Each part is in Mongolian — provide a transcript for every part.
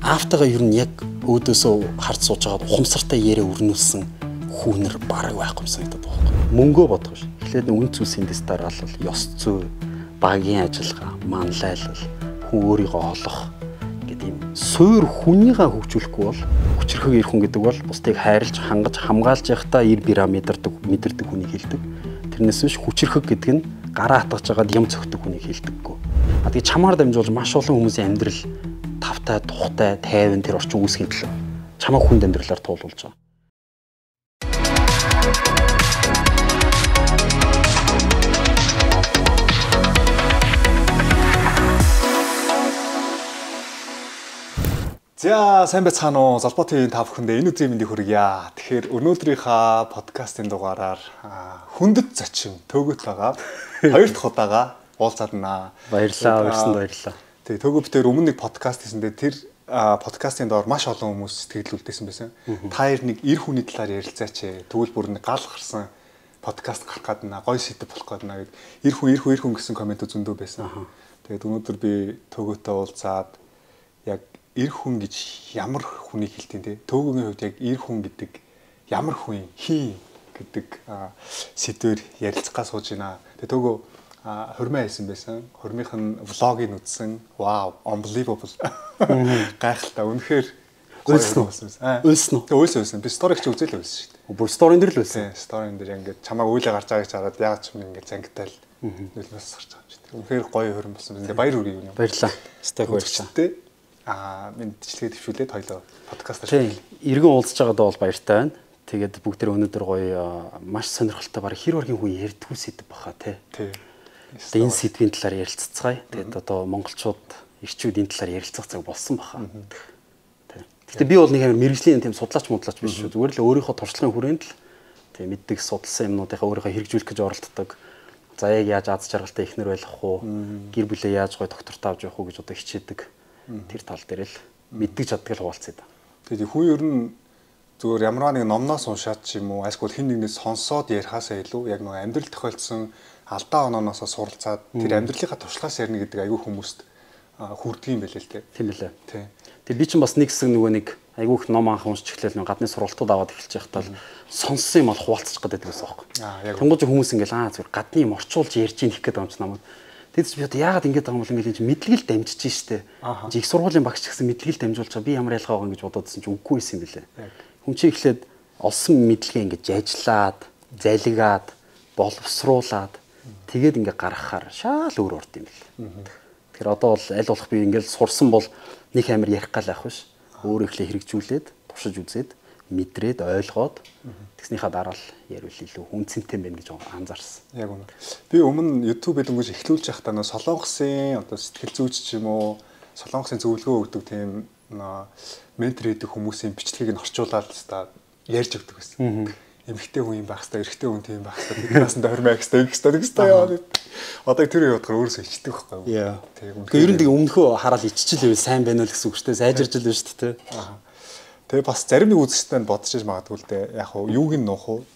Автагаа ер нь яг өөдөөсөө харж сууж байгаа ухамсартай яриа өрнүүлсэн хүүнэр бараг байхгүй санагдаад байна. Мөнгөө бодгоо ш. Эхлээд үн цэс эндээс дараалал, ёс зүй, багийн ажиллагаа, манлайлал, хүн өөрийгөө олох гэдэг юм. Суур хүнийгаа хөгжүүлэхгүй бол хүчрхэг ир хүн гэдэг бол бусдыг хайрлж, хангаж, хамгаалж явахдаа ир бира мэдэрдэг хүнийг хэлдэг. Тэрнээс биш хүчрхэг гэдэг нь гараа хатгаж байгаад юм цогтөг хүнийг хэлдэггүй. А тэгээ чамаар дамжуулж маш олон хүмүүсийн амьдрал тавтай, тухтай, тайван тэр орчин үүсгэхэд л чамаа хүнд амьдралаар туулуулж байгаа. За сайн байцгаана уу Залбоо ТV-ийн та бүхэндээ энэ өдрийн мэндийг хүргье. Тэгэхээр өнөөдрийнхаа подкастын дугаараар хүндэт зочин Төгөөт байгаа. Хоёр дахь удаага уулзааднаа. Баярлалаа. Тэгээ Төгөө битээр өмнө нэг подкаст хийсэндээ тэр подкастын доор маш олон хүмүүс сэтгэлдүүлсэн байсан. Та хоёр нэг эр хүний талаар ярилцаач. Тэгвэл бүр нэг гал гарсан подкаст гарах гадна гоё сэдв болох гадна гэд эр хүн гэсэн комент зөндөө байсан. Тэгээд өнөөдөр би Төгөөтэй уулзаад яг эр хүн гэж ямар хүнийг хэлтийн те Төгөөгийн хувьд яг эр хүн гэдэг ямар хүн хин гэдэг сэдвээр ярилцахгаа сууж байна. Тэгээ Төгөө хурмаа хийсэн байсан. Хурмынх нь влогийг үзсэн. Wow, unbelievable. Гайхалтай. Үнэхээр Үйлсэн үү? Үйлсэн. Би сториг ч үзэл байсан шүү дээ. Бүр сторин дээр л байсан. Сторин дээр ингээд чамаа үйлээ гарч байгааг хараад яагаад ч юм ингээд зангитай л нөлөөс гарч байгаа юм шиг. Үнэхээр гоё хурм болсон. Тэгээ баяр хүргэе юм. Баярлалаа. Стаг баярлалаа. Мэдчлэгээ төвшүүлээд хоёлоо подкастаар шилжүүлээ. Иргэн уулзж байгаадаа бол баяртай байна. Тэгээд бүгд өнөөдөр гоё маш сонирхолтой баг хэр оргийн хүн ярьдгүй сэдв баха тий. Тэгээд энэ сэдвийн талаар ярилццгаая. Тэгээд одоо монголчууд ирчүүд энэ талаар ярилцах цаг болсон баха. Гэхдээ би бол нэг амар мэрэгжлийн тийм судлаач модлаач биш шүү. Зүгээр л өөрийнхөө туршлагын хүрээнд л тийм мэддэг судалсан юмнуудынхаа өөрийнхөө хэрэгжүүлэх гэж оролддог. За яг яаж аз жаргалтай ихнэр байх уу? Гэр бүлээ яаж гоё доктортой авч явах уу гэж одоо хичээдэг. Тэр тал дээр л мэддэг чаддаг л хуваалцдаг. Тэгээд хүн ер нь зүгээр ямар нэг номноос уншаад ч юм уу эсвэл хин нэгнээс сонсоод ярихаасаа илүү яг нэг амьдрал тохиолдсон алдаа онооноос суралцаад тэр амьдралынхаа туршлагаас ярина гэдэг айгүй хүмүүст хүрдэг юм байлээ л те. Тийм лээ. Тэгээд би ч бас нэг хэсэг нөгөө нэг айгүй их ном анх уншиж эхлээл гадны сургалтууд аваад эхэлж байхдаа л сонссон юм бол хуваалцчих гэдэг байсан байхгүй. Тэнгуүж хүмүүс ингээл зүгээр гадны юм орчуулж ярьж ийх гэдэг юм ч намайг. Тэд чи яагаад ингэж байгаа юм бол ингэж мэдлэгэл дамжиж штэ. Их сургуулийн багш ч гэсэн мэдлэгэл дамжуулж байгаа. Би ямар ялгаа байгаа гэж бодоодсэн чи үгүй байсан юм билэ. Хүн чи эхлээд олсон мэдлэгээ ингэж ажиллаад, залигаад, боловсруулад тэгээд ингэ гаргахаар шал өөр урд юм билэ. Тэгэхээр одоо бол аль болох би ингэж сурсан бол нэг амар ярих гал авах биш. Өөрөө ихлэ хэрэгжүүлээд, туршиж үзээд, мэдрээд, ойлгоод тэгснийхаа дараа л ярил илүү үнцэнтэй байна гэж анзаарсан. Яг үнэ. Би өмнө YouTube-д өнгөж эхлүүлж байхдаа нөө Солонгосын одоо сэтгэл зүйч ч юм уу, Солонгосын зөвлөгөө өгдөг тийм ментор хийдэг хүмүүсийн бичлэгийг нь орчуулаад та ярьж өгдөг байсан. Эмэгтэй хүн юм байх хэрэгтэй, эрэгтэй хүн тийм байх хэрэгтэй. Тэднээс нь хормоо хэрэгтэй, хэрэгтэй яа. Одоо тэр явуудгаар өөрөөсөө ичдэг байхгүй юу? Тэгээ ер нь тэгээ өмнөхөө хараад иччихлээ сайн байна уу гэсэн үг шүү дээ. Сайжирж л байна шүү дээ. Тэгээ бас зарим нэг үзэгчтэй бодчихж магадгүй л дээ. Яг уу юуг нь нуух уу?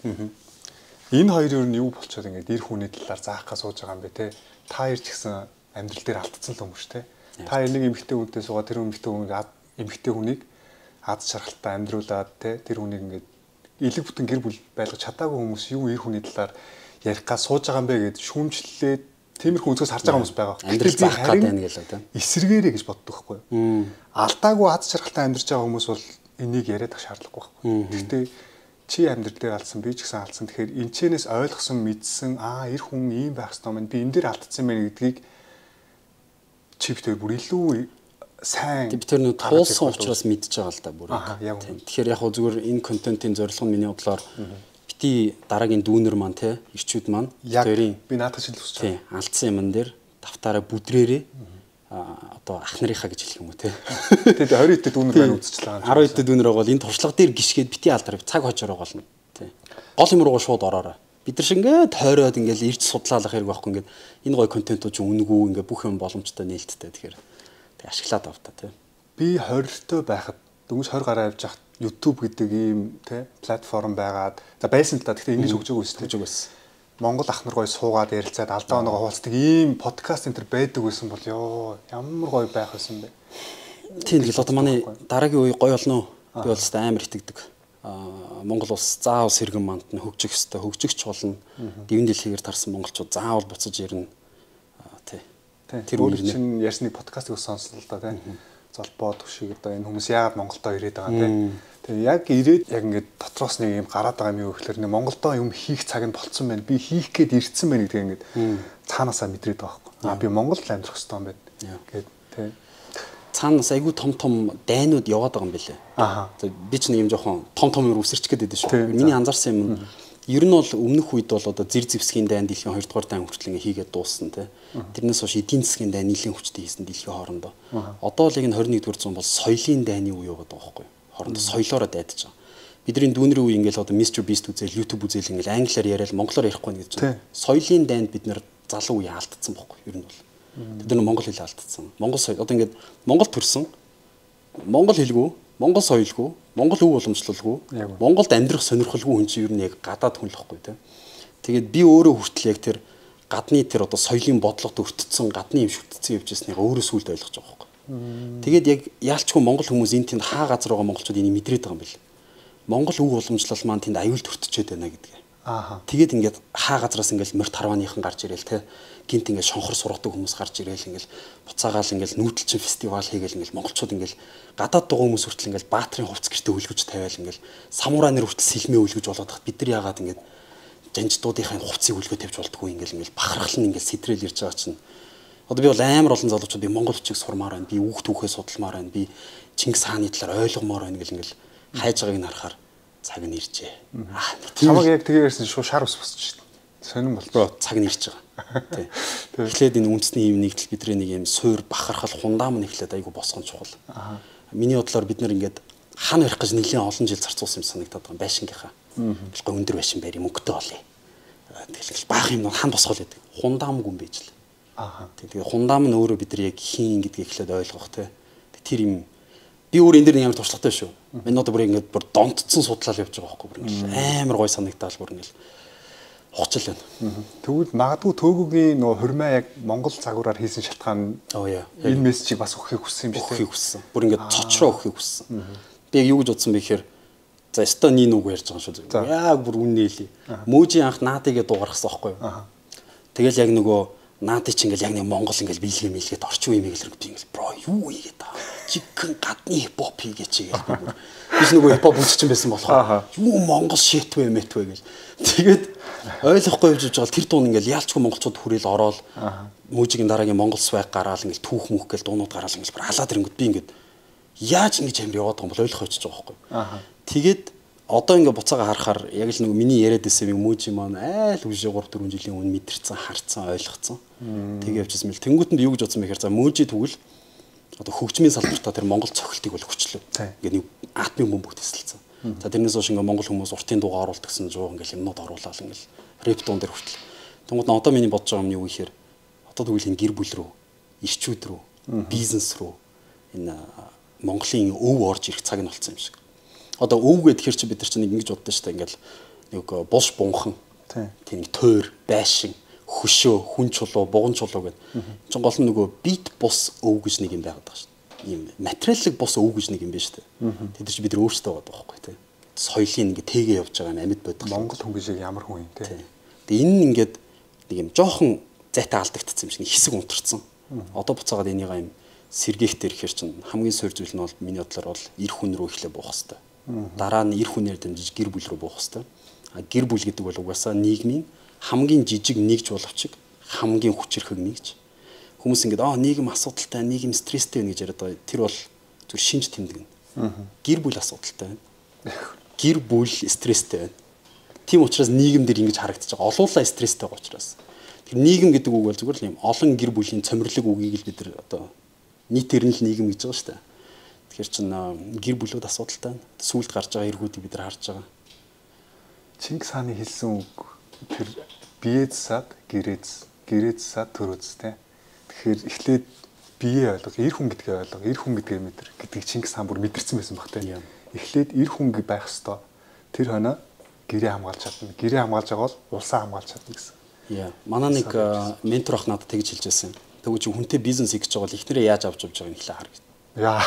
Энэ хоёр юу нь юу болчиход ингээд эр хүний талаар заах га сууж байгаа юм бэ те? Та хоёр ч гэсэн амьдрал дээр алдсан л хүмүүс те. Та нэг эмэгтэй хүнтэй суугаад тэр эмэгтэй хүнийг аз жаргалтай амьдруулад те тэр хүнийг ингээд элэг бүтэн гэр бүл байлгаж чадаагүй хүмүүс юу эр хүний талаар ярих га сууж байгаа юм бэ гэж шүүмжлээд тиймэрхүү өнцгөөс харж байгаа хүмүүс байгаа. Амьдрал заах гэдэг байна гэлээ те. Эсэргээрээ гэж боддог байхгүй юу? Алдаагүй аз жаргалтай амьдарч байгаа хүмүүс бол энийг яриад ах шаардлагагүй байхгүй. Гэхдээ чи амьдрал дээр алдсан би ч гэсэн алдсан. Тэгэхээр энэчнээс ойлгосон мэдсэн эр хүн ийм байх ёстой юм. Би энэ дээр алдсан байна гэдгийг чи битэр бүр илүү сайн битэр нэг туулсан учраас мэдж байгаа л да бүр. Тэгэхээр яг хөө зүгээр энэ контентын зорилго нь миний бодлоор бити дараагийн дүүнер маань те ирчүүд маань тэрийн би наадах шил хүсэж байгаа. Алдсан юмн дээр давтаараа бүдрээрээ одоо ах нарынхаа гэж хэлэх юм уу те. Тэгээд 20 эдэд дүүнер байна үзчихлээ. 10 эдэд дүүнер байгаа бол энэ туршлага дээр гიშгээд бити алдарыг цаг хожоор болно те. Гол юм руугаа шууд ороорой. Бид нар шиг ингээд тойроод ингээд ирж судлаалах хэрэг байхгүй ингээд энэ гоё контентууд ч үнэгүй ингээд бүх юм боломжтой нээлттэй тэгэхээр тэг ашиглаад авта те. Би 20-той байхад дөнгөж 20 гараа явж хахад YouTube гэдэг ийм те платформ байгаад за байсан л да. Гэхдээ ингэж хөгжөөгүй байсан. Монгол ах нар гоё суугаад ярилцаад алдаа оноогоо хуваалцдаг ийм подкаст энэ төр байдаг байсан бол ёо ямар гоё байх байсан бэ. Тийм тэгэл одоо манай дараагийн үе гоё болно уу? Би бол өстой амар итгэдэг. Монгол улс заавал сэргэн манд нь хөгжих ёстой, хөгжигч болно. Дэвэн дэлхийгээр тарсан монголчууд заавал буцаж ирнэ. Тэр үеэр чинь ярьсныг подкастыг сонслоо л да тийм. Золбоо төвшиг одоо энэ хүмүүс яагаад Монголдоо ирээд байгаа тийм. Тэгээ яг ирээд яг ингээд дотроос нэг юм гараад байгаа юм юу гэхээр нэг Монголдоо юм хийх цаг нь болцсон байна. Би хийх гээд ирсэн байна гэдэг ингээд цаанаасаа мэдрээд байгаа байхгүй. Би Монголд амьдрах хэрэгтэй юм байна гэд тийм. Цаанаас айгүй том дайнууд яваад байгаа юм билээ. Би ч нэг юм жоохон том юм үсэрч гээд байдсан шүү. Миний анзаарсан юм ер нь бол өмнөх үед бол одоо зэр зэвсгийн дайн дэлхийн 2 дугаар дайн хүртэл ингээ хийгээд дууссан тий. Тэрнээс хойш эдийн засгийн дайн нэлийн хүчтэй хийсэн дэлхийн хоорондоо. Одоо л яг энэ 21-р зуун бол соёлын дайны үе яваад байгаа байхгүй юу? Хоорондоо соёлоороо дайдаж байгаа. Бидний дүүнэрийн үе ингээл одоо Mr Beast үзэл, YouTube үзэл ингээл англиар яриад монголоор ярихгүй нэг гэж байна. Соёлын дайнд бид нэр залуу үе алдсан байхгүй юу? Ер нь бол. Бид нар монгол хэл алдсан. Монгол соёл одоо ингээд монгол төрсөн, монгол хэлгүй, монгол соёлгүй, монгол өв уламжлалгүй, Монголд амьдрах сонирхолгүй хүн чинь ер нь яг гадаад хүн л байхгүй тийм. Тэгээд би өөрөө хүртэл яг тэр гадны тэр одоо соёлын бодлогод өртцсөн гадны юм шүтцсэн явж байсныг өөрөө сүлд ойлгож байгаа байхгүй. Тэгээд яг яалчгүй монгол хүмүүс энэ тэнд хаа газар байгаа монголчууд энийг мэдрээд байгаа юм бэл. Монгол өв уламжлал маань тэнд аюулт өртчихэд байна гэдгээ. Тэгээд ингээд хаа газраас ингээд морь тарвааныхан гарч ирээл те гинт ингээд шонхор сургадаг хүмүүс гарч ирээл ингээд буцаагаал ингээд нүүдэлчин фестивал хийгээл ингээд монголчууд ингээд гадаад дугаа хүмүүс хүртэл ингээд баатрын хувцс гэртээ үлгэж тавиал ингээд самурай нар хүртэл сэлмээ үлгэж болоод хат бид нар яагаад ингээд жанждуудынхаа хувцсыг үлгэж тавьж болдгоо ингээд бахархал нь ингээд сэтрэл ирж байгаа чинь одоо би бол амар олон залуучууд би монгол хүчийг сурмаар байна би үг түүхээ судалмаар байна би Чингис хааны талаар ойлгомоор байна гэл ингээд хайж байгааг нь харахаар цаг нь иржээ. Чамаг яг тэгээ ярьсан шүү шар ус босч шүү. Сонирн болбоо цаг нь ирж байгаа. Тий. Эхлээд энэ үндэсний юм нэгдэл бидний нэг юм суур бахархал хундам нь эхлээд айгу босгон чухал. Миний бодлоор бид нар ингээд хан барих гэж нэлийн олон жил зарцуулсан юм санагдаад байгаа байшингийнхаа. Гой өндөр байшин байр мөнгөтэй болъё. Тэгэл баах юм хан босгол гэдэг. Хундамгүй юм байж л. Тэгээ хундам нь өөрөө бид нар яг хийн гэдгийг эхлээд ойлгох тий. Тэр юм би өөр энэ дэр нэг амар туршлагатай шүү. Энэ одоо бүр ингээд бүр донтцсон судлал явж байгаа байхгүй бүр ингээд амар гой санагдаал бүр ингээд хуцал байна. Тэгвэл магадгүй төөгөгийн нөө хурмаа яг Монгол цагуураар хийсэн шалтгаан энэ мессежийг бас өгөхийг хүссэн юм биш үү? Өгөхийг хүссэн. Бүр ингээд цочроо өгөхийг хүссэн. Би яг юу гэж бодсон бэ гэхээр за Эстонийн үг ярьж байгаа шүү. Яг бүр үнэн хэлий. Мөөжийн анх наадыгээ дуурахсан байхгүй юу? Тэгэл яг нөгөө наадыг чи ингээл яг нэг Монгол ингээл биелгээ мэлгээд орчин үе мэлгээр би ингээл бро юу ийгээд таа. Жигхэн гадны хипхоп хийгээч гээл. Биш нөгөө хипхоп үзчихсэн байсан болохоор юу Монгол шит вэ мэт вэ гэл. Тэгээд ойлгохгүй явж байгаа тэр дуун ингээл яалчгүй монголчууд хүрээл ороод мужигийн дараагийн монгол свайг гараал ингээл түүх мүх гэл дуунууд гараал ингээл бүр халаад ирэнгүүт би ингээд яаж ингэж амир яваад байгаа юм бол ойлгох очиж байгаа байхгүй. Тэгээд одоо ингээд буцаага харахаар яг л нөгөө миний яриад байсан юм мужи маань айл үжи 3 4 жилийн өмнө мэдэрсэн харцсан ойлгоцсон. Тэгээ явжсэн мэл тэнгуут нь би юу гэж бодсон бэ гэхээр за мужи тэгвэл одоо хөгжмийн салбартаа тэр монгол цохилтыг бол хүчлээ. Ингээд нэг атмын бөмбөг тесэлсэн. За тэрнээс хойш ингээ монгол хүмүүс уртын дуугаа оруулдаг гэсэн жоо ингээл юмнууд оруулаад ингээл рэп дуун дээр хүртэл. Тэнгууд нь одоо миний бодож байгаа юм юу гэхээр одоо тэгвэл энэ гэр бүл рүү, ирчүүд рүү, бизнес рүү энэ Монголын өв орж ирэх цаг нь болсон юм шиг. Одоо өв гэхээр чи бид нар чинь ингэж боддоо шүү дээ ингээл нэг булш бунхан тийм тойр, байшин, хөшөө, хүн чулуу, буган чулуу гэдэг. Чин гол нь нөгөө бит бус өв гэж нэг юм байгаад байгаа шүү. Ийм материаллык бус өв гэж нэг юм байна шүү дээ. Тэд чи бид нар өөрсдөө байгаа байхгүй тий. Соёлын ингээ тэгээ явж байгаа юм амьд байдаг. Монгол хүн гэж ямар хүн юм тий. Тэгээ энэ ингээд нэг юм жоохон зайтай алдагдсан юм шиг хэсэг унтарсан. Одоо буцаагаад энийга юм сэргээх дээр ихэр чинь хамгийн суур зүйл нь бол миний бодлоор бол эр хүн рүү ихлэ буух хэвээр. Дараа нь эр хүнээр дамжиж гэр бүл рүү буух хэвээр. Гэр бүл гэдэг бол угаасаа нийгмийн хамгийн жижиг нэгж боловч хамгийн хүчирхэг нэгж. Хүмүүс ингээд нийгэм асуудалтай, нийгэм стресстэй байна гэж яриад байгаа. Тэр бол зүр шинж тэмдэг. Гэр бүл асуудалтай байна. Гэр бүл стресстэй байна. Тийм учраас нийгэм дээр ингэж харагдаж байгаа. Олуулаа стресстэй байгаа учраас. Тэр нийгэм гэдэг үг бол зүгээр л юм олон гэр бүлийн цомирлог үгийг л бид нар одоо нийтээр нь л нийгэм гэж байгаа шүү дээ. Тэгэхээр чин гэр бүлүүд асуудалтай байна. Сүүлд гарч байгаа эргүүдийг бид нар харж байгаа. Чингис хааны хэлсэн үг тэр биед сад гэрээд сад төрөөцтэй. Тэгэхээр эхлээд бие ойлго, эр хүн гэдгээ ойлго, эр хүн гэдгээ мэдэр гэдгийг Чингис хаан бүр мэдэрсэн байсан баг те. Эхлээд эр хүн байх ёстой. Тэр хоноо гэрээ хамгаалж чадна. Гэрээ хамгаалж байгаа бол улсаа хамгаалж чадна гэсэн. Манай нэг ментор ах надад тэгж хэлж байсан. Тэгвэл чи хүнтэй бизнес хийж байгаа бол ихнэрээ яаж авч явж байгааг ихлэ хар гэж. Яа.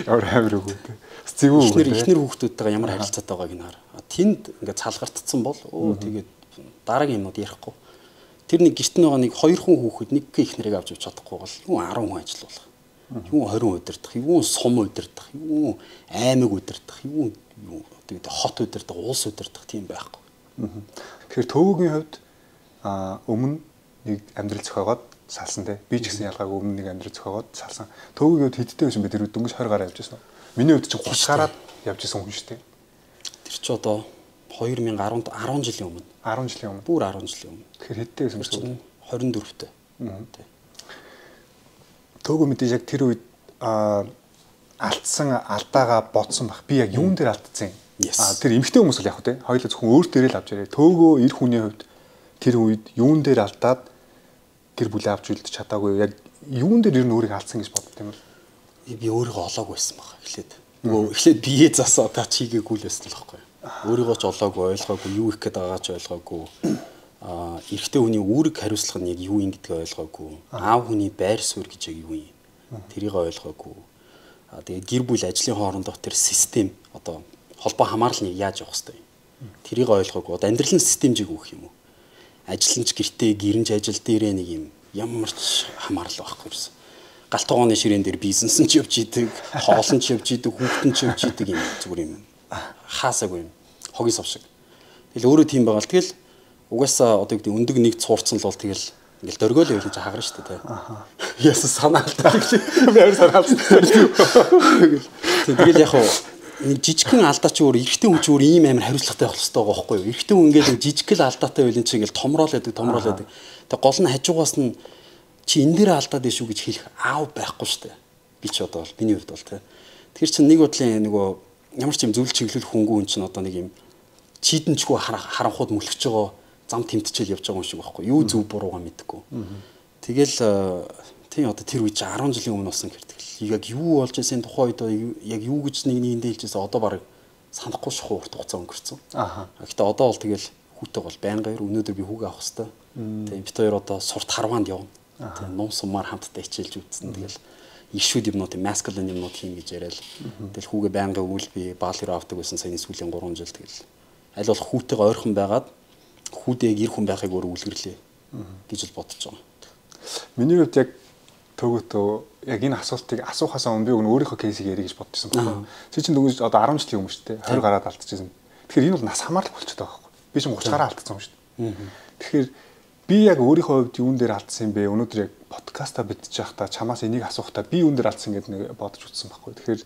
Ямар амир үгүй те. Зэвүү үү. Эхнэр хүүхдүүдтэйгээ ямар харилцаатай байгааг нь хар. Тэнд ингээд цалгартцсан бол тэгээд дараагийн юмнууд ярихгүй. Тэр нэг гэрт байгаа нэг 2 хүн хүүхэд нэг эхнэрийг авч явж чадахгүй бол юу 10 хүн ажилуулах. Юу 20 удирдах, юу сум удирдах, юу аймаг удирдах, юу тэгээд хот удирдах, улс удирдах тийм байхгүй. Тэгэхээр төвөгийн хувьд өмнө нэг амьдрал зохиогоод салсан те. Би ч гэсэн ялгаагүй өмнө нэг амьдрал зохиогоод салсан. Төвөгийн хувьд хэдтэй байсан бэ? Тэр дөнгөж 20 гараа явж байсан уу? Миний хувьд чинь 30 гараад явж исэн хүн шүү дээ. Тэр чи одоо 2010 10 жилийн өмнө. 10 жилийн өмнө. Бүр 10 жилийн өмнө. Тэгэхээр хэдтэй байсан бэ? 24-тэй. Төгөө мэдээж яг тэр үед алдсан алдаагаа бодсон бах. Би яг юун дээр алдсан юм? Тэр эмэгтэй хүмүүс л яг хөө те. Хоёулаа зөвхөн өөр дээрээ л авч яриа. Төгөө эр хүний хувьд тэр үед юун дээр алдаад гэр бүлээ авч үлдэж чадаагүй. Яг юун дээр ер нь өөрийг алдсан гэж бодд юм бол. Би өөрийгөө олоогүй байсан баг. Эхлээд биеэ засаа та чигээгүй л байсан л байхгүй. Өөрийгөө ч олоогүй, ойлгоогүй, юу их гээд байгаагаа ч ойлгоогүй. Эрэгтэй хүний үүрэг хариуцлага нь яг юу юм гэдгийг ойлгоогүй. Аав хүний байр суурь гэж яг юу юм. Тэрийг ойлгоогүй. Тэгээд гэр бүл ажлын хоорондох тэр систем одоо холбоо хамаарлыг яаж явах хэвтэй. Тэрийг ойлгоогүй. Одоо амьдралын системжийг өгөх юм уу? Ажилланч гэртээ гэрэнж ажил дээрээ нэг юм ямар ч хамаарал байхгүй юмсан. Галт тогооны ширээн дээр бизнес нь ч явж идэг, хоолн ч явж идэг, хүүхдэн ч явж идэг юм зүгээр юм. Хаасаагүй юм. Хогийн сав шиг. Тэгэл өөрөө тийм байгаа л тэгэл угаасаа одоо гэдэг өндөг нэг цуурцсан л бол тэгэл ингээл дөргөөл явж хагарна шүү дээ. Яс санаалтай гэж. Би өөр санаалсан. Тэгэл яг нэг жижигхэн алдаа чи өөр эрэгтэй хүн чи өөр ийм амар хариуцлагатай байх хэрэгтэй байгаа байхгүй юу? Эрэгтэй хүн ингээл жижигхэн алдаатай байл энэ чи ингээл томроол байдаг. Тэг гол нь хажуугаас нь чи энэ дээр алдаад дэш үү гэж хэлэх аав байхгүй шүү дээ. Би ч одоо бол миний хувьд бол тий. Тэгэхээр чи нэг бодлын нөгөө ямар ч юм зүйл чиглүүлэх хөнгөө хүн чинь одоо нэг юм чийдэнчгүй харанхууд мөлхөж байгаа зам тэмтчил явж байгаа юм шиг байхгүй юу? Зөв буруугаа мэдэхгүй. Тэгэл тий одоо тэр үе чи 10 жилийн өмнө болсон хэрэг. Яг юу болж байсан тухай үед яг юу гэж нэгэндээ хэлжсэн одоо баг санахгүй шахуу урт хугацаа өнгөрцөн. Гэхдээ одоо бол тэгэл хүүтэй бол байнга өнөөдөр би хүүгээ авах хэвээр. Тэгээ бит хоёр одоо сурт харваанд явна. Тэгээ нуун сумаар хамтдаа хичээлж үзсэн. Тэгэл ишүүд юмнууд маскулин юмнууд хийн гэж яриад. Тэгэл хүүгээ байнга өвөл би баал хэрэг авдаг байсан саяны сүүлийн 3 жил тэгэл. Аль болох хүүтэйгээ ойрхон байгаад хүүдээ ир хүн байхыг өөр үлгэрлээ гэж л бодож байгаа. Миний хувьд яг төгөөтөө яг энэ асуултыг асуухаас өмнө би өөрийнхөө кейсийг ярих гэж бодчихсон байна. Чи чинь дөнгөж одоо 10 жилийн өмнө шүү дээ. 20 гараад алдчихсан. Тэгэхээр энэ бол нас хамаарал болчиход байгаа байхгүй. Би чинь 30 гараа алдсан юм шүү дээ. Тэгэхээр би яг өөрийнхөө хувьд юун дээр алдсан юм бэ? Өнөөдөр яг подкаста битж байхдаа чамаас энийг асуухтаа би юун дээр алдсан гэдээ нэг бодож үзсэн байхгүй. Тэгэхээр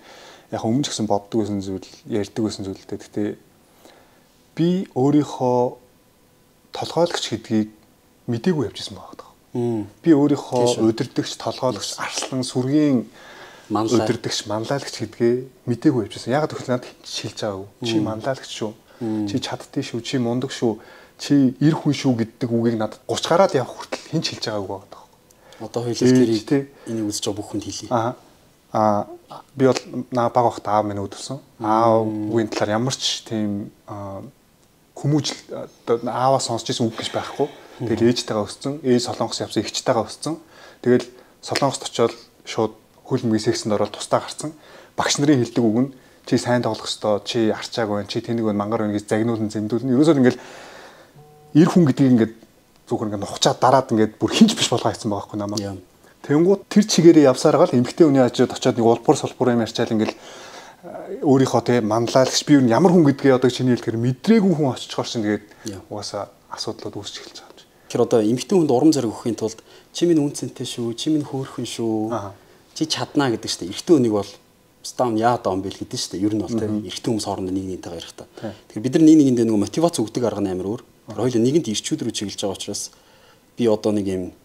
яг өмнө ч гэсэн боддог байсан зүйл, ярьдаг байсан зүйлтэй. Гэхдээ би өөрийнхөө толгойлогч гэдгийг мдээгүй явжсэн байгаа. Би өөрийнхөө удирдагч, толгойлогч, арслан, сүргийн удирдагч, манлайлагч гэдгээ мдээгүй явжсэн. Яг тэгэхээр надад шилж байгаагүй. Чи манлайлагч шүү. Чи чаддtii шүү. Чи мундаг шүү. Чи эр хүн шүү гэдэг үгийг надад 30 гараад явах хүртэл хэн шилж байгаагүй байгаа. Одоо хоёулаа тэрийг энийг үзэж байгаа бүх хүнд хэлье. Би бол баг багт аав минь өдөрсөн. Аавын талаар ямар ч тийм хүмүүжил ааваас сонсч ирсэн үг гэж байхгүй. Тэгэл ээжтэйгээ өссөн, ээж Солонгос явсан, эгчтэйгээ өссөн. Тэгэл Солонгост очиод шууд хөлмгийн сексэнд ороод тусдаа гарцсан. Багш нарын хэлдэг үг нь чи сайн тоглох ёстой, чи арчааг байна, чи тэнийг мангар байна гэж загнуулан зэмдүүлнэ. Ерөөсөө ингээл эр хүн гэдгийг ингээд зүгээр ингээд нухчаад дараад ингээд бүр хинч биш болгоо хийсэн байгаа байхгүй намайг. Тэнгууд тэр чигээрээ явсаар гал эмгтэй хүний хажууд очиод нэг улбар сулбар юм ярьчаал ингээл өөрийнхөө те манлайлагч би юу ямар хүн гэдгээ одоо чиний хэлдгээр мэдрээгүй хүн очичхоор чинь тэгээд угаасаа асуудлууд үүсч эхэлж байгаа. Тэгэхээр одоо эмгтэй хүнд урам зориг өгөхийн тулд чи минь үнцэнтэй шүү, чи минь хөөрхөн шүү. Чи чаднаа гэдэг чинь эрэгтэй хүнийг бол стам яа даун бэл гэдэг чинь ер нь бол те эрэгтэй хүмүүс хоорондоо нэг нэгнтэйгээ ярихтаа. Тэгэхээр бид нар нэг нэгэндээ нөгөө мотивац өгдөг арга нь амар өөр. Хоёул нэгэнт ирчүүд рүү чиглэж байгаа учраас би одоо нэг юм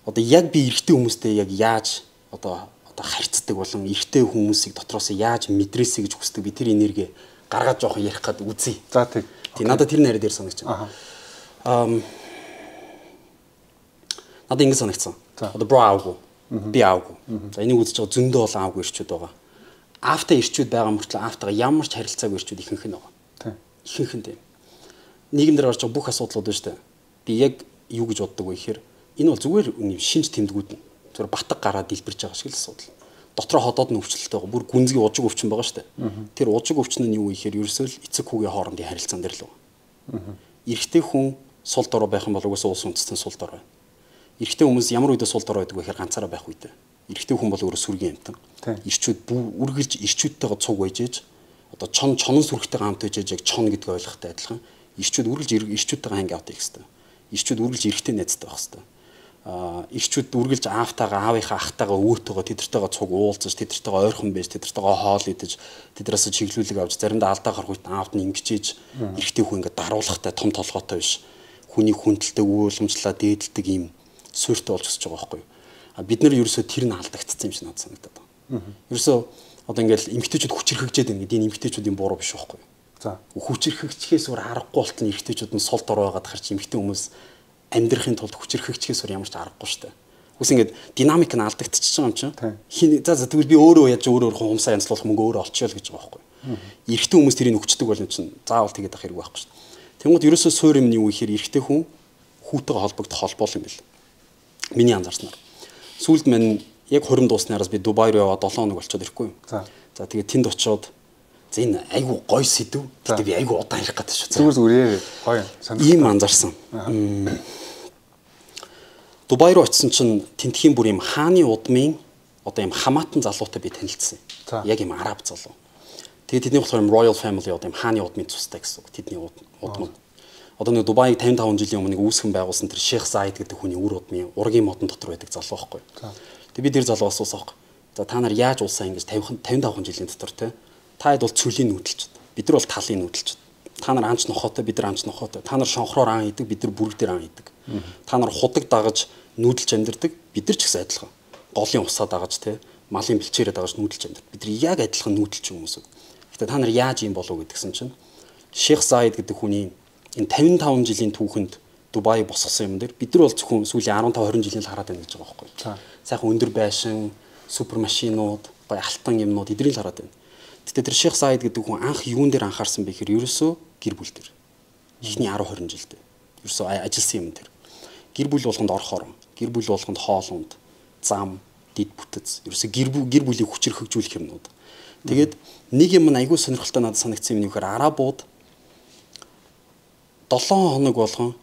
одоо яг би эрэгтэй хүмүүстэй яг яаж одоо харьцдаг болон эрэгтэй хүмүүсийг дотроос яаж мэдрээсэй гэж хүсдэг би тэр энерги гаргаад жоохон ярих гээд үзье. За тийм. Надад тэр найраа дээр санагч байна. Надад ингэ санагдсан. Одоо бро аавгүй. Би аавгүй. За энийг үзэж байгаа зөндөө олон аавгүй ирчүүд байгаа. Аавтай ирчүүд байгаа мөртлөө аавтайгаа ямар ч харилцаагүй ирчүүд ихэнх нь байгаа. Тийм. Ихэнх нь тийм. Нийгэмдэр гарч байгаа бүх асуудлууд байна шүү дээ. Би яг юу гэж боддог вэ гэхээр энэ бол зүгээр шинж тэмдгүүд нь. Зүгээр батг гараад дэлбэрж байгаа шиг л асуудал. Дотроо ходоод нь өвчлөлтэй байгаа. Бүр гүнзгий ужиг өвчин байгаа шүү дээ. Тэр ужиг өвчин нь юу ихээр ерөөсөө л эцэг хүүгийн хоорондын харилцаан дээр л байгаа. Эрэгтэй хүн сул дорой байх юм бол угаасаа улс үндэстэн сул дорой. Эрэгтэй хүмүүс ямар үедээ сул дорой байдаг вэ гэхээр ганцаараа байх үедээ. Эрэгтэй хүн бол өөрөө сүргийн амтан. Ирчүүд үргэлж ирчүүдтэйгээ цуг байж ээж одоо чонон сүрхтэйгээ хамт байж ээж яг чон гэдгийг ойлгохтой адилхан. Ирчүүд үргэлж ирчүүдтэйгээ ханги авт их хэвээр. Ирчүүд үргэлж эрэгтэй найзтай байх хэвээр. Ирчүүд үргэлж аавтайгаа аавынхаа ахтайгаа өвөөтэйгээ тэдэртэйгээ цуг уулзаж тэдэртэйгээ ойрхон байж тэдэртэйгээ хоол идэж тэднээс чиглүүлэг авч заримдаа алдаа гарах үед аавд нь ингэжээж эрэгтэй хүн ингээд даруулахтай том толгойтой биш. Хүний хүндэлтэй өвөөлмжлаа дээдэлдэг юм суурьтай болж өсөж байгаа байхгүй юу? Бид нар ерөөсөө тэр нь алдагдсан юм шиг надад санагдаад байна. Ерөөсөө одоо ингээл эмэгтэйчүүд хүчрхэгжээд байна гэдэг энэ эмэгтэйчүүдийн буруу биш байхгүй юу? За хүчрхэгчхээс өөр аргагүй болтол нь эрэгтэйчүүд нь сул дорой байгаад харч эмэгтэй хүмүүс амьдрахын тулд хүчрхэгчхээс өөр ямар ч аргагүй шүү дээ. Үс ингээд динамик нь алдагдчихж байгаа юм чинь. За тэгвэл би өөрөө яаж өөрөө хумсаа янзлуулах мөнгө өөрөө олчихё л гэж байгаа байхгүй юу? Эрэгтэй хүмүүс тэрийг өгчдөг бол юм чинь заавал тэгээд ах хэрэг байхгүй шүү дээ. Тэнгууд ерөөсөө суур юм нь юу ихээр эрэгтэй хүн хүүтэйгээ холбогдох холбоол юм бэл. Миний анзаарснаар. Сүүлд мань яг хурим дууснаараас би Дубай руу яваад 7 хоног болчиход ирэхгүй юу. За тэгээд тэнд очиод за энэ айгу гой сэдв. Тэгээд би айгу удаан ярих гэдэг шүү. Зүгээр гоё. Ийм анзаарсан. Дубай руу очисон чинь тентхийн бүр юм хааны удмын одоо юм хамаатан залуутай би танилцсан. Яг юм араб залуу. Тэгээд тэдний болохоор Royal Family одоо юм хааны удмын цустай гэсэн үг. Тэдний удмын. Одоо нэг Дубайг 55 жилийн өмнө үүсгэн байгуулсан тэр Sheikh Zayed гэдэг хүний үр удмын ургийн модон дотор байдаг залуу байхгүй. Тэгээд би тэр залуугаас асуусан. За та нар яаж улсаа ингэж 55 жилийн дотор те та хэд бол цөлийн нүүдэлчд. Бид нар бол талын нүүдэлчд. Та нар анч нохоотой, бид нар анч нохоотой. Та нар шонхроор ан идэг, бид нар бүрэг дээр ан идэг. Та нар худаг дагаж нүүдэлж амьдэрдэг, бид нар ч гэсэн адилхан. Голын усаа дагаж те малын бэлчээрээ дагаж нүүдэлж амьдэрдэг. Бид нар яг адилхан нүүдэлч хүмүүс. Гэтэ та нар яаж юм болов гэдгсэн чинь Sheikh Zayed гэдэг хүний энэ 55 жилийн түүхэнд Дубай босгосон юм дээр бид нар бол зөвхөн сүүлийн 15 20 жилийн л хараад байна гэж байгаа байхгүй. Сайхан өндөр байшин, супер машинууд, гоё алтан юмнууд эдрийг л хараад байна. Гэтэ тэр Sheikh Zayed гэдэг хүн анх юун дээр анхаарсан бэ гэхээр ерөөсөө гэр бүл дээр. Эхний 10 20 жилдээ. Ерөөсөө ажилласан юм тэр. Гэр бүл болгонд орох орон, гэр бүл болгонд хоолунд, зам, дид бүтэц. Ерөөсөө гэр бүлийг хүчрхэгжүүлэх юмнууд. Тэгээд нэг юм айгүй сонирхолтой надад санагдсан юм нөхөр арабууд 7 хоног болгон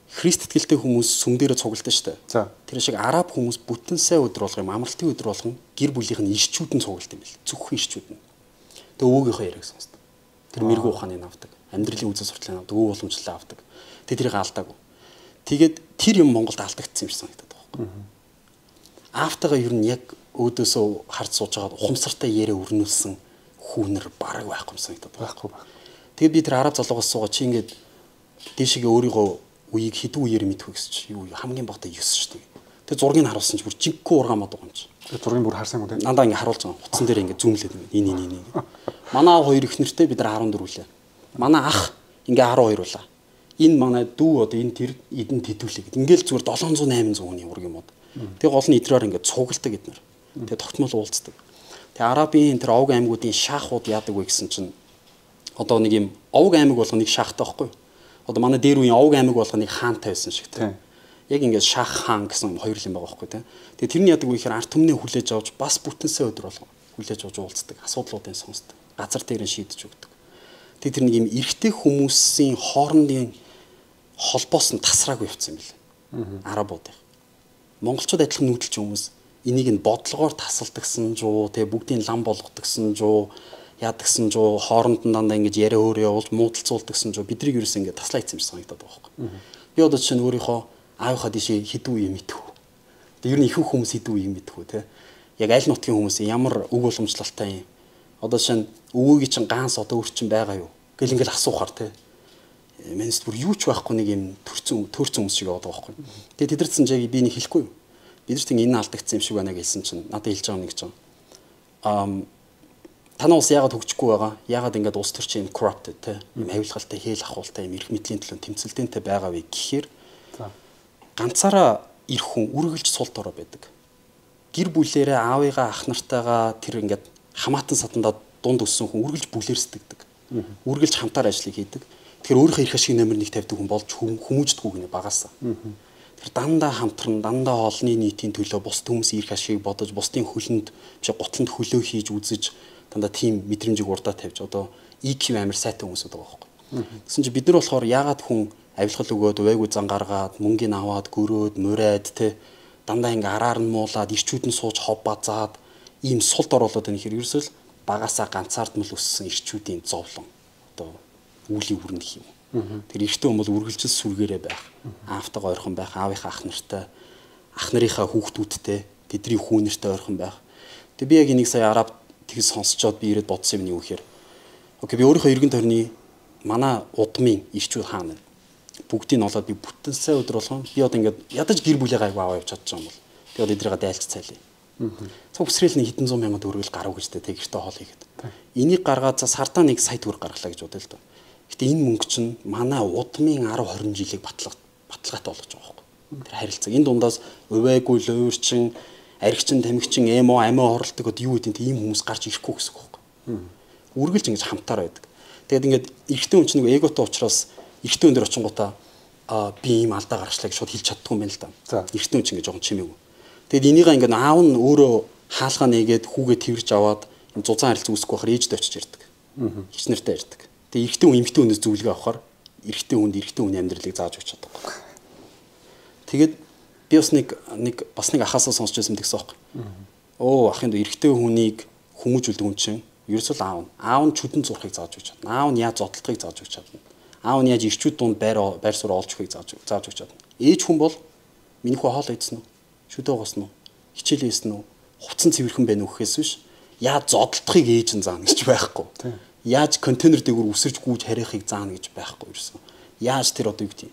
Христ итгэлтэй хүмүүс сүм дээрээ цугладаг шүү дээ. Тэр шиг араб хүмүүс бүтэн сая өдөр болгон амралтын өдөр болгон гэр бүлийнх нь ирчүүд нь цугладаг юм бэл. Зөвхөн ирчүүд нь. Тэгээ өвөөгийнхөө яриаг сонсдог. Тэр мэрэгүү ухааныг авдаг. Амьдралын үзэл сурталыг авдаг, өв уламжлалаа авдаг. Тэрийг алдаагүй. Тэгээд тэр юм Монголд алдагдсан юм шиг санагдаад байгаа байхгүй. Аавтайгаа ер нь яг өөдөөсөө харж сууж байгаа ухамсартай яриа өрнүүлсэн хүүнэр бараг байхгүй юм санагдаад байхгүй. Тэгээд би тэр араб залуугаас суугаа чи ингээд дээшгээ өөрийгөө үеийг хэдэн үеэр мэдвэ гэсэн чи юу хамгийн багтаа 9 шүү дээ. Тэгээд зургийг харуулсан чи бүр жинхэнэ ургаамаад байгаа юм чи. Тэгээд зургийг бүр харсан юм уу те? Надаа ингээд харуулж байгаа. Утсан дээр ингээд зүүмлээд энэ. Манай аав хоёр их нэртэй бид нар 14 үлээ. Манай ах ингээд 12 улаа. Энэ манай дүү одоо энэ тэр эдэн тэдүүлээ гэд. Ингээл зүгээр 700 800 хүний ургийн мод. Тэгээд гол нь идрээр ингээд цугладаг эднэр. Тэгээд тогтмол уулздаг. Тэгээд арабын тэр овг аймагуудын шахууд яадаг вэ гэсэн чинь одоо нэг юм овг аймаг болгоо нэг шахтай байхгүй юу? Одоо манай дээр үеийн овг аймаг болгоо нэг хаантай байсан шиг тийм. Яг ингээд шах хаан гэсэн хоёр л юм байгаа байхгүй тийм. Тэгээ тэрний яадаг вэ гэхээр арт түмнээ хүлээж авч бас бүтэн сая өдөр болгоо хүлээж авч уулздаг. Асуудлуудыг сонсдог. Газар дээр нь шийдэж өгдөг. Тэгээ тэр нэг юм эрэгтэй хүмүүсийн хоорондын холбоос нь тасраагүй явцсан юм билээ. Арабуудын. Монголчууд адилхан нүүдэлч хүмүүс энийг нь бодлогоор тасалдагсан жуу тэгээ бүгдийн лам болгодгсан жуу яадагсан жуу хооронд нь дандаа ингэж яриа өөрөө явуулж муудалцуулдагсан жуу бидний ерөөс ингэ таслаа ийцсэн юм санагдаад байгаа байхгүй. Би одоо чинь өөрийнхөө аавынхаа дишээ хэдэн үе мэдэх үү. Тэгээ ер нь ихэнх хүмүүс хэдэн үе мэдэх үү те. Яг аль нутгийн хүмүүс ямар өг уламжлалтай юм. Одоо чинь өвөөгийн чинь ганс одоо өрчин байгаа юу гэл ингээл асуухаар те. Менс бүр юу ч байхгүй нэг юм төрцөн хүмүүс шиг байгаа байхгүй. Тэгээ тэдэрсэн жааг би нэг хэлэхгүй юу. Бидэрт энэ алдагдсан юм шиг байна гэсэн чинь надад хэлж байгаа нэг ч юм. Танаа ус яагаад хөгжихгүй байгаа? Яагаад ингээд улс төрчин corrupted те юм авилгалтай хэл ахуултай юм эрх мэдлийн төлөө тэмцэлтэнтэй байгаа вэ гэхээр ганцаараа ирэх хүн үргэлж сул дорой байдаг. Гэр бүлээрээ аавыгаа ах нартайгаа тэр ингээд хамаатан сатандаа дунд өссөн хүн үргэлж бүлэрсдэгдэг. Үргэлж хамтаар ажлыг хийдэг. Тэгэхээр өөрийнхөө эрх ашиг номер 1 тавьдаг хүн болж хүмүүждэггүй гинэ багаасаа. Тэр дандаа хамтран, дандаа олонний нийтийн төлөө бус хүмүүсийн эрх ашиг бодож, бусдын хөлөнд биш готлонд хөлөө хийж үзэж дандаа тийм мэдрэмжийг урдаа тавьж одоо EQ амар сайтай хүмүүс байгаа байхгүй. Тэгсэн чинь бид нар болохоор яагаад хүн авилгал өгөөд, увайгүй зан гаргаад, мөнгөний аваад, гөрөөд, мурайд те дандаа ингээ араар нь муулаад, ирчүүд нь сууж хов базаад ийм сулд оруулаад байна хэрэг ерөөсөө багасаа ганцаардмал өссөн ирчүүдийн зовлон одоо үүлийн үрнэ гэх юм. Тэр эрэгтэй хүн бол үргэлжил сүргээрээ байх, аавтайгаа ойрхон байх, аавынхаа ах нартай, ах нарынхаа хүүхдүүдтэй, тэдний хүү нартай ойрхон байх. Тэгээ би яг энийг сая араб тэгс сонсчоод би ирээд бодсон юм нь юу гэхээр окей би өөрийнхөө эргэн тойрны манай удмын ирчүүд хаана вэ? Бүгдийг нь олоод би бүтэн сая өдөр болгон би одоо ингээд ядаж гэр бүлээ гайг аваа явж чадчих юм бол би одоо эдрийгээ дайлж цайлаа. Цаг өсрэл нэг хэдэн 100,000 төгрөгөл гарав гэжтэй тэг гэртээ хоол хийгээд. Энийг гаргаад за сардаа 1 сая төгрөг гаргалаа гэж бодъё л доо. Гэтэ энэ мөнгө чинь манай удмын 10 20 жилийг баталгаатай болгож байгаа байхгүй. Тэр харилцаа. Энэ дундаас увайгүй луурчин, аригчин, тамхичин, эмо, амиа оролдог одоо юу гэдэг тийм хүмүүс гарч ирэхгүй гэсэн үг байхгүй. Үргэлж ингэж хамтаар байдаг. Тэгээд ингээд эрэгтэй хүн чинь нэг эготой учраас эрэгтэй хүн дээр очингуудаа би ийм алдаа гаргачлаа гэж шууд хэлж чаддгүй юм байна л да. Эрэгтэй хүн чинь ингэ жоохон чимээгүй. Тэгэд энийгээ ингээд аав нь өөрөө хаалгаа нээгээд хүүгээ тэрж аваад юм зузаан харилцаа үүсэхгүй байхаар ээжд очиж ирдэг. Хич нартай ирдэг. Тэгээ эрэгтэй хүн эмэгтэй хүнээс зөвлөгөө авахаар эрэгтэй хүнд эрэгтэй хүний амьдралыг зааж өгч чадахгүй. Тэгээд би бас нэг ахаасаа сонсч байсан гэсэн байхгүй. Оо ахын доо эрэгтэй хүнийг хүмүүжүүлдэг хүн чинь ерөөсөө аав нь чүдэн зурхыг зааж өгч чадна. Аав нь яаж зодтолтыг зааж өгч чадна. Аав нь яаж ирчүүд дунд байр суурь олж өгөхийг зааж өгч чадна. Ээж хүн бол миний хүү хоол идсэн үү? Шүдэ госноо. Хичээлээ хийсэн үү? Хувцсан цэвэрхэн байна уу гэхээс биш. Яаж зодтолтохыг ээж нь заана гэж байхгүй. Яаж контейнер дээгүүр үсэрж гүйж харихыг заана гэж байхгүй ерөөсөө. Яаж тэр одоо юу гэдэг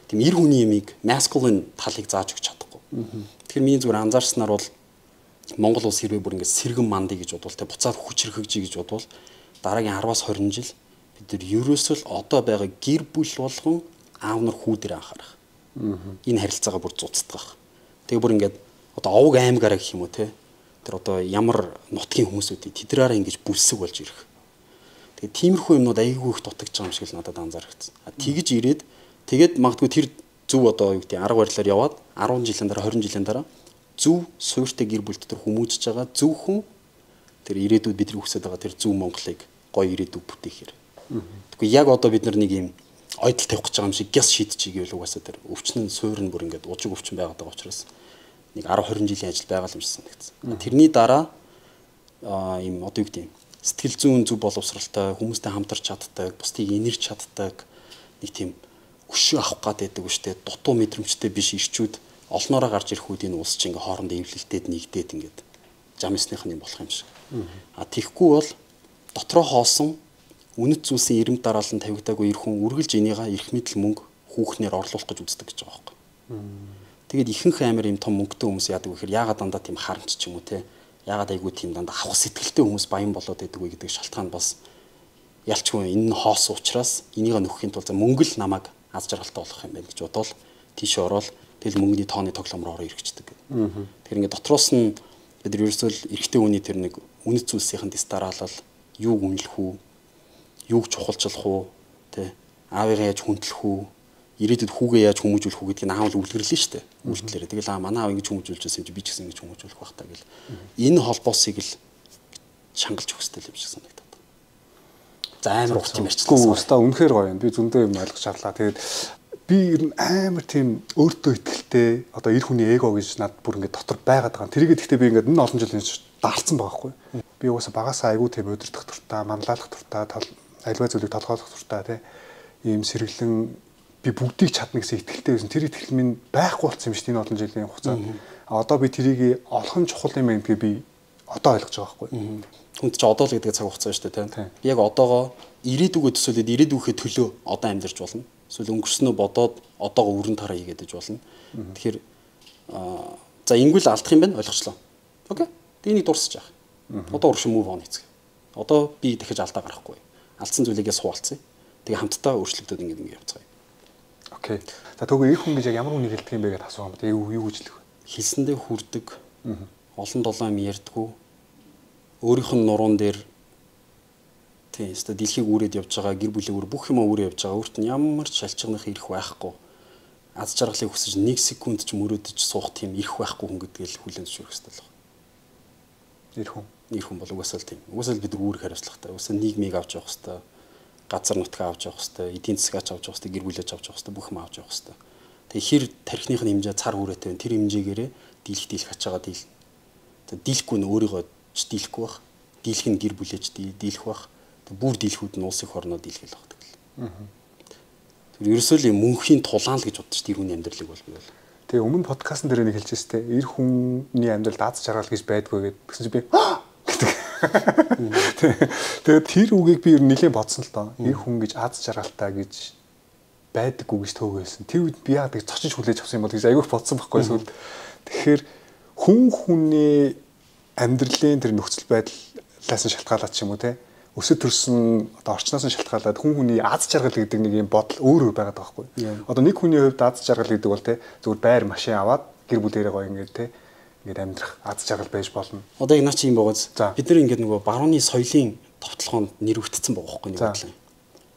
тийм эр хүний ямиг masculine талыг зааж өгч чадахгүй. Тэгэхээр миний зүгээр анзаарснаар бол Монгол улс хэрвээ бүр ингэ сэргэн мандий гэж бодвол тэ буцаад хүчрхэгжий гэж бодвол дараагийн 10-аас 20 жил бид нар ерөөсөө л одоо байгаа гэр бүл болгон аав нар хүү дээр анхаарах. Энэ харилцаагаа бүр зуцтгах. Тэгээ бүр ингээд одоо овг аймгаараа гэх юм уу те тэр одоо ямар нутгийн хүмүүсүүдийг тэдрээрээ ингэж бүлсэг болж ирэх. Тэгээ тиймэрхүү юмнууд айгүй их дутагдж байгаа юм шиг л надад анзаарчихсан. Тэгж ирээд тэгээд магадгүй тэр зөв одоо юу гэдэг арга барилаар яваад 10 жилийн дараа 20 жилийн дараа зөв суурьтай гэр бүл дотор хүмүүжж байгаа зөв хүн тэр ирээдүйд бидний хүсэж байгаа тэр зөв Монголыг гоё ирээдүй бүтээхээр. Тэгэхгүй яг одоо бид нар нэг юм ойдол тавих гэж байгаа юм шиг гяс шийдчихийгээ л угаасаа тэр өвчин суурь нь бүр ингээд ужиг өвчин байгаад байгаа учраас нэг 10 20 жилийн ажил байгаа юм шиг санагдсан. Тэрний дараа ийм одоо юу гэдэг юм сэтгэл зүйн зөв боловсралтай хүмүүстэй хамтарч чаддаг, бусдыг инэрч чаддаг нэг тийм өшөө авах гэдэг үү штэ дутуу мэдрэмжтэй биш ирчүүд олноороо гарч ирэх үед энэ улс чинь ингээ хоорондоо эвлэлтэд нэгдээд ингээд жамсных нь болох юм шиг. Тэгэхгүй бол дотроо хоосон үнэт зүйлсийн эрэм дараалан тавигдаагүй эр хүн үргэлж энийгээ эрх мэдэл мөнгө хүүхнээр орлуулах гэж үздэг гэж байгаа байхгүй. Тэгээд ихэнх амир юм том мөнгөтэй хүмүүс яадаг вэ гэхээр яагаад дандаа тийм харамч ч юм уу те яагаад айгүй тийм дандаа авах сэтгэлтэй хүмүүс баян болоод байдаг вэ гэдэг шалтгаан бас ялчгүй энэ нь хоос учраас энийг нөхөхийн тулд мөнгө л намайг аз жаргалтай болох юм байна гэж бодвол тийш ороод тэгэл мөнгөний тооны тоглоом руу ороо ирчихдэг. Тэр ингээд дотроос нь бид ерөөсөө л эрэгтэй хүний тэр нэг үнэт зүйлсийн дэс дараалал юуг үнэлэх үү, юуг чухалчлах уу, тэ аавыгаа яаж хүндлэх үү, ирээдүйд хүүгээ яаж хүмүүжүүлэх үү гэдгийг аав л үлгэрлээ шүү дээ. Үйлдэлээрээ. Тэгэл манай аав ингэж хүмүүжүүлж байсан юм чи би ч гэсэн ингэж хүмүүжүүлэх байх таа гэл. Энэ холбоосыг л шангалж өгөх хэрэгтэй л юм шиг санагдаад. За амар ухчих юм ярьчихсан. Өстой үнэхээр гоё юм. Би зөндөө юм ойлгож авлаа. Тэгээд би ер нь амар тийм өөртөө ихтэй одоо эр хүний эго гэж над бүр ингээд дотор байгаад байгаа. Тэрийгээ гэхдээ би ингээд энэ олон жилийн даарцсан байгаа хгүй. Би угаасаа багасаа айгүй тийм өдөртөх туртаа, манлайлах туртаа, альва зүйлийг толгойлох туртаа тий ийм сэргэлэн би бүгдийг чадна гэсэн итгэлтэй байсан. Тэр итгэл минь байхгүй болсон юм шүү дээ энэ олон жилийн хугацаанд. Одоо би тэрийг олох нь чухал юм байна гэдгийг би одоо ойлгож байгаа хгүй. Хүнд чи одоо л гэдэг цаг хугацаа шүү дээ тий. Яг одоогоо ирээдүгөө төсөөлөд ирээдүйхээ төлөө одоо амьдарч болно. Эсвэл өнгөрснөө бодоод одоогоо өрн тараа хийгээд иж болно. Тэгэхээр за ингүүл алдах юм байна ойлгочлоо. Окей. Тэнийг дурсаж яах. Одоо уршин move on хийцгээ. Одоо би дахиж алдаа гарахгүй. Алдсан зүйлийгээ суулцъя. Тэгээ хамтдаа өөрчлөгдөд ингэ явцгаая. Окей. За тэгвэл эх хүн гэж яг ямар үнийг хэлдэг юм бэ гэдээ асуугаа. Тэгээ юу гэж хэлэх вэ? Хэлсэндээ хүрдэг. Олон долоон юм ярьдгүү. Өөрийнх нь нуруунд дээр тийм өстө дэлхийг үүрээд явж байгаа гэр бүлээ бүх юм үүрээ явж байгаа өөрт нь ямар ч шалчгах ирэх байхгүй аз жаргалыг хүсэж 1 секунд ч мөрөөдөж суух тийм ирэх байхгүй хүн гэдгийг хүлээн зөвшөөрөх хэрэгтэй л байна. Ир хүн бол угаасаа л тийм. Угаасаа л бид үүрэг хариуцлагатай. Угаасаа нийгмийг авч явах хэрэгтэй. Газар нутгаа авч явах хэрэгтэй. Эдийн засгаач авч явах хэрэгтэй. Гэр бүлээч авч явах хэрэгтэй. Бүх юм авч явах хэрэгтэй. Тэгээ хэр тархиных нь хэмжээ цар хүрээтэй байна. Тэр хэмжээгээрээ дийлэх ачаагаа дийлнэ. Тэгээ дийлэхгүй нь өөрийгөө ч дийлэхгүй байх. Дийлэх нь гэр бүлээж дийлэх байх. Тэгээ бүр дийлэхүүд нь улс их орноо дийлгэл байх тэгэл. Тэр ерөөсөө л мөнхийн тулаан л гэж бодчих тэр хүний амьдралыг бол би бол. Тэгээ өмнө подкастн дээр нэг хэлжсэн те эр хүний амьдралд аз жаргал гэж байдгүй гэдэг. Тэгсэн чинь би тэгээд тэр үгийг би ер нь нэлээд бодсон л доо. Эр хүн гэж аз жаргалтай гэж байдаггүй гэж төөгөөсөн. Тэр үед би яагаад гэж цочиж хүлээж авсан юм бол гэж айгүйх бодсон байхгүй эсвэл тэгэхээр хүний амьдралын тэр нөхцөл байдлаас нь шалтгаалаад ч юм уу те өсөж төрсөн одоо орчноос нь шалтгаалаад хүний аз жаргал гэдэг нэг юм бодол өөр байгаад байгаа байхгүй. Одоо нэг хүний хувьд аз жаргал гэдэг бол те зүгээр байр машин аваад гэр бүлээрээ гоё ингээд те ингээд амьдрах аз жаргал байж болно. Одоо яг наа чи юм байгаас бид нар ингээд нөгөө барууны соёлын товтлогоонд нэрвэгдсэн байгаа байхгүй нэг бодлоо.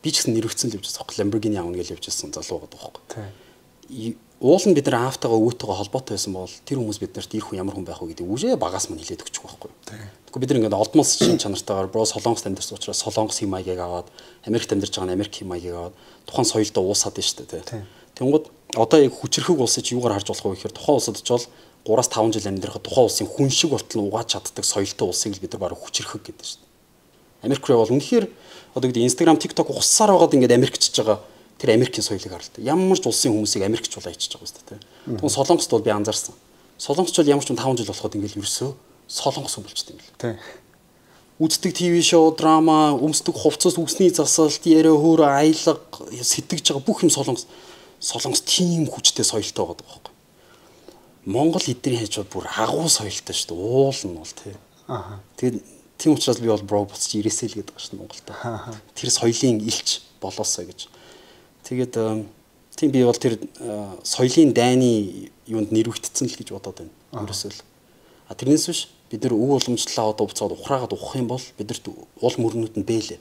Би ч гэсэн нэрвэгдсэн л явж байгаа байхгүй. Lamborghini авна гэж явж байсан залуу байгаа байхгүй. Уул нь бид нар аавтайгаа өвөөтэйгээ холбоотой байсан бол тэр хүмүүс биднэрт ир хүн ямар хүн байх вэ гэдэг үжээ багаас мань хэлээд өгчих байхгүй. Тэгэхгүй бид нар ингээд олдмос шин чанартайгаар бро солонгост амьдарсан учраас солонгос хэм маягийг аваад Америкт амьдарч байгаа нь Америк хэм маягийг аваад тухайн соёлдоо уусаад байна шүү дээ. Тэнгууд одоо яг хүчрхэг улсыг юугаар харж болох вэ гэхээр тухайн улсад очивол 3-5 жил амьдрахад тухайн улсын хүн шиг болтол угааж чаддаг соёлтой улсыг л бид нар баруун хүчрхэг гэдэг шүү дээ. Америк руу бол үнэхээр одоо гэдэг Instagram, TikTok ухсаар байгаад ингээд Америкчж байгаа тэр Америкийн соёлыг харалтай. Ямар ч улсын хүмүүсийг Америкч болоо ичиж байгаа шүү дээ. Тэгвэл Солонгост бол би анзаарсан. Солонгосч бол ямар ч 5 жил болоход ингээд ерөөсөө солонгос хүн болчтой юм л. Үздэг ТV шоу, драма, өмсдөг хувцас, үсний засалт, яриа хөөр, аялга, сэтгэж байгаа бүх юм солонгос. Солонгос тийм хүчтэй соёлтой байгаа байхгүй. Монгол эдний хажууд бүр агуу соёлтой шүү дээ. Уул нь бол тий. Тэгээд тийм учраас би бол бро буцаж ирээсэй л гэдэг байгаа шүү дээ Монголд. Тэр соёлын илч болоосоо гэж. Тэгээд тийм би бол тэр соёлын дайны юунд нэрвэгдсэн л гэж бодоод байна. Ерөөсөө л. Тэрнээс биш бид нар өв уламжлалаа одоо буцаад ухраагаад ухах юм бол бидэрт уул мөрнүүд нь бэлээ.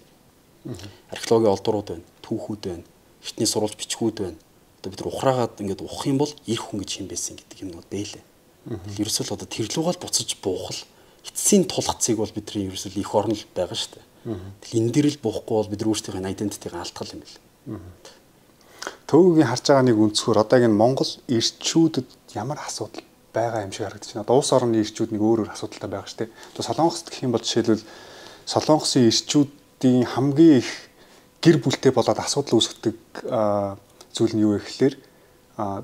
Археологийн олдурууд байна, түүхүүд байна, эртний сурвалж бичгүүд байна. Одоо бид нар ухраагаад ингээд ухах юм бол ир хүн гэж юм байсан гэдэг юм бол бэлээ. Ерөөсөө л одоо тэр лугаал буцаж буухал эцсийн тулгцыг бол бидний ерөөсөө их орн л байгаа шүү дээ. Тэгэл энэ дээр л буухгүй бол бид өөрсдийнхээ айдентитийг алдах юм бэл. Төвөгийн харж байгаа нэг өнцгөр одоогийн Монгол ирчүүдэд ямар асуудал байгаа юм шиг харагдаж байна. Одоо улс орны ирчүүд нэг өөр асуудалтай байгаа шүү дээ. Одоо Солонгост гэх юм бол жишээлбэл Солонгосын ирчүүдийн хамгийн их гэр бүлтэй болоод асуудал үүсгдэг зүйл нь юу вэ гэхээр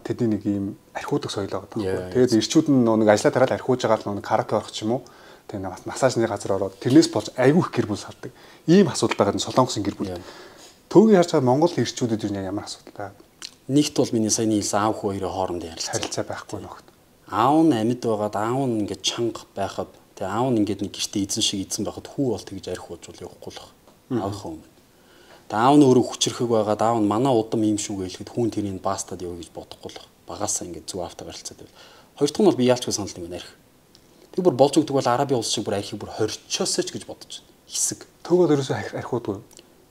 тэдний нэг юм архиудаг соёл байгаа байхгүй. Тэгээд ирчүүд нь нэг ажлаа тараал архиуж байгаа л нэг караоке орох ч юм уу. Тэгээд массажны газар ороод тэрнээс болж айгүй их гэр бүл салдаг. Ийм асуудал байгаа нь Солонгосын гэр бүл. Төвгийн харж байгаа Монгол ирчүүдэд юу ямар асуудал байгаа? Нэгт бол миний саяны хэлсэн аав хүү хоёрын хоорондын харилцаа байхгүй нөхд. Аав нь амьд байгаад аав нь ингээд чанга байхад тэгээ аав нь ингээд нэг гэртээ эзэн шиг эзэн байхад хүү бол тэгж архиуж бол явахгүй л баг. Аавынхаа өмнө. Тэгээ аав нь өөрөө хүчрхэг байгаад аав нь манай удам юм шүү гэлэхэд хүн тэрийг бастад яваа гэж бодохгүй л баг. Багаасаа ингээд зүг аавтай харилцаад байв. Хоёр дахь нь бол би яалчгүй санал нэг арх. Тэг бүр болж өгдөг бол Арабын улс шиг бүр архийг бүр хорчоосооч гэж бодож байна. Хэсэг. Төгөөд ерөөсөө архиудгүй.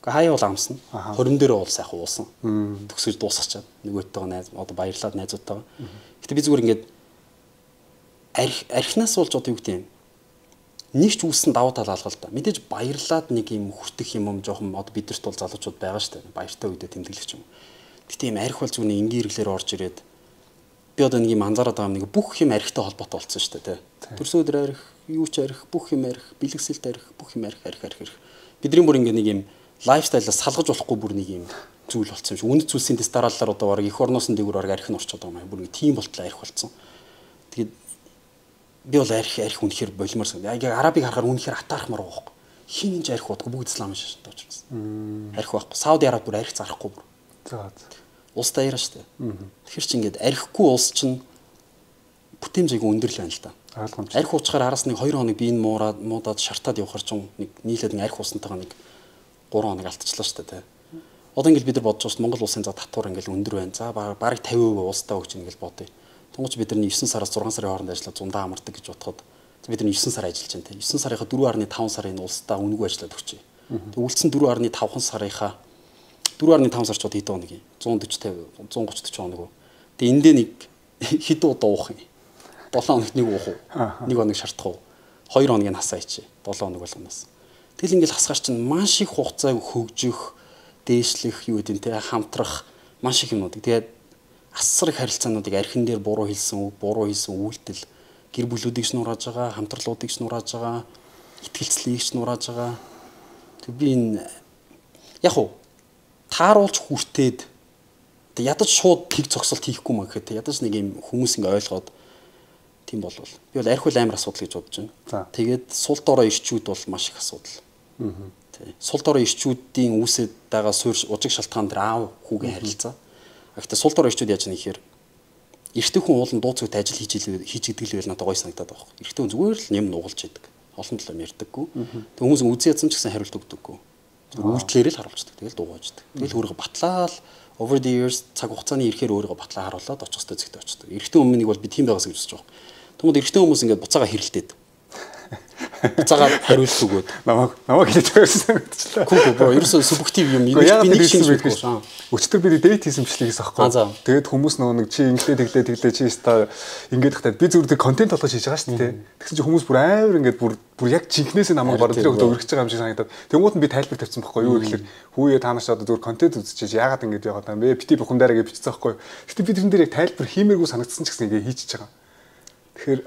Хаяа бол амсна. 20 дээр бол сайхан уусан. Төгсөж дуусчихад нөгөөтэйгээ найз одоо баярлаад найзуудтайгаа. Гэтэ би зүгээр ингээд архинаас болж одоо юу гэдэг юм. Нэг ч үүссэн давуу тал алга л да. Мэдээж баярлаад нэг юм хүртэх юм жоохон одоо бидэрт бол залуучууд байгаа шүү дээ. Баяртай үедээ тэмдэглэх юм. Гэтэ юм арх бол зүгээр энгийн хэрэглээр орж ирээд би одоо нэг юм анзаараад байгаа нэг бүх юм архтай холбоотой болсон шүү дээ. Төрсөн өдөр арх, юу ч арх, бүх юм арх, бэлгэсэлт арх, бүх юм арх. Бидний бүр ингээд нэг юм лайфстайлаас салгаж болохгүй бүр нэг юм зүйл болсон юм шиг. Үнэт зүйлсийн дэс дараалалаар одоо баг их орноос нь дээгүүр арх нь орчод байгаа юм. Бүр нэг тийм болтлоо арх болсон. Тэгээд би бол арх үнэхээр болимор сан. Яг арабыг харахаар үнэхээр атаархмаар байгаа байхгүй. Хин энэ арх бодгүй бүгд исламын шашинтай учраас. Арх байхгүй. Сауди Араб бүр арх зарахгүй бүр. За. Улс даяараа шүү дээ. Тэгэхээр чи ингээд архихгүй улс чинь бүтээмжийг өндөрлөө байна л да. Арх уучгаар араас нэг 2 хоног биеийн муудаад шартаад явахар ч нэг нийлээд нэг арх уусантайгаа нэг 3 хоног алтчлаа шүү дээ. Одоо ингээд бид нар бодож байгаа Монгол улсын зав татвар ингээд өндөр байна. За бараг 50% улстай өгч ингээд бодъё. Тэнгуүч бид нар 9 сараас 6 сарын хооронд ажиллаад зундаа амардаг гэж бодоход бид нар 9 сар ажиллаж байна те. 9 сарынхаа 4.5 сарын улстай үнэгүй ажиллаад өгчээ. Тэг үлдсэн 4.5 сарынхаа 4.5 сар ч одоо хэд хоног юм? 140 50 130 40 хоног уу. Тэгээ эндээ нэг хэд удаа уух юм. 7 хоногт нэг уух уу? Нэг хоног шаардах уу? 2 хоногийн хасаа ичээ. 7 хоног болгоноос. Тэгэл ингээл хасгаар чинь маш их хугацааг хөгжих, дээшлэх юу гэдэг нь те хамтрах маш их юмнууд. Тэгээд асар их харилцаануудыг архин дээр буруу хэлсэн үг, буруу хийсэн үйлдэл гэр бүлүүдийг шнуураж байгаа, хамтралуудыг шнуураж байгаа, итгэлцлийг шнуураж байгаа. Тэг би энэ яг уу тааруулж хүртээд ядаж шууд тэг цогцолт хийхгүй маа гэхэд ядаж нэг юм хүмүүс ингээ ойлгоод тийм болвол би бол арх бол амар асуудал гэж бодож байна. Тэгээд сул дорой ирчүүд бол маш их асуудал. Тий. Сул дорой ирчүүдийн үүсэт байгаа суурь ужиг шалтгаан дээр аав хүүгийн харилцаа. Гэхдээ сул дорой ирчүүд яаж нэг ихээр эрэгтэй хүн уулын дуу цогт ажил хийж идэг л байл надад гой санагдаад байгаа юм. Эрэгтэй хүн зүгээр л юм нугалж идэг. Олон талаар ярьдаггүй. Тэг хүмүүс үзэн ядсан ч гэсэн хариулт өгдөггүй. Үйлдэлээр л харуулцдаг. Тэгэл дуугааждаг. Тэгэл өөрийгөө батлаад over the years цаг хугацааны ирэхээр өөрийгөө батлаа харуулад очих хөстөө зэгтээ очдог. Эрэгтэй өмнөнийг бол би тийм байгаас гэж үзэж байгаа. Тэгмэд эрэгтэй хүмүүс ингээд буцаага хэрэлдээд. Буцаага хариулт өгөөд. Намайг хэлж байгаасан мэдчихлээ. Бро, ерөөсөө субъектив юм. Би нэг шинж байхгүй шаа. Өчтөр би дэйт хийсэн бичлэгээс авахгүй. Тэгээд хүмүүс нөгөө нэг чи ингээд теглээ чи ста ингээд хатаад би зүгээр контент болгож хийж байгаа шүү дээ. Тэгсэн чи хүмүүс бүр амар ингээд бүр яг жинкнээсээ намайг бараг тэр өгдөө өргөж байгаа юм шиг санагдаад. Тэнгууд нь би тайлбар тавьсан байхгүй юу гэхээр хүүе та нарт одоо зүгээр контент үзчихэж яагаад ингэж яваад байгаа юм бэ? Бити бүхэн дээрээ бичсэн байхгүй юу. Гэтэ би тэрэн дээр яг тайлбар хиймээргүй санагдсан ч гэсэн ингээд хийчихэж байгаа. Тэгэхээр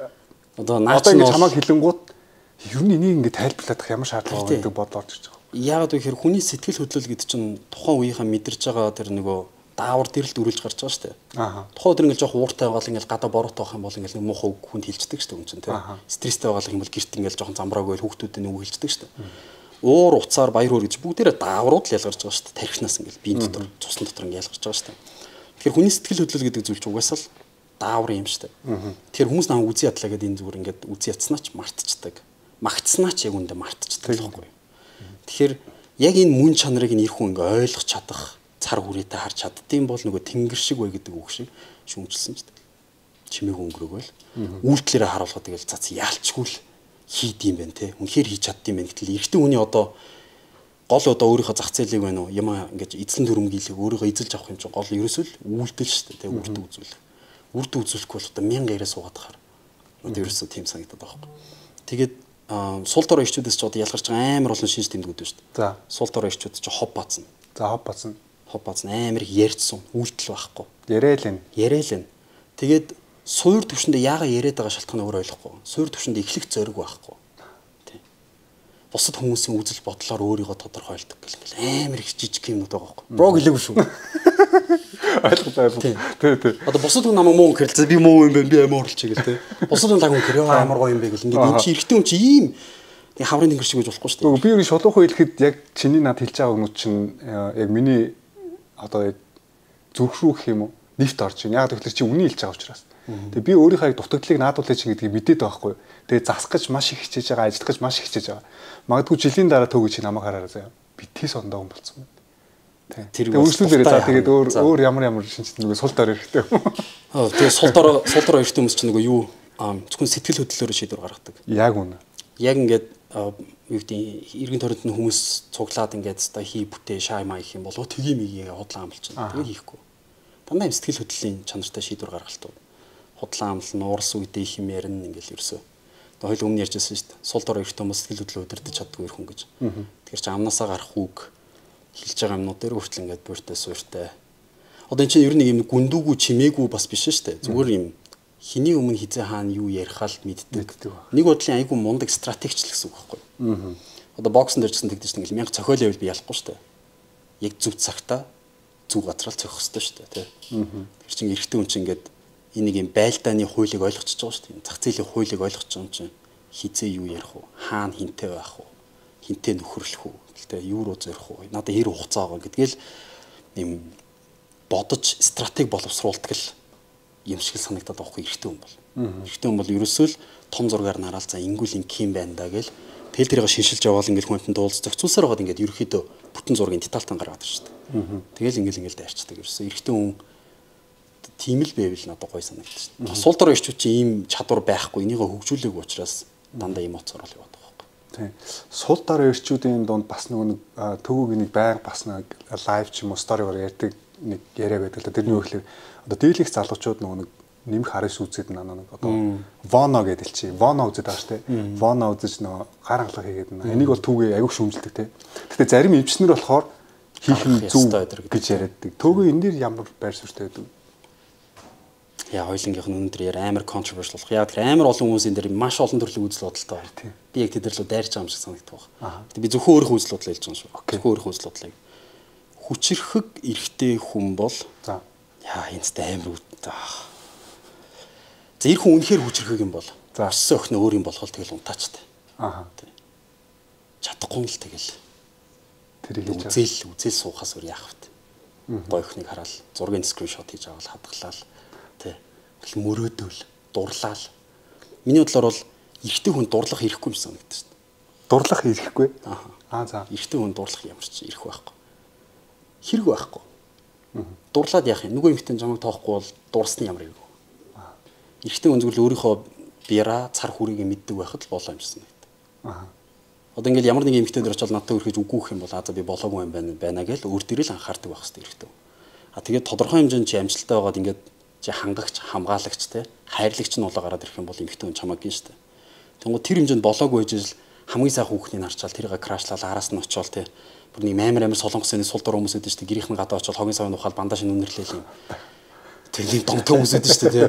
одоо наач нь чамайг хэлэнгууд ер нь энийг ингээд тайлбарлах ямар шаардлага байдаг бодол орж ирж байгаа. Яагаад вэ гэхээр хүний сэтгэл хөдлөл гэдэг чинь тухайн үеийнхээ мэдэрч байгаа тэр нөгөө даавар дэрэлд үргэлж гарч байгаа шүү дээ. Тухайн өдөр ингээд жоох ууртай байгаа л ингээд гадаа бороотой байх юм бол ингээд нэг муухай үг хүнд хэлцдэг шүү дээ хүн чинь тийм. Стресстэй байгаа юм бол гэрт ингээд жоохон замбрааг байл хүүхдүүдэд нэг үг хэлцдэг шүү дээ. Уур уцаар баяр хөөр гэж бүгдээрээ дааврууд л ялгарч байгаа шүү дээ. Тархинаас ингээд биеийн дотор цусны дотор ингээд ялгарч байгаа шүү дээ. Тэгэхээр хүний сэтгэл хөдлөл гэдэг зүйл чинь угаасаа л даавар юм шүү дээ. Тэгэхээр хүмүүс намайг үзий ядлаа гэдэг энэ зүгээр ингээд үзий ятснаа ч мартчихдаг. Магтснаа ч яг үндэ мартчихдаг байхгүй юу. Тэгэхээр яг энэ мөн чанарыг энэ ирэх хүн ингээ ойлгох чадах, цар хүрээтэй харж чаддсан бол нөгөө тэнгэр шиг бай гэдэг үг шиг шүмжилсэн ч дээ. Чимээг өнгөрөөгөл үйлдэлээрээ харуулхад тэгэл цац яалчгүй л хийд юм байна те. Үнэхээр хийж чаддсан юм байна гэтэл эрэгтэй хүний одоо гол одоо өөрийнхөө зах зээлийг байна уу юм ингээд эзлэн төрөмгийлэг өөрийгөө эзэлж авах юм чинь гол ерөөсөө л үйлдэл шүү дээ те. Үрд үзүүлэх. Үрд үзүүлэхгүй бол одоо 1000 яриа суугаад хахаар. Одоо ерөөсөө тийм санагдаад байгаа байхгүй. Тэгээд сул дорой ирчүүдээс ч одоо ялгарч байгаа амар олон шинж тэмдгүүд байна шүү дээ. За. Сул дорой ирчүүд ч хов баацна. За хов баацна. Хов баацна амар их ярьцсан, үйлдэл байхгүй. Яриалэн. Тэгээд суур төвшөндөө яагаад яриад байгаа шалтгаан өөр ойлгохгүй. Суур төвшөндөө эхлэх зориг байхгүй. Тий. Бусад хүмүүсийн үзэл бодлоор өөрийгөө тодорхойлдог гэл амар их жижиг юмнууд байгаа байхгүй. Бро гэлээгүй шүү. Ойлгоо. Тий. Одоо бусад хүн намайг муу гэхэл би муу юм байна, би амар орлч гэл тий. Бусад хүн лагун гэрээ амар гоё юм бэ гэл ингээд эн чи эрэгтэй хүн чи ийм хаврын тэнгэр шиг гэж болохгүй шүү дээ. Би өөрөө шулуухан хэлэхэд яг чиний над хэлж байгаа хүмүүс чинь яг миний одоо яг зүрх рүү гэх юм уу нэвт орж байна. Яг тэгэхээр чи үнийг хэлж байгаа учраас. Тэгээ би өөрийнхөө дутагдлыг наадуулаач гэдгийг мэдээд байгаа хгүй. Тэгээ засах гэж маш их хичээж байгаа, ажиллах гэж маш их хичээж байгаа. Магадгүй жилийн дараа төг гэж намайг хараарай заяа. Битгий сондоо хүн болцсон байна. Тэр үйлчлүүлээрээ за тэгээд өөр ямар шинжтэй нөгөө сул дорой хэрэгтэй юм. Тэгээ сул дорой эрхтэй хүмүүс чинь нөгөө юу зөвхөн сэтгэл хөдлөлөөр шийдвэр гаргадаг. Яг үнэ. Яг ингээд юу гэдэг иргэн тойронд нь хүмүүс цуглаад ингээд та хий бүтээ шай маа гэх юм болоо тгий мигээ худлаа амлж байна. Тэгээд хийхгүй. Дандаа юм сэтгэл хөдлөлийн чанартай шийдвэр гаргалтууд. Худлаа амлна, уурс үедээ их юм ярина ингээл ерөөсөө. Тэгээ хоёул өмнө ярьжсэн шүү дээ. Сул дорой эрхтэй хүмүүс сэтгэл хөдлөлөө удирдах чаддгүй ирэх хүн гэж. Тэгэхээр чи амнасаа гарах үг хэлж байгаа юмнууд дээр хүртэл ингээд бууртай сууртай. Одоо энэ чинь ер нь юм гүндүүгүү чимээгүй бас биш шүү дээ. Зүгээр юм хиний өмнө хизээ хаана юу ярихаа л мэддэг. Нэг бодлын айгүй мундаг стратегч л гэсэн үг байхгүй юу? Одоо боксн дээр ч гэсэн тэгдэж ингээл 1000 цохиол байвал би ялахгүй шүү дээ. Яг зөв цагтаа зөв газраа цохих хэрэгтэй шүү дээ, тий. Тэр чинь эрэгтэй хүн чинь ингээд энийг юм байлдааны хуулийг ойлгочихж байгаа шүү дээ. Зах зээлийн хуулийг ойлгочих юм чинь хизээ юу ярих вэ? Хаана хинтээ байх вэ? Хинтээ нөхөрлөх үү? Гэлтэй юу руу зорих вэ? Надад хэр хугацаа байгаа гэдгээл юм бодож стратеги боловсруулдаг л юм шиг санагдаад байгаа хгүй эрэгтэй хүн бол. Эрэгтэй хүн бол ерөөсөө л том зургаар нараал за ингүүл инким байна да гэл тэл тэрийг шинжилж яваал ингээл хүнтэн дуулц зохицуулсаар байгаа ингээд ерөөхдөө бүтэн зургийн детальтан гаргаад шүү дээ. Тэгэл ингээл дайрчдаг ерөөсөө эрэгтэй хүн тийм л байвал надад гой санагдаж шүү дээ. Сул дорой ирчүүд чи ийм чадвар байхгүй энийг хөгжүүлээгүй учраас дандаа эмоцоор л яваад байгаа байхгүй. Тийм. Сул дорой ирчүүдийн дунд бас нэг төвөг нэг байнга бас нэг лайв ч юм уу сториор ярьдаг нэг яриа байдаг л да. Тэрний үгээр одоо дийлэх залуучууд нөгөө нэг нэмэх харис үзээд нэг одоо воно гэдэг чи воно үзээд байгаа шүү дээ. Воно үзэж нөгөө гар хангалга хийгээд энийг бол түүгээ аягүй шүүмжилдэг те. Гэтэ зарим эмчнэр болохоор хийх нь зөв гэж яриаддаг. Төөгөө энэ дэр ямар байр суурьтай байдаг? Яа хоёлынгийнх нь өнөөдөр амар controversial болох. Яг тэр амар олон хүмүүсийн дээр маш олон төрлийн үзэл бодолтой байна. Би яг тэдэрлүү дайрч байгаа юм шиг санагддаг байна. Гэтэ би зөвхөн өөрийнхөө үзэл бодлоо хэлж байгаа юм шүү. Зөвхөн өөрийнхөө үзэл бодлыг. Хүчирхэг эрэгтэй хүн бол за яа энэтэй амар үүдтэй. За эр хүн үнэхээр хүчирхэг юм бол өссөн өхнө өөр юм болгол тэгэл унтаачтай. Чадахгүй л тэгэл. Тэр үзэл суухаас өөр яах вэ? Гой өхнийг хараад зургийн скриншот хийж аваад хадгалаад тий. Мөрөөдөл, дурлал. Миний бодлоор бол эрэгтэй хүн дурлах ирэхгүй юм санагдаж байна. Дурлах ирэхгүй? За. Эрэгтэй хүн дурлах ямар ч ирэх байхгүй. Хэрэг байхгүй. Дурлаад яах юм? Нөгөө эмэгтэй жамаг тоохгүй бол дуурсны ямар хэрэг вэ? Эрэгтэй хүн зөвхөн өөрийнхөө бяра, цар хүрийг мэддэг байхад л болоо юм шиг санагдав. Одоо ингээл ямар нэг эмэгтэй дээр очиод надад өрхөж үгүй гэх юм бол за би болоогүй юм байна гэж өөр дээрээ л анхаардаг байх хэрэгтэй эрэгтэй. Тэгээд тодорхой хэмжээнд чи амжилттай байгаад ингээд чи хангагч, хамгаалагч те хайрлагч нь болоо гараад ирэх юм бол эмэгтэй хүн чамаг гин штэ. Тэнгууд тэр хэмжээнд болоогүй гэж хамгийн сайхан хүүхнийг харчаал тэрийг крашлал араас нь очиол те бүр нэг амар солонгосын сул дор хүмүүс өдөн штэ гэрийнхэн гадаа очиол хогийн савын ухаал бандаж нүнэрлээл юм. Тэнийг донтой хүмүүс өдөн штэ те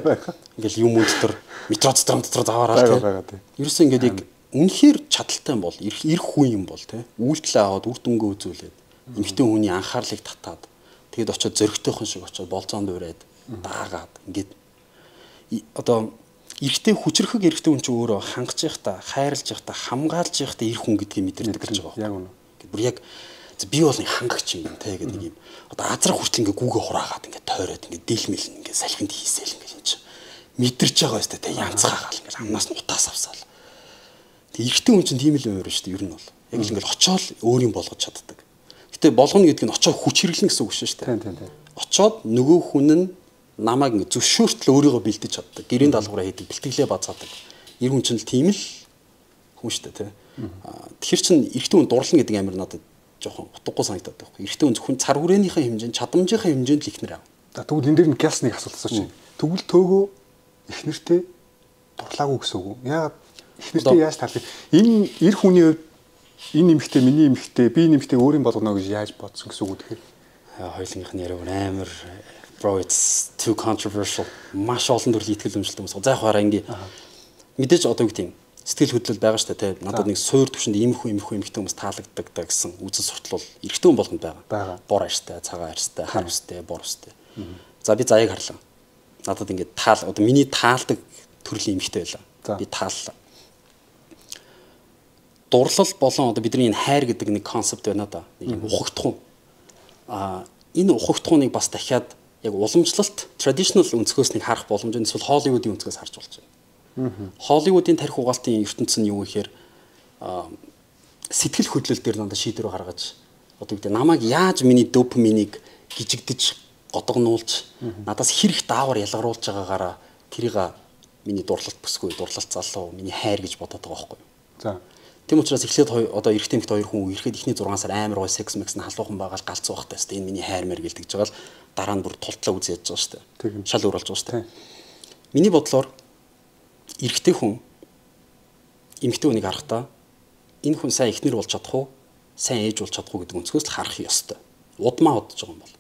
ингээл юм өндөр метро дотор заваараа те. Ерөөсөө ингээд яг үнэхээр чадaltaй юм бол ирэх хүн юм бол те үйлдэл аваад үр дүнгээ үзүүлээд эмэгтэй хүний анхаарлыг татаад тэгээд очиод зөрөгтэйхэн шиг очиод болцоонд ураад даагаад ингээд одоо эрэгтэй хүчрхэг эрэгтэй хүн ч өөрөө хангаж явах та хайрлаж явах та хамгаалж явах та эр хүн гэдгийг мэдэрдэг гэж байгаа. Яг үнэ. Бүр яг би бол нэг хангагч юм те гэдэг нэг юм. Одоо азрах хүртэл ингээ гүүгээ хураагаад ингээ тойроод ингээ дийлмэл ингээ салхинд хийсэл ингээ юм чи мэдэрч байгаа өстэй те янзгаагаал ингээ амнаас нь утаас авсаал. Тэг эрэгтэй хүн чинь тийм л өөр шүү дээ ер нь бол. Яг л ингээл очиод өөрийн болгож чаддаг. Гэтэ болгоно гэдэг нь очиод хүч хэрэглэн гэсэн үг шүү дээ. Тийм. Очиод нөгөө хүн нь намайг ингээ зөвшөөртөл өөрийгөө бэлдэж чаддаг. Гэрийн даалгавраа хийдэг, бэлтгэлээ бацаадаг. Эр хүн чинь л тийм л хүн шүү дээ те. Тэгэхээр чин эрэгтэй хүн дурлна гэдэг амир надад жоохон утгагүй санагдаад байна. Эрэгтэй хүн зөвхөн цар хүрээнийхээ хэмжээнд, чадамжийнхаа хэмжээнд л ихнэр аав. Тэгвэл энэ дээр нь гялс нэг асуулт асууж байна. Тэгвэл төөгөө ихнэртэй дурлаагүй гэсэн үг үү? Яагаад ихнэртэй яаж таардаг? Энэ эр хүний хувьд энэ эмэгтэй, миний эмэгтэй, би нэмэгтэй өөрийн болгоно гэж яаж бодсон гэсэн үг тэгэхээр? Хоёулынх нь яриа амар bro it's too controversial. Маш олон төрлийн итгэл үнэмшилтэй хүмүүс. За яг хараа ингээ мэдээж одоо юу гэдэг юм сэтгэл хөдлөл байгаа шүү дээ. Надад нэг суур төвшөнд иймэрхүү эмэгтэй хүмүүс таалагддаг да гэсэн үзэл суртал бол эрэгтэй хүн болгонд байгаа. Бор арьстай, цагаан арьстай, хар үстэй, бор үстэй. За би заяаг харлаа. Надад ингээд таал одоо миний таалдаг төрлийн эмэгтэй байлаа. Би тааллаа. Дурлал болон одоо бидний энэ хайр гэдэг нэг концепт байна да. Нэг юм ухагдах юм. Энэ ухагдахыг бас дахиад яг уламжлалт traditional өнцгөөс нэг харах боломж нь эсвэл Холливуудын өнцгөөс харж болж байна. Холливуудын тарих угаалтын ертөнцийн юу гэхээр сэтгэл хөдлөл дээр надад шийдвэр гаргаж одоо гэдэг намайг яаж миний допаминийг гжигдэж годгонуулж надаас хэрэг даавар ялгаруулж байгаагаараа тэрийг миний дурлалт бүсгүй дурлалт залуу миний хайр гэж бодоод байгаа байхгүй юу. За. Тийм учраас эхлээд одоо эрэгтэй эмэгтэй хоёр хүн ирэхэд эхний 6 сар амар гой секс мэкс нь халуухан байгаал галзуу байхтай шүү дээ. Энэ миний хайр мэр гэлдэж байгаа л дараа нь бүр тултлаа үз яаж байгаа шүү дээ. Шал өөр болж байгаа шүү дээ. Миний бодлоор эрэгтэй хүн эмэгтэй хүнийг харахтаа энэ хүн сайн эхнэр болж чадах уу, сайн ээж болж чадах уу гэдэг өнцгөөс л харах ёстой. Удмаа бодож байгаа юм бол.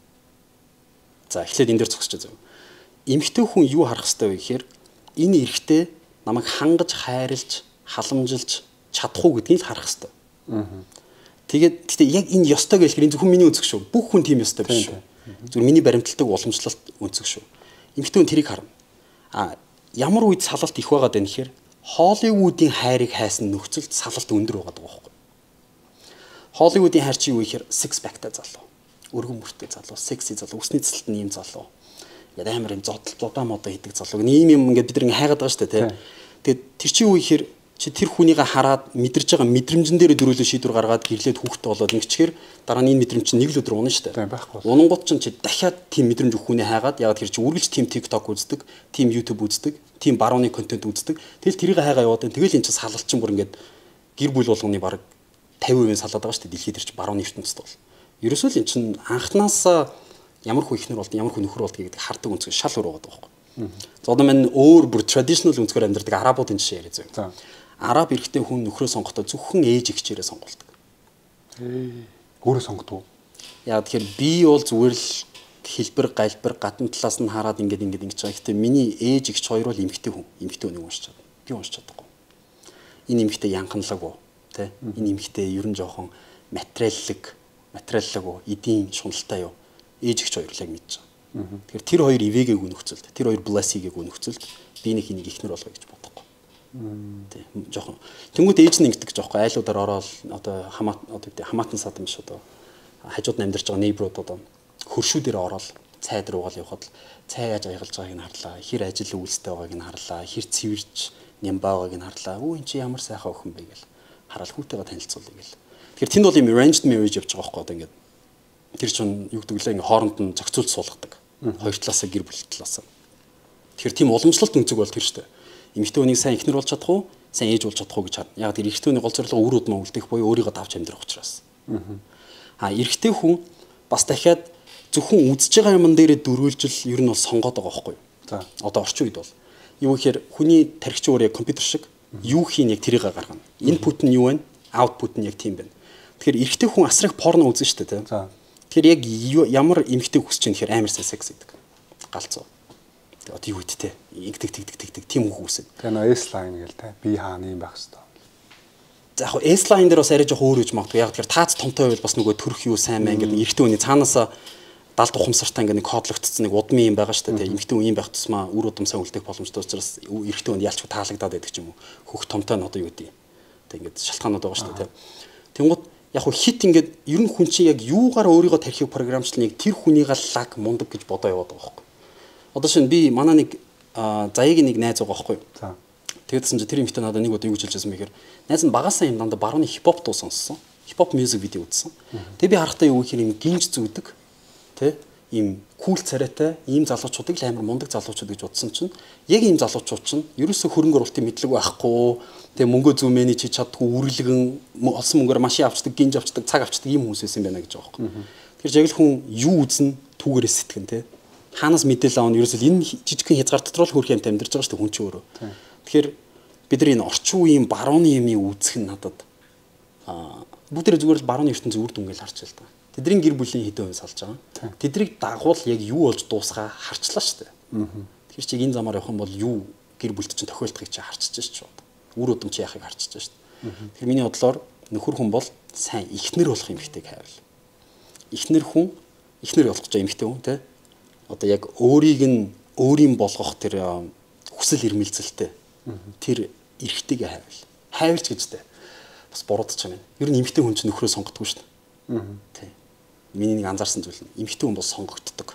За эхлээд энэ дээр зогсож байгаа. Эмэгтэй хүн юу харах ёстой вэ гэхээр энэ эрэгтэй намайг хангаж, хайрлж, халамжилж чадах уу гэдгийг л харах ёстой. Тэгээд гэхдээ яг энэ ёстой гэхээр энэ зөвхөн миний өнцөг шүү. Бүх хүн тийм ёстой биш шүү. Зөвхөн миний баримталдаг уламжлалт өнцөг шүү. Эмэгтэй хүн тэрийг харна. Ямар үед салалт их байгаад байна гэхээр Холливуудын хайрыг хайсан нөхцөлд салалт өндөр байгаад байгаа байхгүй. Холливуудын хайр чи юу гэхээр six pack-тай залуу. Өргөн мөртэй залуу, секси залуу, үсний цэцэлт нь ийм залуу. Ингээд амар юм зодоо модоо хийдэг залуу. Ийм юм ингээд бид нэг хайгаад байгаа шүү дээ, тий. Тэгээд тэр чи юу гэхээр чи тэр хүнийг хараад мэдэрж байгаа мэдрэмжэн дээр дөрөөлөө шийдвэр гаргаад гэрлээд хүүхдтэй болоод ингэчгээр дараа нь энэ мэдрэмж чинь нэг л өдөр унана шүү дээ. Байхгүй. Унангууд чинь чи дахиад тийм мэдрэмж өгөхүнээ хайгаад ягаад тэр чи үргэлж тийм TikTok үздэг, тийм YouTube үздэг, тийм барууны контент үздэг. Тэгэл тэрийг хайгаа яваад байна. Тэгэл энэ чи салалт чинь бүр ингээд гэр бүл болгоны баг 50% салаад байгаа шүү дээ. Дэлхийд тэр чи барууны ертөнцид бол. Ерөөсөө л энэ чинь анхнаасаа ямар хүн ихнэр болд, ямар хүн нөхөр болдгийг хардаг үнцгэр шал өөр байгаа байхгүй. За одоо мань өөр бүр traditional үнцгэр амьдардаг арабуудын жишээ яриа зөв. Араб эрэгтэй хүн нөхрөө сонгохдоо зөвхөн ээж эгчээрээ сонголдог. Өөрөө сонгодог. Яа тэгэхээр би бол зүгээр л хэлбэр галбар гадна талаас нь хараад ингэж байгаа. Гэхдээ миний ээж эгч хоёр бол эмэгтэй хүн. Эмэгтэй хүнийг уншиж чадна. Би уншиж чадахгүй. Энэ эмэгтэй янханлаг тий. Энэ эмэгтэй ер нь жоохон материаллаг эдийн шуналтай юу. Ээж эгч хоёр л яг мэдж байгаа. Тэгэхээр тэр хоёр ивэгээгүй нөхцөлд, тэр хоёр бласигээгүй нөхцөлд би нэг энийг ихнэр болгоё гэж бодохгүй. Тий. Жоохон. Тэнгүүд ээж нь ингэдэг жоохгүй айлуудаар ороод одоо хамаатан садам биш одоо хажууд нь амьдарч байгаа нейбрууд одоо хөршүүдээр ороод цайд руугаал явхад л цай яаж аягалж байгааг нь харлаа. Хэр ажил үйлстэй байгааг нь харлаа. Хэр цэвэрж нямбаагааг нь харлаа. Өө эн чи ямар сайхан охин бэ гэл хараал хүүтэйгээ танилцуулъя гэл. Тэгэхээр тэнд бол юм arranged marriage явж байгаа байхгүй одоо ингээд тэр чинь юу гэдэг лээ ингээд хооронд нь зохицуулт суулгадаг. Хоёр талаасаа гэр бүл талаасаа. Тэгэхээр тийм уламжлалт үнцэг бол тэр шүү дээ. Эмэгтэй хүнийг сайн ихнэр болж чадах уу? Сайн ээж болж чадах уу гэж харна. Яг тэр эрэгтэй хүний гол зорилго үр удмаа үлдэх буюу өөрийгөө давж амьдрах учраас. Эрэгтэй хүн бас дахиад зөвхөн үзэж байгаа юм дээрээ дөрвөлжил ер нь бол сонгоод байгаа байхгүй юу? За одоо орчин үед бол юу гэхээр хүний тархич өөр яг компьютер шиг юу хийн яг тэрийг гаргана. Input нь юу вэ? Output нь яг тийм байна. Тэгэхээр эрэгтэй хүн асар их порно үзэн шүү дээ, тийм. Тэгэхээр яг ямар эмэгтэй хүсэж байгаа нөхөр амар сайн секс гэдэг. Галзуу. Тэгээ одоо юу гэдтэй? Игдэг тийм хүн хүсэж. Тэгээ нөө S-line гээл та би хаана юм байх хэвээр. За яг S-line дээр бас арай жоох өөр үж магадгүй. Яг тэгэхээр таац томтой байвал бас нөгөө төрх юу сайн мэн гэдэг эрэгтэй хүний цаанаасаа далд ухамсартай ингээд нэг кодлогдсон нэг удмын юм байгаа шүү дээ. Эмэгтэй хүн юм байх тусмаа үр удам сайн үлдэх боломжтой учраас эрэгтэй хүн ялч таалагдаад байдаг ч юм уу. Хөх томтой нь одоо юу гэдэг. Тэг ингээд шалтгаанууд байгаа шүү дээ. Тэнгууд яг хит ингээд ер нь хүн чинь яг юугаар өөрийгөө тархийг програмчлныг тэр хүнийг лаг мундаг гэж бодоо яваад байгаа байхгүй. Одоо шинэ би манай нэг заяагийн нэг найз байгаа байхгүй. За. Тэгсэн чинь тэр эмэгтэй надад нэг удаа юу гэж хэлжсэн мэхээр найз нь багасаа юм дандаа барууны хипхоп дуу сонссон. Хипхоп мьюзик видео үзсэн. Тэгээ би харахтаа юу гэхээр юм гинж зүудэг. Тэ ийм кул царайтай ийм залуучуудыг л амар мундаг залуучууд гэж бодсон чинь яг ийм залуучууд чинь ерөөсө хөрөнгө оруулалтын мэдлэг байхгүй. Тэгээ мөнгөө зөв менеж хийж чаддгүй үрлэгэн олсон мөнгөөр машин авчдаг, гинж авчдаг, цаг авчдаг ийм хүмүүс байсан байна гэж байгаа байхгүй. Тэгэхээр яг л хүн юу үзнэ түүгээрээ сэтгэн тэ. Хаанаас мэдээлэл авах нь ерөөсөө энэ жижигхэн хязгаар дотор л хөрх юмтай амьдарч байгаа шүү дээ хүн чинь өөрөө. Тэгэхээр бид нар энэ орчин үеийн барууны юмыг үзэх нь надад бүгдээ зүгээр л барууны ертөнцийн үр дүнгээл харж байл та. Тэдний гэр бүлийн хэдэн хувь салж байгаа. Тэднийг дагуул яг юу болж дуусгаа харчлаа шүү дээ. Тэгэхээр чи энэ замаар явах юм бол юу гэр бүлд чинь тохиолдохыг чи харчиж шүү дээ. Үр удам чи яахыг харчиж шүү дээ. Тэгэхээр миний бодлоор нөхөр хүн бол сайн ихнэр болох эмэгтэйг хайвал. Ихнэр хүн ихнэр болох гэж эмэгтэй хүн те. Одоо яг өөрийн болгох тэр хүсэл эрмэлзэлтэй тэр эрэгтэйг хайвал. Хайвалч гэжтэй. Бас буруудаж байгаа юм. Ер нь эмэгтэй хүн чинь нөхрөө сонгодгүй шүү дээ. Тий. Миний нэг анзаарсан зүйл нь эмэгтэй хүн бол сонгогддог.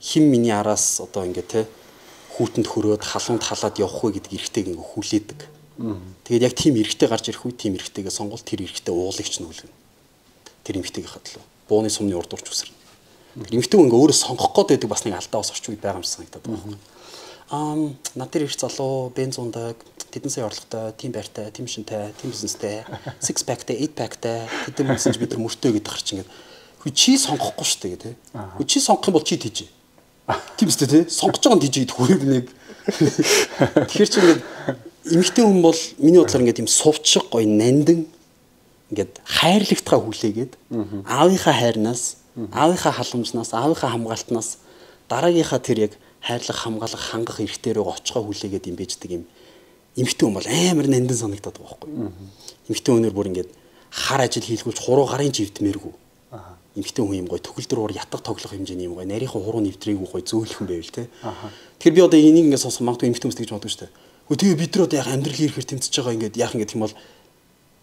Хин миний араас одоо ингээд те хүүтэнд хөрөөд халуунд халаад явах вэ гэдэг эрэгтэйг ингээ хүлээдэг. Тэгээд яг тийм эрэгтэй гарч ирэх үе тийм эрэгтэйгээ сонгол тэр эрэгтэй уулыгч нь үлгэн. Тэр эмэгтэйгээ хадлаа. Бууны сумны урд урч үсэрнэ. Тэр эмэгтэй хүн ингээ өөрөө сонгох гээд байдаг бас нэг алдаа бас орчин үед байгаа юм шиг санагдаад байна. Над тэр их залуу бенз ундаг, тэдэн сая орлоготой, тийм байртай, тийм шинтэй, тийм бизнестэй, 6 packтэй, 8 packтэй, тэдэн мөнгөсөн чи бид нар мөртөө гэдэг харч ингээд. Хөө чи сонгохгүй шүү дээ тий. Хөө чи сонгох юм бол чи тийж. Тийм үстэй тий. Сонгож байгаа нь тийж идэх хүрээ нэг. Тэгэхээр чи ингээд эмэгтэй хүн бол миний бодлоор ингээд юм сувчиг гоё нандин ингээд хайрлагтгаа хүлээгээд аавынхаа хайрнаас, аавынхаа халамжнаас, аавынхаа хамгаалтнаас дараагийнхаа тэр яг хайрлах, хамгаалах, хангах эрхтэй рүү очихоо хүлээгээд юм бийждэг юм. Эмэгтэй хүн бол амар нандин санагдаад байгаа байхгүй. Эмэгтэй хүнээр бүр ингээд хар ажил хийлгүүлж хуруу гарын живдмээргүй. Эмэгтэй хүн юм гоё төгөлдөр уур ятг тоглох хэмжээний юм гоё нарийнхан хуруу нэвтрээгүй гоё зөөлхөн байвал те. Тэгэхээр би одоо энийг ингээд сонсох магадгүй эмэгтэй хүмүүс гэж боддог шүү дээ. Хөө тэгээ бид нар одоо яг амьдрал хийхээр тэмцэж байгаа ингээд яах ингээд юм бол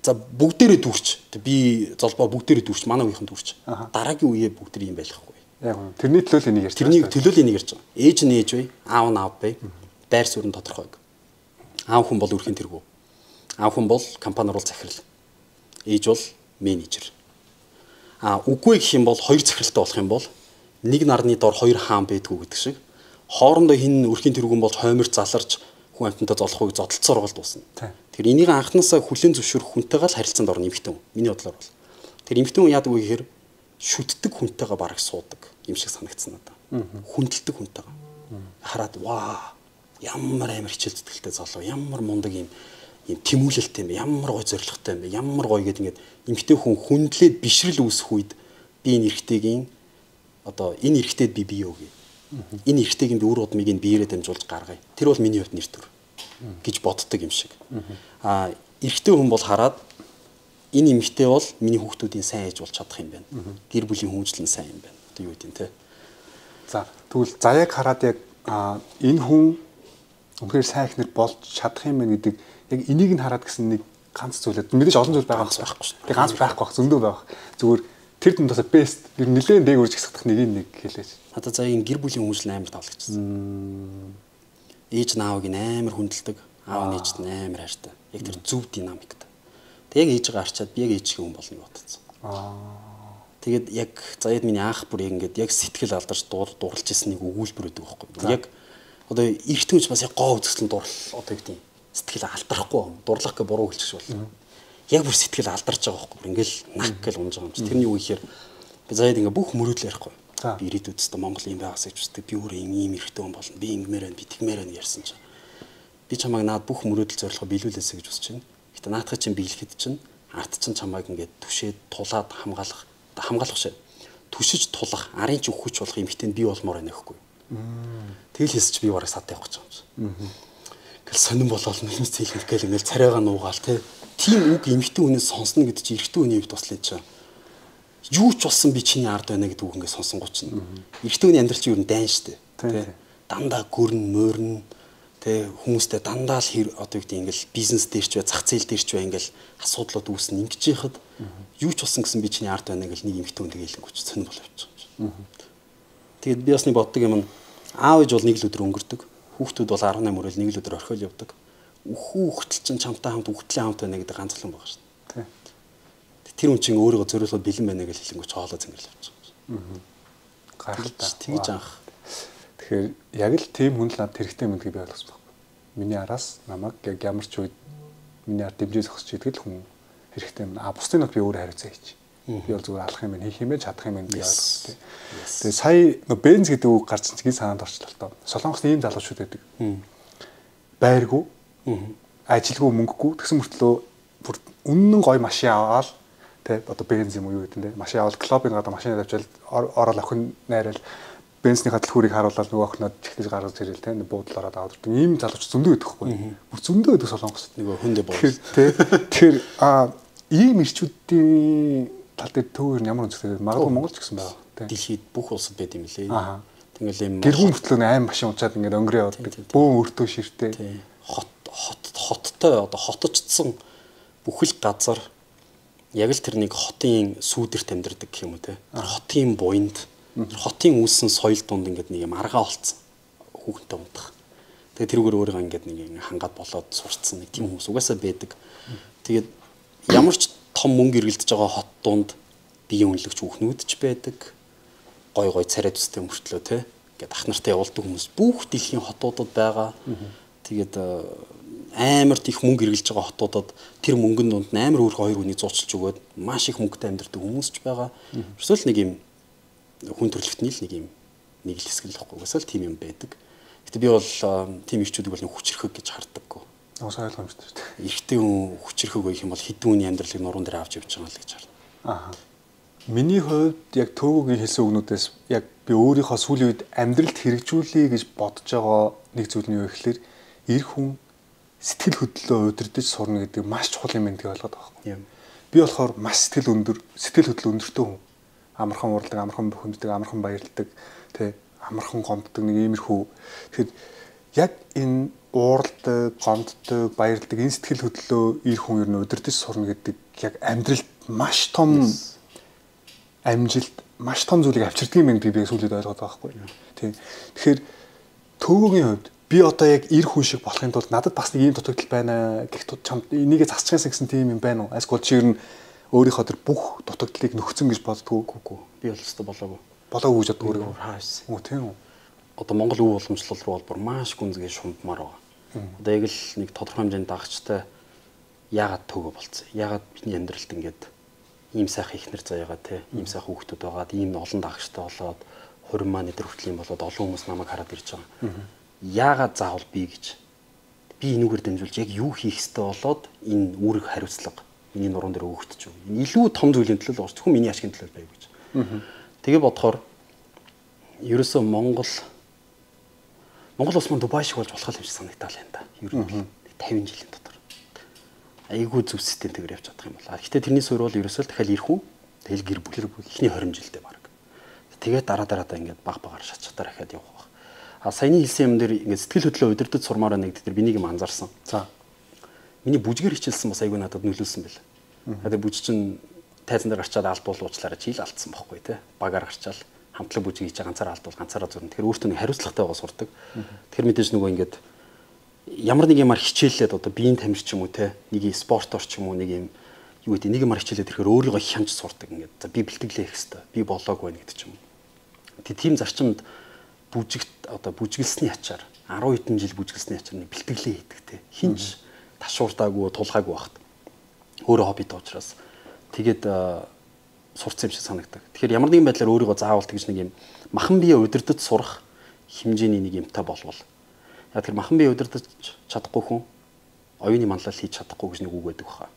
за бүгдээрээ дүүрч. Би золбоо бүгдээрээ дүүрч, манай үеийнхэн дүүрч. Дараагийн үеэ бүгд тэр юм байхгүй. Яг нь тэрний төлөө энийг ярьж байгаа. Тэрний төлөө энийг ярьж байгаа. Ээж нь ээж бай, аав нь аав бай. Байр суурь нь тодорхой. Аав хүн бол өрхийн тэргүү. Аав хүн бол компаниур бол захирал. Ээж бол менежер. Үгүй гэх юм бол хоёр захиралтай болох юм бол нэг нарны дор хоёр хаан байдгүй гэдэг шиг хоорондоо хин өрхийн тэргүүн болж хоймор заларч хүн амтантай золохыг зодтолцоор бол дуусна. Тэгэхээр энийг анханасаа хүлэн зөвшөөрөх хүнтэйгээ л харилцаанд орно эмэгтэй хүн. Миний бодлоор бол. Тэр эмэгтэй хүн яадаг вэ гэхээр шүтдэг хүнтэйгээ бараг суудаг юм шиг санагдсан надад. Хүндэлдэг хүнтэйгээ. Хараад ваа ямар амар хичээл зүтгэлтэй залуу, ямар мундаг юм тэмүүлэлтэй юм, ямар гой зоригтой юм бэ, ямар гой гэдэг ингээд эмгтэй хүн хүндлээд бишрэл үүсэх үед би энэ эрэгтэйгийн одоо энэ эрэгтэйд би бие өгье. Энэ эрэгтэйгийн би үр удмыг нь биеэрээ дамжуулж гаргая. Тэр бол миний хувьд нэр төр гэж боддог юм шиг. Эрэгтэй хүн бол хараад энэ эмгтэй бол миний хүүхдүүдийн сайн ээж болж чадах юм байна. Гэр бүлийн хүмүүжлэн сайн юм байна. Одоо юу гэдэг юм те. За тэгвэл заяаг хараад яг энэ хүн үнэхээр сайн ихнэр болж чадах юм байна гэдэг яг энийг нь хараад гэсэн нэг ганц зүйлээ мэдээж олон зүйл байгаа байхгүй шүү дээ. Тэг ганц байхгүй байх зөндөө байх. Зүгээр тэр дундаас best гэр нэлээд дэг үрж гисгах нэг хэлээж. Одоо за энэ гэр бүлийн хүмүүжил амар таалагдчихсан. Ээж наавыг амар хүндэлдэг, аав нээжд амар хайртай. Яг тэр зөв динамиктай. Тэг яг ээжгээ харчаад би яг ээжийн хүн болно гэж бодсон. Тэгээд яг заяад миний анх бүр яг ингээд яг сэтгэл алдарч дурлж ирсэн нэг өгүүлбэр өгдөг байхгүй. Яг одоо эрт хүнч бас яг гоо үзэсгэлэн дурлал одоо юу гэдэг сэтгэл алдарахгүй дурлах гэ буруу хэлчих болно. Яг бүр сэтгэл алдарч байгаа байхгүй. Ингээл нак гэл унж байгаа юм чи. Тэрний юу ихээр би заяад ингээ бүх мөрөөдөл ярихгүй. Би ирээдүйд өстө Монгол юм байгаас гэж үзтээ. Би өөрөө ийм эрхтэй хүн болно. Би ингэмээр байна, би тэгмээр байна ярьсан чинь. Би чамайг наад бүх мөрөөдөл зорилгоо биелүүлээсэй гэж үзэж байна. Гэтэ наадхыг чинь биелэхэд чинь арт чинь чамайг ингээ түшээд тулаад хамгаалах шээ. Түшиж тулах, арын ч өхөж болох эмхтэнд би болмоор байна гэхгүй. Тэгэл хэлсэж би бараг сад явах гэж байгаа юм. Гэл сонирн болоод нэлмэс цэлгэх гээл ингээл царайгаа нуугаал те. Тийм үг эмхтэн хүнээс сонсно гэдэг чинь эрэгтэн хүний хувьд туслаад чаа. Юу ч болсон би чиний ард байна гэдэг үг ингээд сонсонгууд чинь. Эрэгтэн хүний амьдрал чинь юу н дайн штэ. Тэ. Дандаа гөрн мөрн тэ хүмүүстэй дандаа л одоо юу гэдэг ингээл бизнес дээр ч бай, зах зээл дээр ч бай ингээл асуудлууд үүснэ ингэж яхад юу ч болсон гэсэн би чиний ард байна гэл нэг эмхтэн хүн тэгэлэнгүүч сонирн болов явчих. Тэгээд би бас нэг боддог юм. Аав ээж бол нэг л өдөр өнгөрдөг. Хүүхдүүд бол 18 мөрөл нэг л өдөр орхиол явдаг. Хүүхдэл чинь чамтай хамт хүүхдлийн хамт байна гэдэг ганц л юм байгаа шүү дээ. Тэр хүн чинь өөрийгөө зориулахад бэлэн байна гэж хэлэнгүүч хоолой зингэрл явчих. Гайхалтай. Тэгж анх. Тэгэхээр яг л тийм хүн л надад хэрэгтэй юм гэдгийг би ойлгосон байна. Миний араас намайг яг ямар ч үед миний ард дэмжиж зогсож идэг л хүн хэрэгтэй юм. Бусдын нот би өөрөө хариуцаа хийчих. Би бол зүгээр алах юм байна, хийх юм байна, чадах юм байна гэж ойлгосон. Тэгээ сая бенз гэдэг үг гарч чинь санаанд орчлоо л доо. Солонгост ийм залуучууд байдаг. Байргүй, ажилгүй, мөнгөгүй тэгсэн мөртлөө бүр үнэн гоё машин аваад тэ одоо бенз юм уу юу гэдэг нь тэ машин аваад клубын гадаа машин тавьчаал ороод охин найрал бензний хаталхуурыг харуулаад нөгөө охиноо чихдэж гаргаж ирэл тэ буудлаар аваад ирдэг. Ийм залууч зөндөө байдаг хгүй. Бүр зөндөө байдаг Солонгост. Нөгөө хүндэ боо. Тэгэхээр ийм ирчүүдийн тал дээр төвөр ямар өнцгтэй магадгүй Монголч гэсэн байна. Дэлхийд бүх улсад байд юм лээ. Тэгэл юм гэргүүн мөртлөө аим машин унцаад ингээд өнгөрөө явдаг. Бөөн өртөө ширтэй. Хоттой одоо хоточдсон бүхэл газар яг л тэр нэг хотын сүүдэрт амьдардаг гэх юм уу те. Хотын буйнд хотын үүссэн соёл дунд ингээд нэг юм аргаа олцсон. Хүүхэнтэй унтах. Тэгээ тэрүүгээр өөрийгөө ингээд нэг хангаад болоод сурцсан нэг тийм хүмүүс угаасаа байдаг. Тэгээд ямар ч том мөнгө эргэлдэж байгаа хот дунд биеийн үнэлэгч хүүхнүүд ч байдаг. Гой гой царай төстэй мөртлөө те. Ингээд ах нартай явуулдаг хүмүүс бүх дэлхийн хотуудад байгаа. Тэгээд амар их мөнгө эргэлж байгаа хотуудад тэр мөнгөнд дунд амар өөр хоёр хүний зууцалж өгөөд маш их мөнгөтэй амьдардаг хүмүүс ч байгаа. Эсвэл нэг юм хүн төрөлхтний л нэг л хэсэг л байхгүй. Эсвэл тийм юм байдаг. Гэтэ би бол тийм ирчүүдийг бол хүчрхэг гэж харддаггүй. Осоо ойлгомжтой шүү дээ. Эрэгтэй хүн хүчрхэг байх юм бол хэдэн хүний амьдралыг нуруунд дээр авч явж байгаа л гэж харна. Миний хувьд яг төөгөгийн хэлсэн үгнүүдээс яг би өөрийнхөө сүүлийн үед амьдралд хэрэгжүүлэе гэж бодож байгаа нэг зүйл нь юу гэхээр эр хүн сэтгэл хөдлөлөө удирдах сурна гэдэг маш чухал юм гэдгийг ойлгоод байгаа юм. Би болохоор маш сэтгэл хөдлөл өндөртэй хүн. Амархан уралдаг, амархан бухимддаг, амархан баярлдаг, тэ амархан гомддог нэг иймэрхүү. Тэгэхэд яг энэ ууралдаг, гомддог, баярлдаг энэ сэтгэл хөдлөлөө эр хүн ер нь удирдах сурна гэдэг яг амьдралд маш том амжилт, маш том зүйлийг авчирдаг юм гэдгийг би сүүлийн ойлгоод байгаа байхгүй. Тийм. Тэгэхээр төөгөгийн хувьд би одоо яг эр хүн шиг болохын тулд надад бас нэг ийм дутагдал байна. Гэхдээ чамд энийгээ засчихсан гэсэн тийм юм байна уу? Эсвэл чи ер нь өөрийнхөө тэр бүх дутагдлыг нөхцөн гэж боддгоо. Би бол өстой болоогүй. Болоогүй гэж боддог өөрөө хаасан. Үгүй тийм үү? Одоо Монгол өв уламжлал руу бол бүр маш гүнзгий шундмаар байгаа. Одоо яг л нэг тодорхой хэмжээний дагчтай яагаад төгөө болцсон. Яагаад бидний амьдралд ингээд ийм сайхан ихнэр заяагаа те ийм сайхан хүүхдүүд байгаад ийм олон дагагчтай болоод хурим маань өдр хүртэл юм болоод олон хүмүүс намайг хараад ирж байгаа. Яагаад заавал би гэж би энүүгээр дамжуулж яг юу хийх ёстой болоод энэ үүрэг хариуцлага миний нуруунд дээр өгөгдөж байгаа. Энэ илүү том зүйлийн төлөө болж зөвхөн миний ашигын төлөө байв гэж. Тэгээ бодохоор ерөөсөө Монгол улс маань Дубай шиг болж болох юм шиг санагдал байна да. Ер нь 50 жилийн дотор. Айгүй зөв системтэйгээр явж чадах юм байна. Гэхдээ тэрний суурь бол ерөөсөө дахиад ирэх үү? Тэгэл гэр бүл ихний 20 жилдээ баг. Тэгээд дараа ингээд баг багаар шатчатаар дахиад явах баг. А саяны хэлсэн юм дээр ингээд сэтгэл хөдлөө удирдах сурмаараа нэгд дээр бинийг юм анзаарсан. За. Миний бүжгээр хичээлсэн бас айгүй надад нөлөөлсөн байл. Одоо бүж чинь тайзан дээр гарчаад алдуул уучлаарай чи ил алдсан байхгүй те. Багаар гарчаал хамтлаг бүжиг хийж ганцаараа алдуул ганцаараа зурна. Тэгэхээр өөртөө нэг хариуцлагатай байгаа сурдаг. Тэгэхээр мэдээж нөгөө ингээд ямар нэг юмар хичээллээд одоо биеийн тамир ч юм уу те нэг спортоор ч юм уу нэг юм юу гэдэг нэг юмар хичээлээд ирэхээр өөрийгөө хянж сурдаг ингээд. За би бэлтгэлээ хийх хэрэгтэй. Би болоогүй байна гэдэг ч юм. Тийм зарчимд бүжиглсэний ачаар 10 хэдэн жил бүжиглсэний ачаар нэг бэлтгэлээ хийдэг те. Хинч ташуурдаагүй тулгаагүй багт. Өөрөө хоббитой учраас тэгээд сурцсан юм шиг санагдаг. Тэгэхээр ямар нэгэн байдлаар өөрийгөө заавал тэгж нэг юм махан бие удирдах сурах хэмжээний нэг юмтай болвол яг тэр махан бие удирдах чадахгүй хүн оюуны манлал хийж чадахгүй гэж нэг үг байдаг хаа.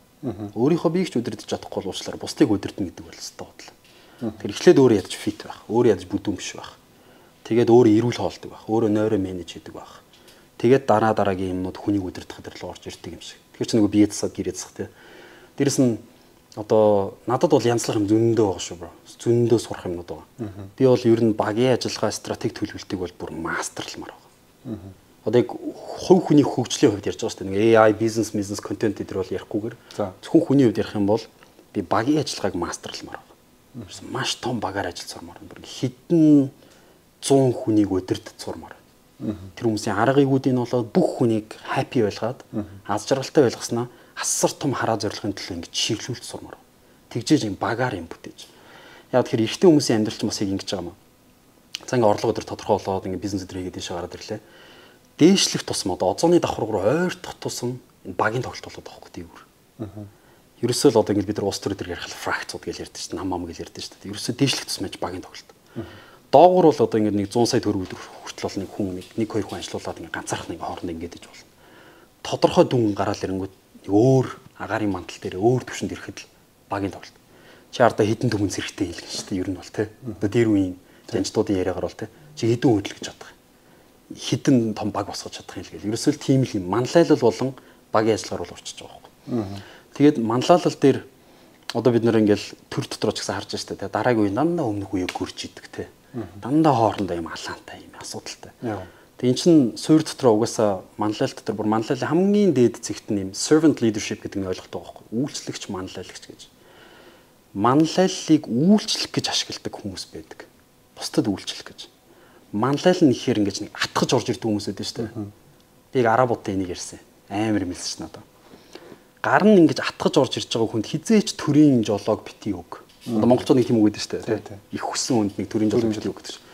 Өөрийнхөө биеийг ч удирдах чадахгүй бол уучлаарай бусдыг удирдах гэдэг бол өстой бодлоо. Тэгэхээр эхлээд өөрөө ядаж фит байх, өөрөө ядаж бүдүүн биш байх. Тэгээд өөрөө эрүүл хоолдог байх, өөрөө нойроо менеж хийдэг байх. Тэгээд дараагийн юмнууд хүнийг удирдах дээр л орж ирдэг юм шиг. Тэгэхээр чи нөгөө бие засаад гэрээ засах те. Дээрэс нь одоо надад бол янзлах юм зөндөө байгаа шүү бро. Зөндөө сурах юмнууд байгаа. Би бол ер нь багийн ажиллагаа стратеги төлөвлөлтийг бол бүр мастерлмаар байгаа. Одоо яг хувь хүний хөгжлийн хувьд ярьж байгаа шүү дээ. Нэг AI, бизнес контент гэдэр бол ярихгүйгээр зөвхөн хүний хувьд ярих юм бол би багийн ажиллагааг мастерлмаар байгаа. Маш том багаар ажилласаар бүр хэдэн 100 хүнийг өдөрт сурмаар. Тэр хүмүүсийн арга игүүдийн болоод бүх хүнийг happy байлгаад аз жаргалтай байлгаснаа асар том хараа зорилгын төлөө ингэж шиглүүлж сурмаар. Тэгжээж ин багаар юм бүтээж. Яг тэгэхээр эрэгтэй хүмүүсийн амьдрал ч бас яг ингэж байгаа юм. За ингээ орлого өдр тодорхой болоод ингээ бизнес өдр хийгээд дэше гараад ирлээ. Дээшлэх тусам одоо озооны давхар руу ойртох тусам энэ багийн тоглолт болоод байгаа хөөх тийвэр. Ерөөсөө л одоо ингээ бид нар улс төр өдр ярих фракцууд гэж ярьдаг шүү дээ. Нам гэж ярьдаг шүү дээ. Ерөөсөө дээшлэх тусам яж багийн тоглолт. Доогуур бол одоо ингээ нэг 100 сая төгрөг өдөр хүртэл бол нэг хүн нэг хоёр хүн ажиллуулад ингээ ганцаарх нэг хооронд ингээд иж болно. Тодорхой дүн гараал ирэнгүүт өөр агаарын мантал дээр өөр төвшөнд ирэхэд л багийн тоглолт. Чи ардаа хідэн төмөн зэрэгтэй хэлгэн шүү дээ. Ер нь бол тий. Одоо дээр үеийн жанчдуудын яриагаар бол тий. Чи хідэн хөдөлгөж чадах. Хідэн том баг босгож чадах юм л гээл. Ерөөсөө л тийм л юм. Манлайлал болон багийн ажиллагаар бол урчиж байгаа байхгүй. Тэгээд манлайлал дээр одоо бид нэр ингээл төр дотроо ч гэсэн харж байна шүү дээ. Дараагийн үе дандаа өмнөх үеийг гөрж идэг тий. Дандаа хоорондоо юм алаантай юм асуудалтай. Тэгээ эн чин суурь дотроо угаасаа манлайл дотор бүр манлайлал хамгийн дээд зэгт нь юм servant leadership гэдэг нь ойлгохтой байхгүй. Үйлчлэгч манлайлагч гэж. Манлайллыг үйлчлэх гэж ашигладаг хүмүүс байдаг. Бусдад үйлчлэх гэж. Манлайл нь ихээр ингэж нэг атгаж орж ирдэг хүмүүс байдаг шүү дээ. Би арабуудтай энийг ярьсан. Амар мэлсэн ш надаа. Гар нь ингэж атгаж орж ирж байгаа хүнд хизээч төрийн жолоог битгий өг. Одоо монголчууд нэг тийм үг гэдэг шүү дээ. Их хүссэн хүнд нэг төрийн жолоог битгий өг гэдэг.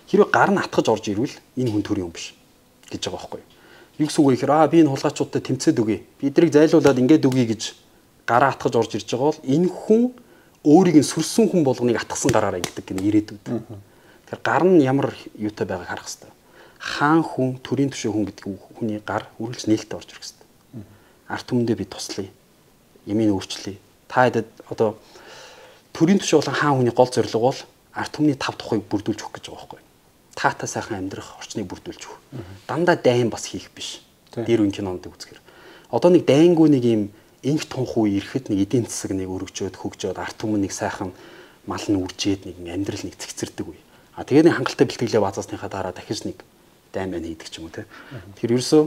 Хэрвээ гар нь атгаж орж ирвэл энэ хүн төрийн хүн биш гэж байгаа байхгүй. Юу гэсэн үг вэ гэхээр би энэ хулгайчуудтай тэмцээд өгье. Би эдрийг зайлуулад ингээд өгье гэж гараа атгаж орж ирж байгаа бол энэ хүн өөрийг нь сүрсэн хүн болгоныг атгсан гараараа ингэдэг гэнэ ирээдүйд. Тэгэхээр гар нь ямар юутай байгааг харах хэрэгтэй. Хаан хүн, төрийн төшөө хүн гэдэг хүний гар үргэлж нээлттэй орж ирэх хэрэгтэй. Арт түмэндээ би туслая. Ямийн өөрчлөе. Та хэдэд одоо төрийн төшөө болон хаан хүний гол зорилго бол арт түмний 5 тухайг бүрдүүлж өгөх гэж байгаа байхгүй. Таатай сайхан амьдрах орчныг бүрдүүлж өгөх. Дандаа дайн бас хийх биш. Дээр үн кинонд үзэхэр. Одоо нэг дайнгуу нэг юм инх тунх үе ирэхэд нэг эдийн засаг нэг өргөжөөд хөгжөөд арт түмэн нэг сайхан мал нь үржээд нэг амьдрал нэг цэгцэрдэг үе. Тэгээд нэг хангалттай бэлтгэлээ базаасныхаа дараа дахиж нэг дайн байна хийдэг ч юм уу те. Тэгэхээр ерөөсөө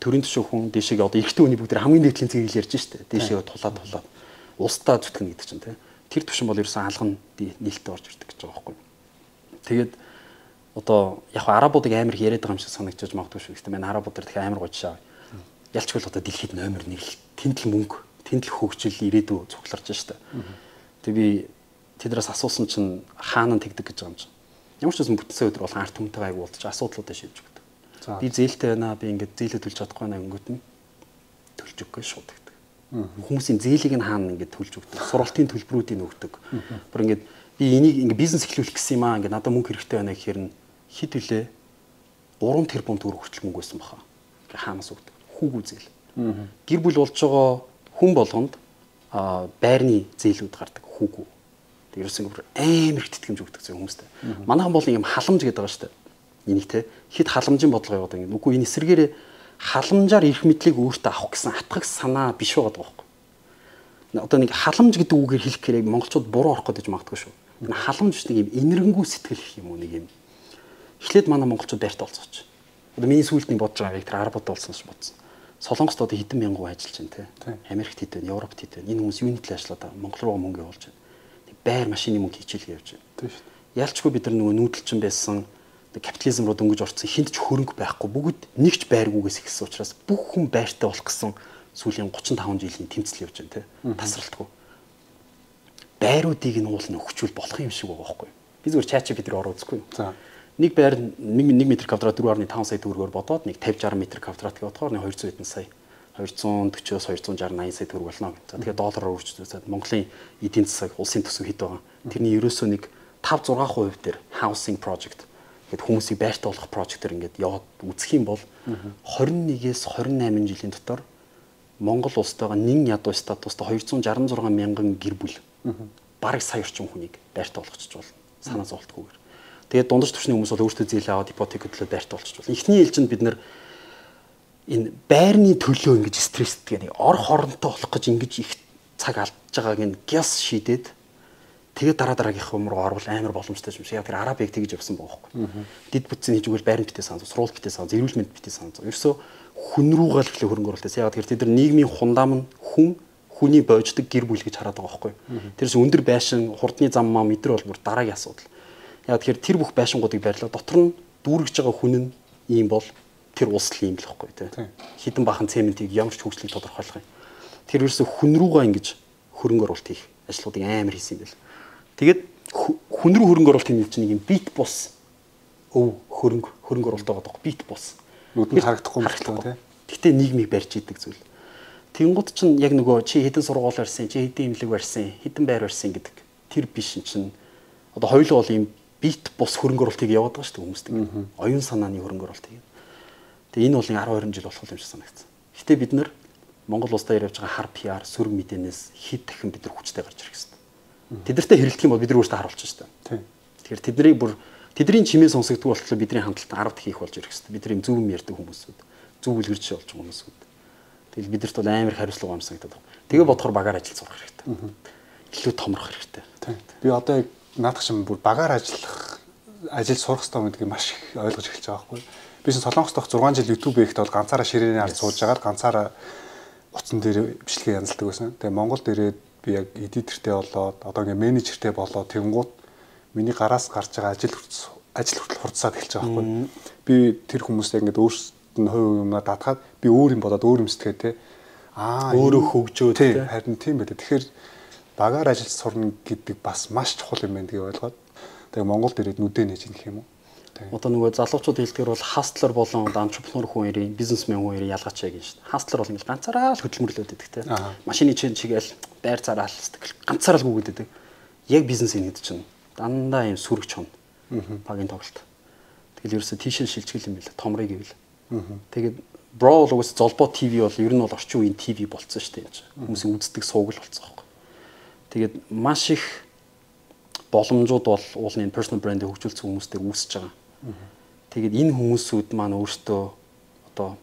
төрийн төшөө хүн дэшегээ одоо эрэгтэй хүний бүгд хамгийн нэгдлийн цэгийг ярьж штэ. Дэшегээ тулаад улстай зүтгэн гэдэг чинь те. Тэр төвшин бол ерөөсөө алган нээлттэй орж ирдэг гэж байгаа байхгүй. Тэгээд одоо яг арабуудыг амар их яриад байгаа юм шиг санагдаж магадгүй шүү. Гэхдээ манай арабууд тэр амар гочшаа. Ялчгүй л одоо дэлхийд номер 1 тэмдэл мөнгө, тэмдэл хөгжил ирээдүй цугларч штэ. Тэг би тэднээс асуусан чинь хаана тэгдэг гэж байгаа юм чинь. Ямар ч үсэн бүтэнсээ өдөр бол арт түмэнтэйгээ аяг уулзаж асуудлуудаа шийдэж өгдөг. Би зээлтэй байна, би ингээд зээлээ төлж чадахгүй байна гингүүт нь төлж өгөхгүй шууд гэдэг. Хүмүүсийн зээлийг нь хаана ингээд төлж өгдөг. Сургалтын төлбөрүүдийг өгдөг. Бүр ингээд би энийг ингээд бизнес эхлүүлэх гэсэн юм аа. Ингээд надад мөнгө хэрэгтэй байна гэхээр нь хэд вүлээ 3 тэрбум төгрөг хүртэл мөнгө байсан баха. Ингээд хаанаас өгдөг. Хүүгүү зээл. Гэр бүл болж байгаа хүн болгонд байрны зээлүүд гардаг хүүгүү. Тэрээс ингээд амар их тэтгэмж өгдөг зөв хүмүүстэй. Манайхан бол юм халамж гэдэг байгаа шүү дээ. Энийг те хэд халамжийн бодлого яваад ингээд үгүй энэ эсрэгээрээ халамжаар эрх мэдлийг өөртөө авах гэсэн атгах санаа биш байгаа байхгүй. Одоо нэг халамж гэдэг үгээр хэлэх гэрээ монголчууд буруу орох гэж магадгүй шүү. Энэ халамж биш нэг юм энэрэнгүй сэтгэл гэх юм уу нэг юм. Эхлээд манай монголчууд байртаа олцооч. Одоо миний сүүлдний бодож байгаа яг тэр Арабууд болсон ш бодсон. Солонгост одоо хэдэн мянган хүн ажиллаж байна те. Америкт хэд байна, Европт хэд байна. Энэ хүмүүс юуны төлөө ажиллаад байгаа Монгол руу мөнгө явуулж байна. Тэг байр машины мөнгө хичээлгээ явж байна. Тийм шүү. Ялчгүй бид нар нөгөө нүүдэлчин байсан капитализм руу дөнгөж орсон хинт ч хөрөнгө байхгүй бүгд нэгч байргүйгээс ихсэн учраас бүх хүн байртай болох гэсэн сүүлийн 35 жилийн тэмцэл явж байна те. Тасралтгүй. Байруудыг нь уулна өгчүүл болох юм шиг байгаа байхгүй. Би зүгээр чаачи бид нар ороо үзэхгүй. За. Нэг байр 1 м квадрат 4.5 сая төгрөгөөр бодоод нэг 50-60 м квадрат гэж бодохоор нэг 200 хэдэн сая 240-оос 260-80 сая төгрөг болно. За тэгэхээр доллараар үржүүлээд Монголын эдийн засаг улсын төсөв хэд байгаа. Тэрний ерөөсөө нэг 5-6% дээр housing project гэдэг хүмүүсийг байртай болгох project-ээр ингээд яваад үзэх юм бол 21-ээс 28 жилийн дотор Монгол улстайгаа нэн ядуу статустай 266 мянган гэр бүл бараг сая орчим хүнийг байртай болгочих болно. Санаа зовлтгүйгээр. Тэгээд дундаж түвшний хүмүүс бол өөрсдөө зээл аваад ипотек төлөө байртай болчих болно. Эхний ээлжинд бид нар энэ байрны төлөө ингэж стресстэй нэг ор хоронтой болох гэж ингэж их цаг алдж байгааг нь гяс шийдээд тэгээд дараагийнх юм руу орвол амар боломжтой юм шиг. Яг тэр арабыг тэгж явсан байгаа байхгүй. Дид бүтцийн хийж өгвөл байрны битээ санаа, сургууль битээ санаа, эрүүл мэнд битээ санаа. Ерөөсөө хүн рүүгээ л эхлэх хөрөнгө оруулалтаас. Яг тэр тэд нар нийгмийн хундам нь хүн хүний боождог гэр бүл гэж хараад байгаа байхгүй. Тэрс өндөр байшин, хурдны зам маа мэдрэ бол бүр дараагийн асуудал. Яг тэр бүх байшингуудыг байрлал дотор нь дүүргэж байгаа хүн нь ийм бол тэр улс л ийм л байхгүй тий. Хідэн бахан цементийг ямар ч хөгжлийг тодорхойлох юм. Тэр ерөөсөө хүн рүүгээ ингэж хөрөнгө оруулалт хийх ажлуудыг амар хийсэн юм байл. Тэгээд хүн рүү хөрөнгө оруулалт хийх чинь нэг юм бит бус хөрөнгө оруулалт байгаа даа бит бус. Нүдэнд харагдахгүй юм тий. Гэтэ нийгмийг барьж идэг зүйл. Тэнгууд чинь яг нөгөө чи хэдэн сургууль барьсан, чи хэдэн имлэг барьсан, хэдэн байр барьсан гэдэг тэр биш чинь одоо хоёулаа бол ийм бит бус хөрөнгө оруулалтыг яваад байгаа шүү дээ хүмүүстэй. Оюун санааны хөрөнгө оруулалтыг. Тэгээ энэ бол 10-20 жил болох юм шиг санагдсан. Гэтэ бид нар Монгол улстай явж байгаа хар PR, сөрөг мэдээнээс хэд дахин бид нар хүчтэй гарч ирэх хэрэгтэй. Тэдэртэй хэрэлдэх юм бол бид нар өөрсдөө харуулж шүү дээ. Тэгэхээр тэдний бүр тэдний чимээ сонсогддог болтлоо бидний хандлт 10-д хийх болж ирэх хэрэгтэй. Бид нар юм зөв юм ярьдаг хүмүүсүүд, зөв үлгэрч болж байгаа хүмүүсүүд. Тэгэл бидэрт бол амар хариуцлага юм санагдаад байна. Тэгээ бодохоор багаар ажил сурах хэрэгтэй. Илүү томрох хэрэгтэй. Би одоо яг наадах шиг бүр багаар ажил сурах хэрэгтэй гэдгийг маш их ойлгож эхэлж байгаа байхгүй. Би Солонгост 6 жил YouTube хийхдээ бол ганцаараа ширээний ард сууж агаад ганцаараа утсан дээр бичлэгээ янзалдаг байсан. Тэгээ Монголд ирээд би яг эдитертэй болоод одоо ингээ менежертэй болоод тэнгуут миний гараас гарч байгаа ажил хүртэл хурцсаад эхэлж байгаа байхгүй. Би тэр хүмүүст яг ингээ өөрсдөд нь хувь юмнаа датгаад би өөр юм болоод өөр юм сэтгэе те. Өөрөө хөгжөөд те. Харин тийм байлаа. Тэгэхээр багаар ажил сурна гэдэг бас маш чухал юм байна гэдгийг ойлгоод тэгээ Монголд ирээд нүдэ нээж гэх юм уу. Одоо нөгөө залуучууд хэлдгээр бол хастлер болон антрепренер хүн ирийн, бизнесмен хүн ирийн ялгаач яг юм шүү дээ. Хастлер бол ингээл ганцаараа л хөдөлмөрлөөд байдаг те. Машины чигээл байр цараа л сэтгэл ганцаараа л гүгэдэг. Яг бизнесийн хэд чинь дандаа юм сүрэг чон. Багийн тоглолт. Тэгэл ерөөсө тийшээ шилжгэл юм байла. Томрыг гэвэл. Тэгээд бро бол угс золбоо ТV бол ер нь бол орчин үеийн ТV болцсон шүү дээ. Хүмүүсийн үздэг сууг л болцсон байхгүй. Тэгээд маш их боломжууд бол уулын personal brand-ийг хөгжүүлсэн хүмүүстэй үүсэж байгаа. Тэгээд энэ хүмүүсүүд маань өөртөө одоо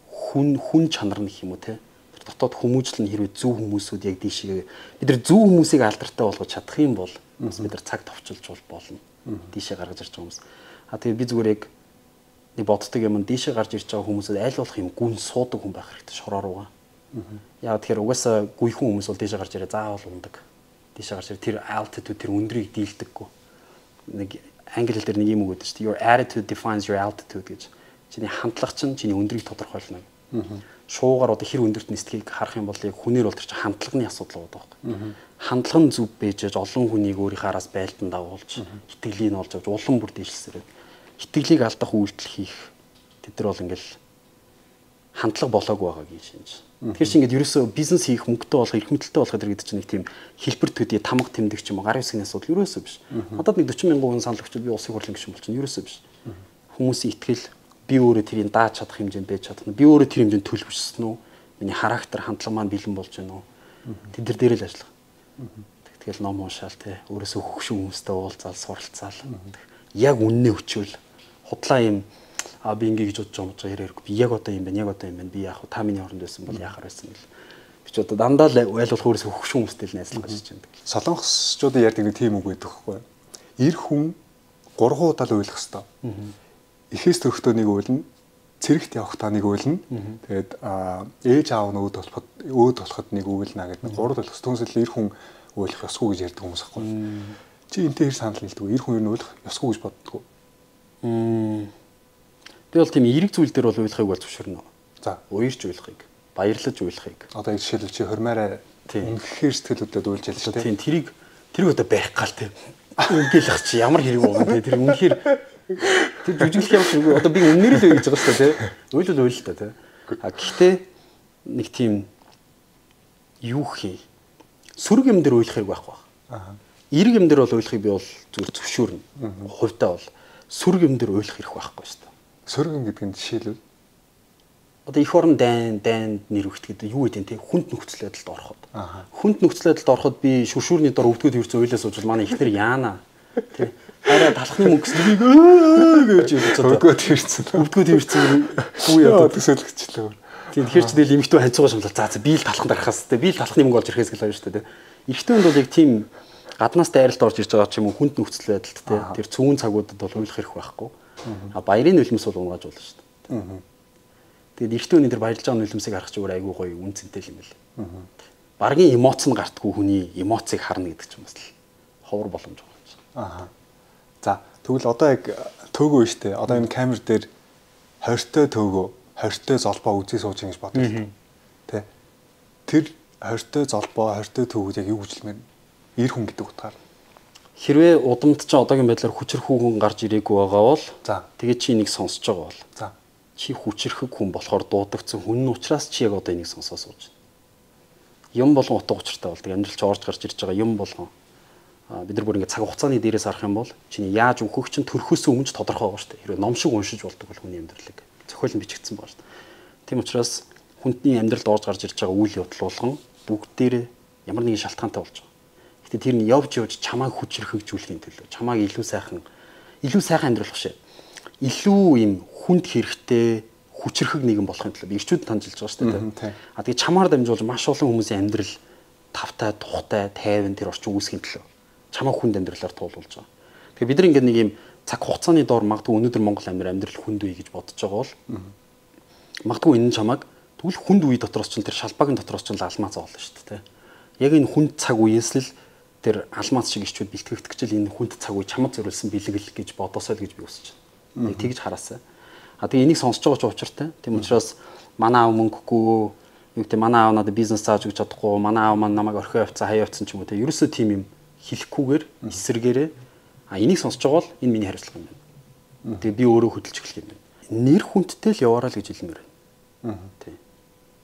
хүн чанар нь гэх юм уу те. Тэр дотоод хүмүүжил нь хэрвээ зөв хүмүүсүүд яг дийшээ бид нар зөв хүмүүсийг алдартай болгож чадах юм бол бид нар цаг товчилж болно. Дийшээ гаргаж ирж байгаа хүмүүс. Тэгээд би зүгээр яг нэг боддог юм дийшээ гарч ирж байгаа хүмүүсүүд аль болох юм гүн суудаг хүн байх хэрэгтэй шороо руугаа. Яг тэгэхээр угаасаа гүйхэн хүмүүс бол дийшээ гарч ирээ заавал ундаг. Дийшээ гарч ирээ тэр altitude тэр өндрийг дийлдэггүй. Нэг англи хэл дээр нэг юм үг гэдэг чинь your attitude defines your altitude гэж. Чиний хандлага чинь чиний өндрийг тодорхойлно. Шуугаар одоо хэр өндөрт нисдгийг харах юм бол яг хүнээр бол тэр чинь хандлагын асуудал байгаа байхгүй. Хандлага нь зөв бэжэж олон хүнийг өөрийнхөө араас байлдан дагуулж, итгэлийг нь олж авч улам бүр дээшлсээр итгэлийг алдах үйлдэл хийх тэд нар бол ингээл хандлага болоогүй байгаагийн шинж. Тэгэхээр чи ингээд ерөөсөө бизнес хийх мөнгөтэй болох, эрх мэдэлтэй болох гэдэг чинь нэг тийм хэлбэр төдий тамга тэмдэг ч юм уу гар үсгийн асуудал ерөөсөө биш. Надад нэг 40,000 хүн санал өгчөд би улсын хурлын гишүүн болчихно ерөөсөө биш. Хүмүүсийн итгэл би өөрөө тэрийг дааж чадах хэмжээнд байж чадах нь би өөрөө тэр хэмжээнд төлөвшсөн үү? Миний характер хандлага маань бэлэн болж байна уу? Тэд дээр л ажиллах. Тэгэл ном уншаал те өөрөөсөө хөгшин хүмүүстэй уулзаал суралцаал. Яг үннээ өчөөл худлаа юм би ингэ гэж бодож байгаа яриаг би яг одоо юм байна би яг та миний оронд байсан бол яахаар байсан гэл би ч одоо дандаа л ойлгох өөрөөсөө хөгшин хүмүүстэй л найзлах гэж байна. Солонгосчуудын ярьдаг нэг тийм үг байдаг байхгүй. Эр хүн 3 удаа л ойлгох хэвээр. Эхээс төрөхдөө нэг үйлнэ, цэрэгт явахдаа нэг үйлнэ. Тэгээд ээж аав нь өөд болоход нэг үйлнэ гэдэг 3 ойлгох. Түүнээс л эр хүн ойлгох ёсгүй гэж ярьдаг хүмүүс байхгүй. Чи энтэй хэр санал нийлдэг вэ? Эр хүн ер нь ойлгох ёсгүй гэж боддог уу? Би бол тийм эерэг зүйл дээр бол ойлгохыг бол зөвшөөрнө. За, уярж ойлгохыг, баярлаж ойлгохыг. Одоо жишээлбэл чи хормаараа үнэхээр сэтгэлүүдэд уйлж ялж шүү дээ. Тийм тэрийг одоо барих гал тийм. Ингээл ах чи ямар хэрэг байгаа юм те. Тэр үнэхээр тэр жүжиглэх юм шиг одоо би үнээр л өгж байгаа шүү дээ. Уйлал уйл л та те. Гэхдээ нэг тийм юу хий. Сүрэг юм дээр ойлгохыг байхгүй баг. Эерэг юм дээр бол ойлгохыг би бол зүгээр зөвшөөрнө. Хувьдаа бол сүрэг юм дээр ойлгох хэрэг байхгүй шүү дээ. Сөргөн гэдэг нь жишээлбэл одоо эх орон дайнд нэр өгт гэдэг юу гэдэг нь те хүнд нөхцөл байдалд ороход. Хүнд нөхцөл байдалд ороход би шүршүүрний дор өвдгөд хөрцөө уйлаас уужвал манай ихнэр яана те арай талхны мөнгөс нэг гэж өвдгөд хөрцөө хүү яа төсөөлөгчлөө. Тийм тэгэхээр ч тэгэл эмхтүү ханцуугаа шамлаа. За би л талханд арахаас те би л талхны мөнгө олж ирэхээс гэл байна шүү дээ. Эрэгтэй хүнд бол яг тийм гаднаас дайралт орж ирж байгаа ч юм уу хүнд нөхцөл байдалд те тэр цөөн цагуудад бол ойлгох хэрэг байхгүй. Баярын нулимс бол унгааж болно шүү дээ. Тэгээд эртөө өнөө тэр баярлж байгаа нулимсыг харах зүгээр айгүй гоё үн цэнтэй юм байл. Баргийн эмоц нь гартгүй хүний эмоцыг харна гэдэг ч юм бас л ховор боломж байгаа юм. За тэгвэл одоо яг төөгөө штэ. Одоо энэ камер дээр хортой төөгөө, хортой золбоо үзий сууж ингэж бодъё шүү дээ. Тэ. Тэр хортой золбоо, хортой төөгөө яг юу гэж хэлмээр эр хүн гэдэг утгаар. Хэрвээ удамд ч одоогийн байдлаар хүчрхүүгэн гарч ирээгүй байгаа бол тэгээд чи энийг сонсож байгаа бол чи хүчрхэг хүн болохоор дуудагдсан хүн нь учраас чи яг одоо энийг сонсоо сууж байна. Юм болгон утга учиртай болдог. Амьдралч орж гарч ирж байгаа юм болгон бид нар бүр ингэ цаг хугацааны дээрээс харах юм бол чиний яаж өөхөх чинь төрхөөс өмнө тодорхой байгаа шүү дээ. Хэрвээ ном шиг уншиж болдог бол хүний амьдралыг зохиолн бичигдсэн байгаа шүү дээ. Тийм учраас хүндний амьдралд орж гарч ирж байгаа үйл явдал болгон бүгдээрээ ямар нэгэн шалтгаантай болж байгаа. Тэр нь явж чамайг хүчрхэгжүүлэхийн төлөө чамайг илүү сайхан амьдруулах шээ. Илүү юм хүнд хэрэгтэй хүчрхэг нэгэн болохын төлөө ирчүүд танжилж байгаа шүү дээ. Тэгээ чамаар дамжуулж маш олон хүмүүсийн амьдрал тавтай, тухтай, тайван тэр орчин үүсгэхийн төлөө чамайг хүнд амьдралаар туулуулж байгаа. Тэгээ бид нар ингээд нэг юм цаг хугацааны доор магадгүй өнөөдөр Монгол амьдрал хүнд үе гэж бодож байгаа бол магадгүй энэ чамайг тэгвэл хүнд үе дотроос ч тэр шалбагийн дотроос ч алмаа зоолно шүү дээ. Яг энэ хүнд цаг үеэс л тэр алмаз шиг ичүүд бэлтгэгдэх гэж энэ хүнд цаг үе чамд зориулсан бэлгэл гэж бодосоо л гэж би үсэж байна. Тэгж хараасаа. Тэгээ энийг сонсож байгаа ч учиртай. Тийм учраас манай аав мөнгөгүй юу гэдэг манай аав надад бизнес зааж өгч чадахгүй, манай аав маань намайг орхио явцсан, хаяа явцсан ч юм уу те. Ерөөсөө тийм юм хэлэхгүйгээр эсэргээрээ энийг сонсож байгаа бол энэ миний хариуцлага юм байна. Тэгээ би өөрөө хөдөлж эхлэх юм байна. Нэр хүндтэй л яваарай л гэж хэлмээр байна. Тийм.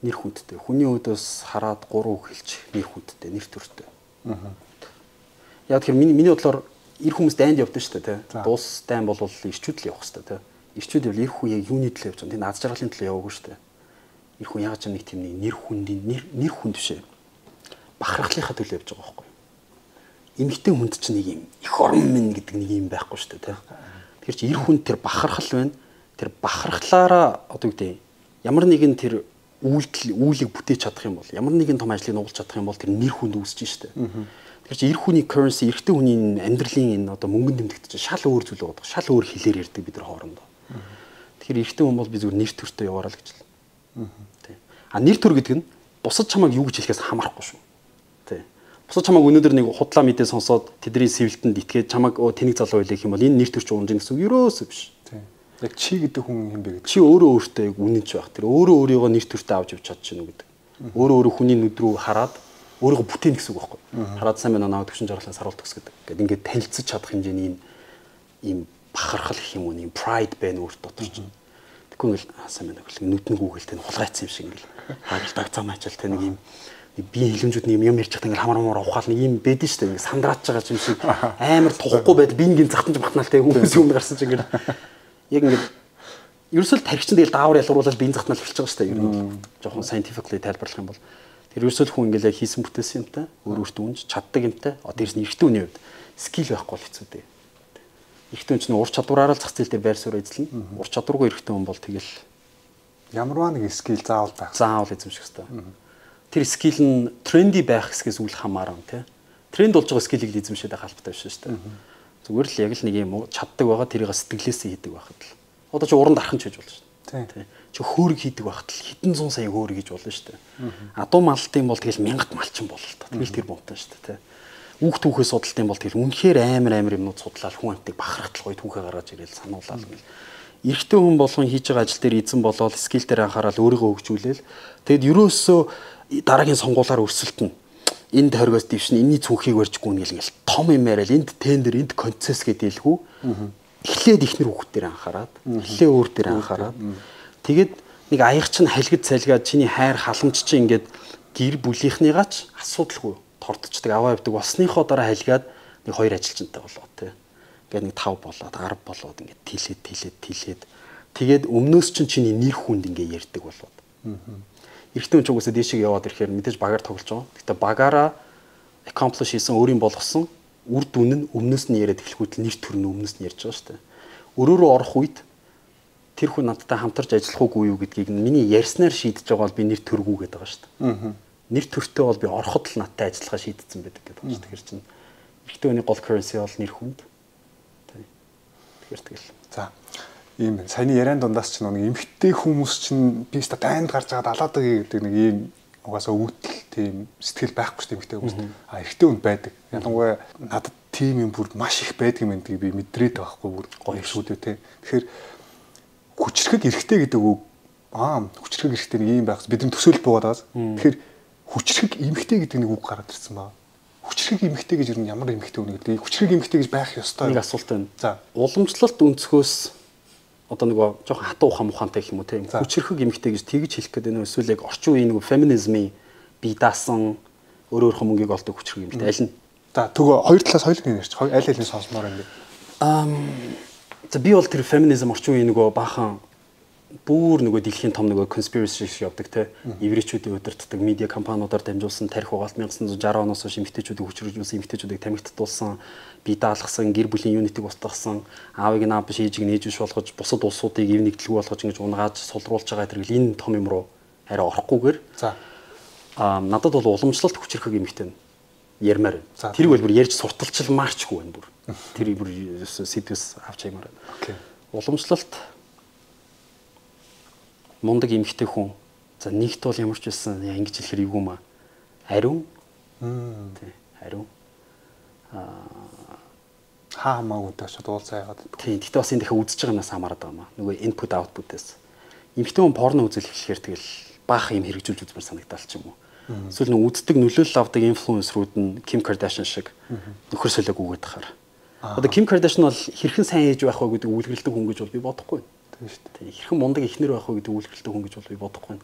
Нэр хүндтэй. Хүний өдөөс хараад 3 үг хэлж нэр хүндтэй, нэр төртэй. Яг тэгэхээр миний бодлоор эр хүмүүс дайнд явдаг шүү дээ, тий. Дуус дайн бол ирчүүд л явах хэрэгтэй, тий. Ирчүүд бол эр хүн яг юуны төлөө явж байгаа. Тий, наад жаргалын төлөө яваагүй шүү дээ. Эр хүн яг ч нэг тийм нэр хүнд бишээ. Бахархлынхаа төлөө явж байгаа байхгүй. Эмэгтэй хүнд ч нэг юм эх орон минь гэдэг нэг юм байхгүй шүү дээ, тий. Тэгэхээр чи эр хүнд тэр бахархал байна. Тэр бахархлаараа одоо үгтэй ямар нэгэн тэр үйлийг бүтээж чадах юм бол, ямар нэгэн том ажлыг нуулж чадах юм бол тэр нэр хүнд үүсэж шүү дээ. Тэгэхээр чи эр хүний currency, эрэгтэй хүний амьдралын энэ одоо мөнгөнд тэмдэгт чинь шал өөр зүйл байгаа. Шал өөр хэлээр ярьдаг бид нар хоорондоо. Тэгэхээр эрэгтэй хүн бол би зүгээр нэр төртөө яваарай л гэж л. Тий. Нэр төр гэдэг нь бусад чамайг юу гэж хэлэхээс хамаарахгүй шүү. Тий. Бусад чамайг өнөөдөр нэг худлаа мэдээ сонсоод тэдний сэвэлтэнд итгээд чамайг тэнэг залуу байлаа гэх юм бол энэ нэр төрч уунж гэсэн үг ерөөсөө биш. Тий. Яг чи гэдэг хүн юм бэ гэдэг. Чи өөрөө өөртөө яг үнэнч байх. Тэр өөрөө өөрийгөө нэр төртөө авч явж чадчихна гэдэг. Өөрөө хүний нүд рүү хараад өөрийгөө бүтээн гэсэн үг байхгүй. Хараад сайн байна наваа төгшин жаргалаа саруулт төс гэдэг. Ингээд ингээд танилцж чадах хэмжээний ийм бахархал гэх юм уу, ийм pride байна өөрт дотор чинь. Тэгэхгүй ингээл сайн байна гэл нүдэн гүүгэл тэ хулгайцсан юм шиг ингээл даг зам ажил тэ нэг юм би хэлэмжүүд нэг юм ярьж байхдаа ингээл хамар ухаал нэг юм байдэн штэ ингээл сандраач байгаа юм шиг амар тухгүй байдал биенгийн захтанж махнаал тэ хүмүүс юм гарсан чинь ингээл яг ингээл ерөөсөө тархич нь тэгэл даавар ялгаруулаад биеийн захтнал эхэлж байгаа штэ ер нь жоохон scientifically тайлбарлах юм бол тэр ерөөсөө хүн ингээл яг хийсэн бүтээсэн юмтай өөрөөрт үнж чаддаг юмтай дээрс нь эртний үний хувьд скил байхгүй л хэцүү дээ. Эртний хүн ур чадвараараа л зах зээл дээр байр суурь эзэлнэ. Ур чадваргүй эртний хүн бол тэгэл ямарваа нэг скил заавал байх. Заавал эзэмших хэрэгтэй. Тэр скил нь тренди байх хэсгээс үл хамааран тий. Тренд болж байгаа скилийг л эзэмшээд байх албатай биш шүү дээ. Зүгээр л яг л нэг юм чаддаг байгаа тэрийг сэтгэлээсээ хийдэг байхад л. Одоо чи уран дархан ч хийж болно шүү дээ. Чи хөөрг хийдэг байхад л хэдэн зуун сая хөөрг хийж болно шүү дээ. Адуу малтын бол тэгэл мянгат малчин болно л та. Тэгэл тэр бомтой шүү дээ тий. Үг түүхээ судалтын бол тэгэл үнэхээр амар юмнууд судлаад хүн амтыг бахархтал гоё түүхээ гаргаж ирээл сануулаад гэл. Эрэгтэй хүн болгон хийж байгаа ажил дээр эзэн болоод скил дээр анхаарал өөрийгөө хөгжүүлээл тэгэд ерөөсөө дараагийн сонгуулиар өрсөлдөн энд хоригоос дэвшин энэний цүнхийг барьж гүнгээл ингээл том юм яриад энд тендер энд концесс гэдээлгүй эхлээд ихнэр хүүхд дээр анхаарад эхлээ өөр дээр анхаарад тэгэд нэг аяг чинь халигд цалгаад чиний хайр халамж чинь ингээд гэр бүлийнхнийгаач асуудалгүй тордчдаг аваа явдаг болсныхоо дараа халигаад нэг хоёр ажилчинтай болоо тий. Ингээд нэг 5 болоод 10 болоод ингээд тилээд тэгээд өмнөөс чиний нэр хүнд ингээд ярьдаг болоод. Эрэгтэй хүн ч угаасаа дээшээ яваад ирэхээр мэдээж багаар тоглож байгаа. Гэхдээ багаараа accomplish хийсэн өөрийн болгосон үр дүн нь өмнөөс нь яриад эхлэхүйд нэр төр нь өмнөөс нь ярьж байгаа шүү дээ. Өрөөрөө орох үед тэр хүн надтай хамтарч ажиллах уугүй юу гэдгийг миний ярьснаар шийдэж байгаа бол би нэр төргүү гэдэг байгаа шүү дээ. Нэр төртөө бол би ороход л надтай ажиллахаа шийдсэн байдаг гэдэг байна шүү. Тэгэхээр чинь эрэгтэй хүний гол currency бол нэр хүнд. Тэгэхээр тэгэл. За ийм саяны яриан дундаас ч нэг эмэгтэй хүмүүс чинь би өстө дайнд гарч байгаа далаад байгаа гэдэг нэг ийм угаасаа өвдөл тийм сэтгэл байхгүй шүү дээ эмэгтэй хүмүүст. А эрэгтэй хүнд байдаг. Ялангуяа надад тийм юм бүр маш их байдаг юм гэдгийг би мэдрээд байхгүй бүр гоё шүү дээ тий. Тэгэхээр хүчрхэг эрэгтэй гэдэг үг хүчрхэг эрэгтэй нэг ийм байхс бидний төсөөлөл буугаад байгаас. Тэгэхээр хүчрхэг эмэгтэй гэдэг нэг үг гараад ирсэн баа. Хүчрхэг эмэгтэй гэж юу ямар эмэгтэй үг гэдэг. Хүчрхэг эмэгтэй гэж байх ёстой. Нэг асуулт байна. За, уламжлалт өнцгөөс одоо нэг жоохон хатуу ухаан ухаантай гэх юм уу тийм. Хүчрхэг эмэгтэй гэж тэгж хэлэх гээд байна уу? Эсвэл яг орчин үеийн нэг феминизмын бие даасан өөрөөрхөн мөнгийг олдог хүчрхэг эмэгтэй аль нь? За, төгөө хоёр талаас хоёулыг ярьж. Аль алийг сонсомоор юм бэ? За би бол тэр феминизм орчин үеийн нөгөө баахан бүр нөгөө дэлхийн том нөгөө conspiracy шиг явдаг те еврейчүүдийн удирддаг медиа компаниудаар дамжуулсан тарих угаалт 1960 оноос хойш эмэгтэйчүүдийг хүчрхүүлсэн эмэгтэйчүүдийг тамхитуулсан бие даалгасан гэр бүлийн юнитыг устгасан аавыг наав биш ээжийг нээж биш болгож бусад улсуудыг ив нэгдэлгүй болгож ингэж унгааж сулруулж байгаа тэргэл энэ том юм руу арай орохгүйгээр за надад бол уламжлалт хүчрхэг эмэгтэй ярмаар байна. Тэрийг бол бүр ярьж сурталчилмаарчгүй байна бүр. Тэр бүр сэдвээс авч аймаар байна. Окей. Уламжлалт мундаг эмэгтэй хүн. За нэгт бол ямар ч байсан ингэж хэлэхэр эвгүй маа. Ариун. Тий, ариун. Хаамаагүй дэвш дуулцаа яагаад. Тий, гэхдээ бас энэ дахиад үзэж байгаа юмнаас хамаарат байгаа маа. Нөгөө input output-ээс. Эмэгтэй хүн порно үзэл эхлэхээр тэгэл баах юм хэрэгжүүлж үзмээр санагдал ч юм уу. Эсвэл нөгөө үздэг нөлөөлөл авдаг инфлюенсерүүд нь Kim Kardashian шиг нөхөр солиог үгээд тахаар. Одоо Kim Kardashian бол хэрхэн сайн ээж байх вэ гэдэг үйлрэлдэг хүн гэж бол би бодохгүй. Тийм хэрхэн мундаг эхнэр байх вэ гэдэг үйлрэлдэг хүн гэж бол би бодохгүй.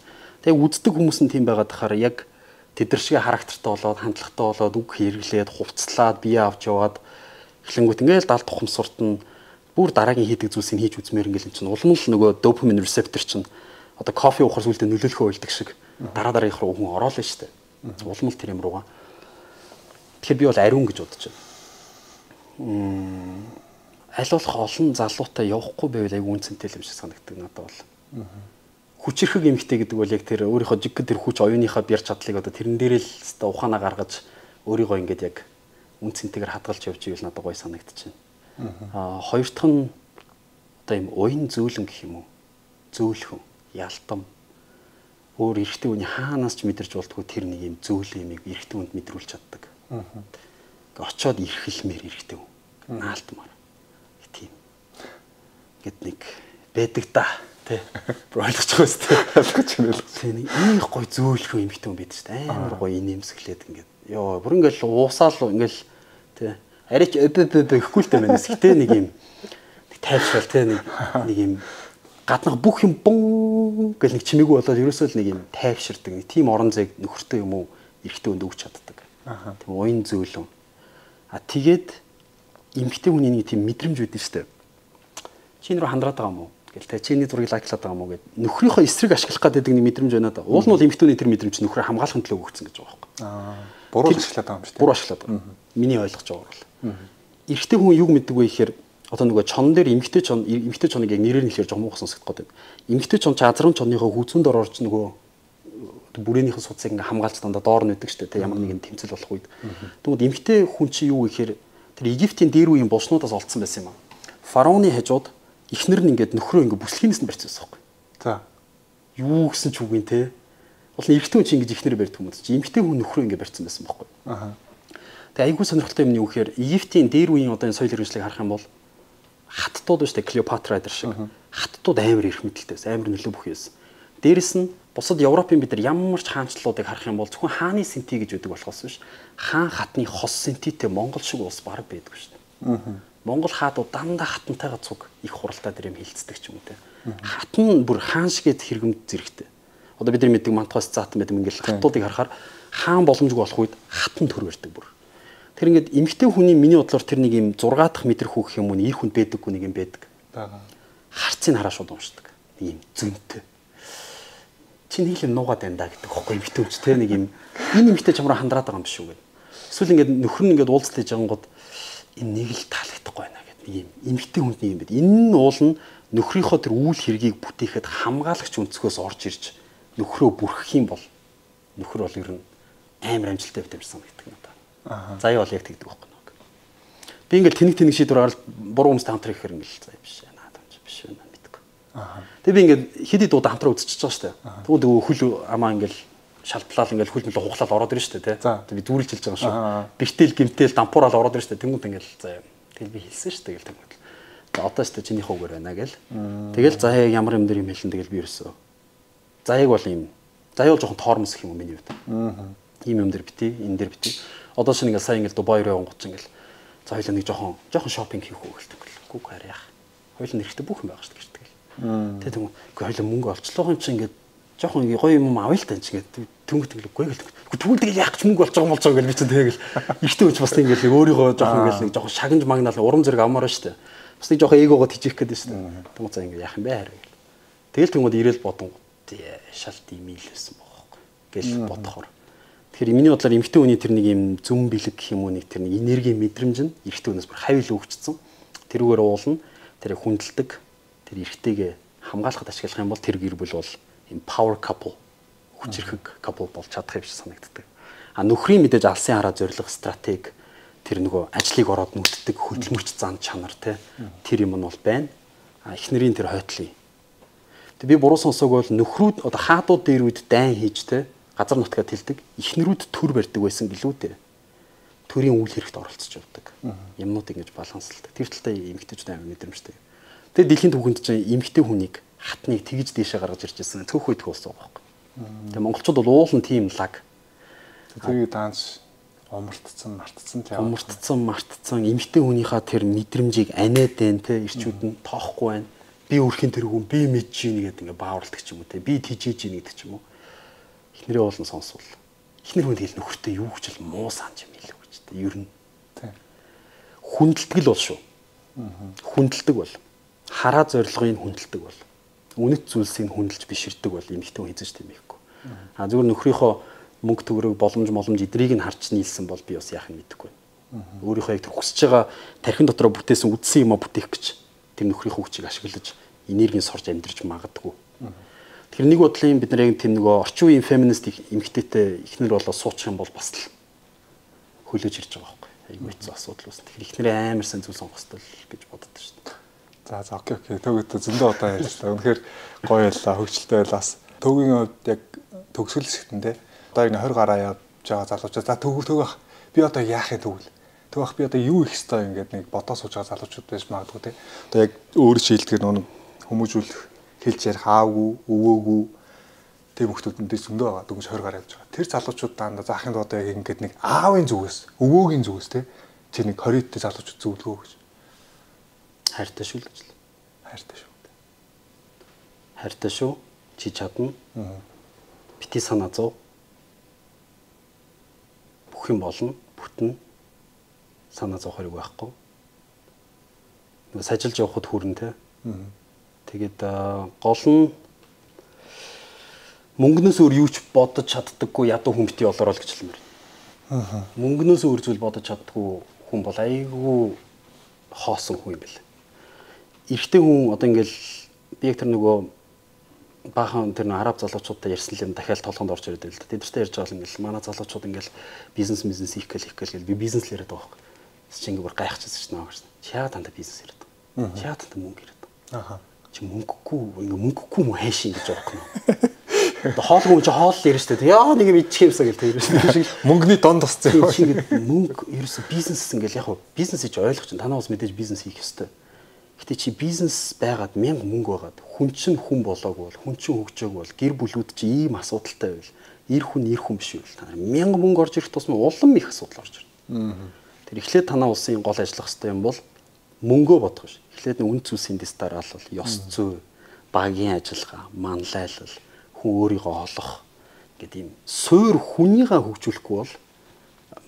Тэгээ үздэг хүмүүс нь тийм байгаад тахаар яг тэдэр шиг характертай болоод хандлагатай болоод үг хэрэглээд хувцлаад бие авч яваад эхлэнгүүт ингээл далд тухамсурт нь бүр дараагийн хийдэг зүйлсийг хийж үзмээр ингээл эн чинь улам л нөгөө допамин рецептор чинь одоо кофе уухаар сүлдээ нөлөөлөхөө уйлдаг шиг дараа дараагийнх руу хүн ороолаа шүү дээ. Улам л тэр юм руугаа. Тэгэхээр би бол ариун гэж бодож байна. Аль болох олон залуутай явахгүй байвал аяг үнцэнтэй юм шиг санагддаг надад бол. Хүчрхэг эмэгтэй гэдэг бол яг тэр өөрийнхөө жиггэн тэр хүч оюуныхаа бяр чадлыг одоо тэрэн дээрээ л ухаанаа гаргаж өөрийгөө ингээд яг үнцэнтэйгээр хадгалж явж ивэл надад гоё санагдчихэв. Хоёр дахь нь одоо юм уян зөөлөн гэх юм уу? Зөөлхөн, ялтам. Өөр эрэгтэй хүний хаанаас ч мэдэрч болтгоо тэр нэг юм зөөлөн юмыг эрэгтэй хүнд мэдрүүлж чаддаг. Очоод ирхэлмээр эрэгтэй хүн. Наалтмаар. Тийм. Гэт нэг байдаг да. Тэ. Ойлгож байгаа шүү дээ. Ойлгож байна. Тийм нэг гоё зөөлхөн эмэгтэй хүн байдаг шүү дээ. Амар гоё инээмсэглээд ингээд. Йоо, бүр ингээл уусаал ингээл тэ. Арич гэхгүй л дээ манайс. Гэтэ нэг юм тайвшрал тэ нэг юм гаднах бүх юм бон гэл нэг чимээгүй болоод ерөөсөө л нэг юм тайвширдаг. Нэг тийм орон зайг нөхөртөө юм уу эрэгтэй хүнд өгч чаддаг. Тийм уян зөөлөн. Тэгээд эмэгтэй хүний нэг тийм мэдрэмж үүдэн штэ. Чи нэр хандраад байгаа юм уу? Гэл тэ чиний зургийг лайклаад байгаа юм уу гэд нөхрийнхөө эсрэг ашиглах гэдэг нэг мэдрэмж байна да. Уул нь бол эмэгтэйний тэр мэдрэмж нөхрөө хамгаалахын төлөө өгсөн гэж байгаа байхгүй. Буруу ашиглаад байгаа юм шүү дээ. Буруу ашиглаад байгаа. Миний ойлгож байгаа бол. Эрэгтэй хүн юг мэддэг вэ гэхээр одоо нөгөө чон дээр эмэгтэй чоныг яг нэрээр нэхлээр жоо муух сонсогдох гэдэг. Эмэгтэй чон ч азрын чонныхоо хүзүүнд орж нөгөө бүрээнийхэн судсыг ингээ хамгаалж дандаа доор нь өгдөг шүү дээ. Ямар нэгэн тэмцэл болох үед. Тэгвэл эмэгтэй хүн чи юу гэхээр тэр Египтийн дээр үеийн булчнуудаас олдсон байсан юм аа. Фараоны хажууд эхнэр нь ингээд нөхрөө ингээ бүслэхийнээс нь барьчихсан байхгүй. За. Юу гэсэн ч үгүй те. Бол эрэгтэй хүн чи ингэж эхнэр барьдаг хүмүүс чи эмэгтэй хүн нөхрөө ингээ барьсан байсан байхгүй. Тэгээ айгүй сонирхолтой юм нь юу гэхээр Египтийн дээр үеийн одоо энэ соёл иргэншлийг харах юм бол хаттууд шүү дээ Клеопатра эдэр шиг. Хаттууд амар их мэдлэлтэйс амар нөлөө бүхийс. Дээрэс нь бусад Европын бид нар ямар ч хаанчлалуудыг харах юм бол зөвхөн хааны синти гэж үүдэг болохоос биш. Хаан хатны хос синтитэй Монгол шиг улс баг байдаг шүү дээ. Монгол хаадууд дандаа хатантайгаа цуг их хуралтай тэр юм хилцдэг ч юм уу те. Хатан бүр хаан шигэд хэрэгмд зэрэгтэй. Одоо бид нар мэддэг мантгаас заатан байдаг ингээл хатуудыг харахаар хаан боломжгүй болох үед хатан төр барьдаг бүр. Тэр ингээд эмэгтэй хүний миний бодлоор тэр нэг юм 6 дахь метр хүүх юм уу ир хүнд байдаггүй нэг юм байдаг. Бага. Харцыг хараа шууд уншдаг. Нэг юм зөнтэй. Чи нэг л нуугаад байна да гэдэг хөхгүй эмэгтэй хүч тэр нэг юм энэ эмэгтэй чамраа хандраад байгаа юм биш үү гэдэг. Эсвэл ингээд нөхөр нь ингээд уулзлаж байгангууд энэ нэг л таалагдахгүй байна гэдэг нэг юм эмэгтэй хүнд нэг юм байд. Энэ нь уул нь нөхрийнхөө тэр үйл хэргийг бүтээхэд хамгаалагч өнцгөөс орж ирж нөхрөө бүрхэх юм бол нөхөр бол ер нь амар амжилттай битэмсэн гэдэг юм да. Заяа бол яг тэгдэг байхгүй нэг. Би ингээл тэнэг шийдвэр гаргал буруу хүмүүстэй хамтрах гэхээр ингээл заяа биш ээ наад юм биш ээ мэдгүй. Тэгээ би ингээд хэд хэд удаа хамтраа үзчихэж байгаа шүү дээ. Тэгвэл хөл амаа ингээл шалтлал ингээл хөл мөлөө хуглал ороод ирнэ шүү дээ тий. Би дүүрэлж хэлж байгаа шүү. Бэртэл гимтэл дампуурал ороод ирнэ шүү дээ. Тэнгүүд ингээл заяа. Тэгэл би хэлсэн шүү дээ тэгэл тэнгүүд. За одоо шүү дээ чинийхээ үгээр байна гэл. Тэгэл заяа ямар юм дээр юм хэлэн тэгэл би ерөөсөө. Заяаг бол юм. Заяа бол жоохон тоормос гэх юм уу миний хувьд. Ийм юм дээр битээ, энэ дээр битээ. Одоо шинэ ингээл сайн ингээл Дубай руу явгоч ингээл за хоёлаа нэг жоохон шопинг хийх үү гэлдэг. Гүг харьяах. Хоёлаа нэрхтээ бүх юм байгаа шүү дээ тэгэл. Тэгээ тэгвэл хоёлаа мөнгө олцлоо юм чи ингээд жоохон гоё юм авъя л тань чи ингээд төнгөт гэлгүй гэлдэг. Тэгвэл тэгэл яах ч мөнгө болж байгаа гэл би чинь тэгэл ихтэй үуч бас ингээл өөрийгөө жоохон ингээл нэг жоохон шагнаж магнаал урам зэрэг авмаар шүү дээ. Бас нэг жоохон эгоогоо тижих гэдэг шүү дээ. Тэгвэл за ингээд яах юм бэ хараа гэл. Тэгэл тэнгууд ирээл бодон шалт имэйл байсан бохоо гэл бодохоор. Тэгэхээр миний бодлоор эмэгтэй хүний тэр нэг юм зүм бэлэг гэх юм уу нэг тэр нэг энерги мэдрэмж нь эрэгтэй хүнээс бүр хавил өгчсөн. Тэрүүгээр уулна тэр хүндэлдэг тэр эрэгтэйгээ хамгаалахад ашиглах юм бол тэр гэр бүл бол юм power couple хүчирхэг couple болж чадах юм шиг санагддаг. А нөхрийн мэдээж алсын хараа зориг стратеги тэр нөгөө ажлыг ороод нүддэг хөдөлмөрч зан чанар тэр юм нь бол байна. А эхнэрийн тэр хойтлын. Тэг би буруу сонсоог бол нөхрүүд одоо хаадууд дээр үед дайн хийж газар нутгаад хэлдэг эхнэрүүд төр барьдаг байсан гэлүү дээ. Төрийн үйл хэрэгт оролцож явдаг. Юмнууд ингэж балансалдаг. Тэр талтай эмэгтэйчүүд амар мэдрэмжтэй. Тэгээ дэлхийн түүхэнд чинь эмэгтэй хүнийг хатныг тэгж дээшээ гаргаж ирж байсан цөөхөй төгөлсөн байхгүй. Тэгээ монголчууд бол уулын тийм лаг. Тэгээ данс умартцсан, мартцсан тийм. Умартцсан, мартцсан эмэгтэй хүнийхээ тэр мэдрэмжийг анаад байна ирчүүд нь тоохгүй байна. Би өрхийн тэргүүн би мэдж ийн гэдэг ингээ бааварладаг ч юм уу би тижээж ийн гэдэг ч юм уу. Эхнэрээ уулын сонсвол эхнэр хүнд хэл нөхөртөө юу гэж л муу санаж юм илүү гэж тэ ер нь хүндэлдэг л бол шүү. Хүндэлдэг бол хараа зорилгыг хүндэлдэг бол үнэт зүйлсийг хүндэлж биширдэг бол эмэгтэй хүн хийж тийм ихгүй. А зүгээр нөхрийнхөө мөнгө төгрөг боломж эдрийг нь харж нийлсэн бол би бас яах нь мэдэхгүй. Өөрийнхөө яг хүсэж байгаа тархин дотроо бүтээсэн үдсэн юм а бүтээх гэж тэр нөхрийнхөө хүчийг ашиглаж энергийг сорж амьдрч магадгүй. Тэр нэг бодлын бид нар яг тийм нөгөө орчин үеийн феминист эмэгтэйтэй эхнэр болоо суучих юм бол бас л хөлөөж ирж байгаа байхгүй. Айгүй хэцүү асуудал үүснэ. Тэгэхээр эхнэрээ амар сайн зүйл сонгох хэрэгтэй гэж боддог шүү дээ. За окей. Төгөөд зөндөө удаа ярьлаа. Үнэхээр гоё байлаа, хөвгчлөлтэй байлаас. Төвгийн хувьд яг төгсгөл хэсэгтэн одоо яг 20 гараа явж байгаа залуучууд за төгөх би одоо яах юм тэгвэл төгөх би одоо юу их хэвээр ингээд нэг бодоо сууж байгаа залуучууд байж магадгүй те. Одоо яг өөр шийдэлгээр нэг хүмүүжүүлэх хэлж ярих аавгүй, өвөөгүй тийм хүмүүстэй зөндөө байгаа. Дүнж 20 гараа явж байгаа. Тэр залуучууд дандаа заахын одоо яг ингээд нэг аавын зүгээс, өвөөгийн зүгээс те чи нэг 20-тэй залуучууд зөвлөгөө гэж. Хайртай шүү л гэж. Хайртай шүү. Хайртай шүү. Чи чадна. Бити санаа зов. Бүх юм болно. Бүтэн. Санаа зовох хэрэг байхгүй. Нэг сажилж явахд хүрэн те. Тэгээд гол нь мөнгнөөс өөр юу ч бодож чаддаггүй ядуу хүн бити болоороо л гэж хэлмээр. Мөнгнөөс өөр зүйл бодож чаддаггүй хүн бол айгүй хоосон хүн юм бэл. Эрэгтэй хүн одоо ингээл би яг тэр нөгөө баахан тэр нэг араб залуучуудтай ярьсан юм дахиад толгонд орж ирээд байл та. Тэдэртэй ярьж байгаа юм ингээл манай залуучууд ингээл бизнес хийх гээл би бизнес л яриад байгаа байхгүй. Чи ингээ бүр гайхчихсан шүү дээ наа. Чи яагаад тандаа бизнес яриад байгаа. Чи яагаад тандаа мөнгө яриад байгаа. Чи мөнгөгүй мө хайшин гэж байгаа юм. Хоолгүй чи хоол ярьж штэ. Яа нэг юм ичхэмсэ гэл тэр шиг мөнгөний дон тусцсан юм. Чи ингээ мөнгө ерөөсө бизнес ингээл яг бизнес гэж ойлгож чинь танаас мэдээж бизнес хийх ёстой. Гэтэ чи бизнес байгаад 1000 мөнгө байгаад хүн чинь хүн болоогүй бол хүн чинь хөгжөөгүй бол гэр бүлүүд чи ийм асуудалтай байвал эр хүн биш байвал та нар 1000 мөнгө орж ирэх тусмаа улам их асуудал орж ирнэ. Тэр эхлээд танаа улсын гол ажиллах хэрэгтэй юм бол мөнгөө бодох ш. Эхлээд үн цэсийн дэстаар бол ёс зүй, багийн ажиллагаа, манлайлал, хүн өөрийгөө олох гэдэг юм. Суур хүнийгээ хөгжүүлэхгүй бол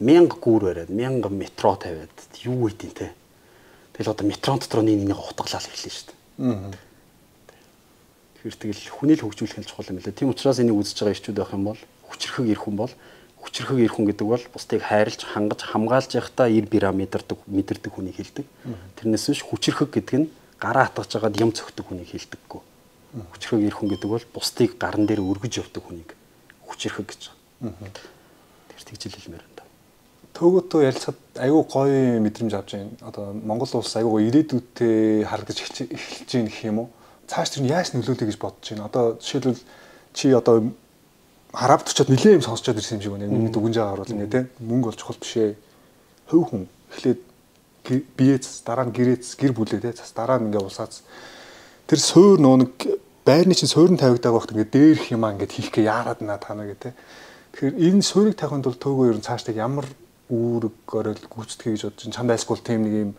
1000 гүүр бариад 1000 метро тавиад юу хийдин те. Тэгэл одоо метрон дотор нэг утгалал эхэлнэ шүү дээ. Тэгэхээр тэгэл хүнийг хөгжүүлэх нь чухал юм лээ. Тийм учраас энийг үзэж байгаа ирчүүд байх юм бол хүчрхэг ир хүн бол хүчрхэг ир хүн гэдэг бол бусдыг хайрлж, хангаж, хамгаалж явахдаа ир бира мэдэрдэг хүнийг хэлдэг. Тэрнээс биш хүчрхэг гэдэг нь гараа хатгаж байгаад юм цогтөг хүнийг хэлдэггүй. Хүчрхэг ир хүн гэдэг бол бусдыг гаран дээр өргөж явдаг хүнийг хүчрхэг гэж байгаа. Тэр тэгж хэлмээр байна. Төөгөөтөө ярилцахад айгүй гоё мэдрэмж авч байна. Одоо Монгол улс айгүй ирээдүйдээ харагдаж эхэлж байна гэх юм уу? Цааш тэр нь яаж нөлөөлөе гэж бодож байна. Одоо жишээлбэл чи одоо хараад очиод нэлээд юм сонсчод ирсэн юм шиг байна. Миний дүгнж байгаа харуул ингээ те. Мөнгө бол чухал биш ээ. Хөв хүн эхлээд биеэс дараа нь гэрээс гэр бүлээ те. Цас дараа нь ингээ усаац. Тэр суур нэг байрны чинь суурин тавигдаг байхад ингээ дээрх юм аа ингээ хийхгээ яарад наа тана гэ те. Тэгэхээр энэ суурийг тавихын тулд төөгөө ер нь цаашдаа ямар үүрэг орол гүйцэтгэе гэж бодож чинь чамд айсгуул тийм нэг юм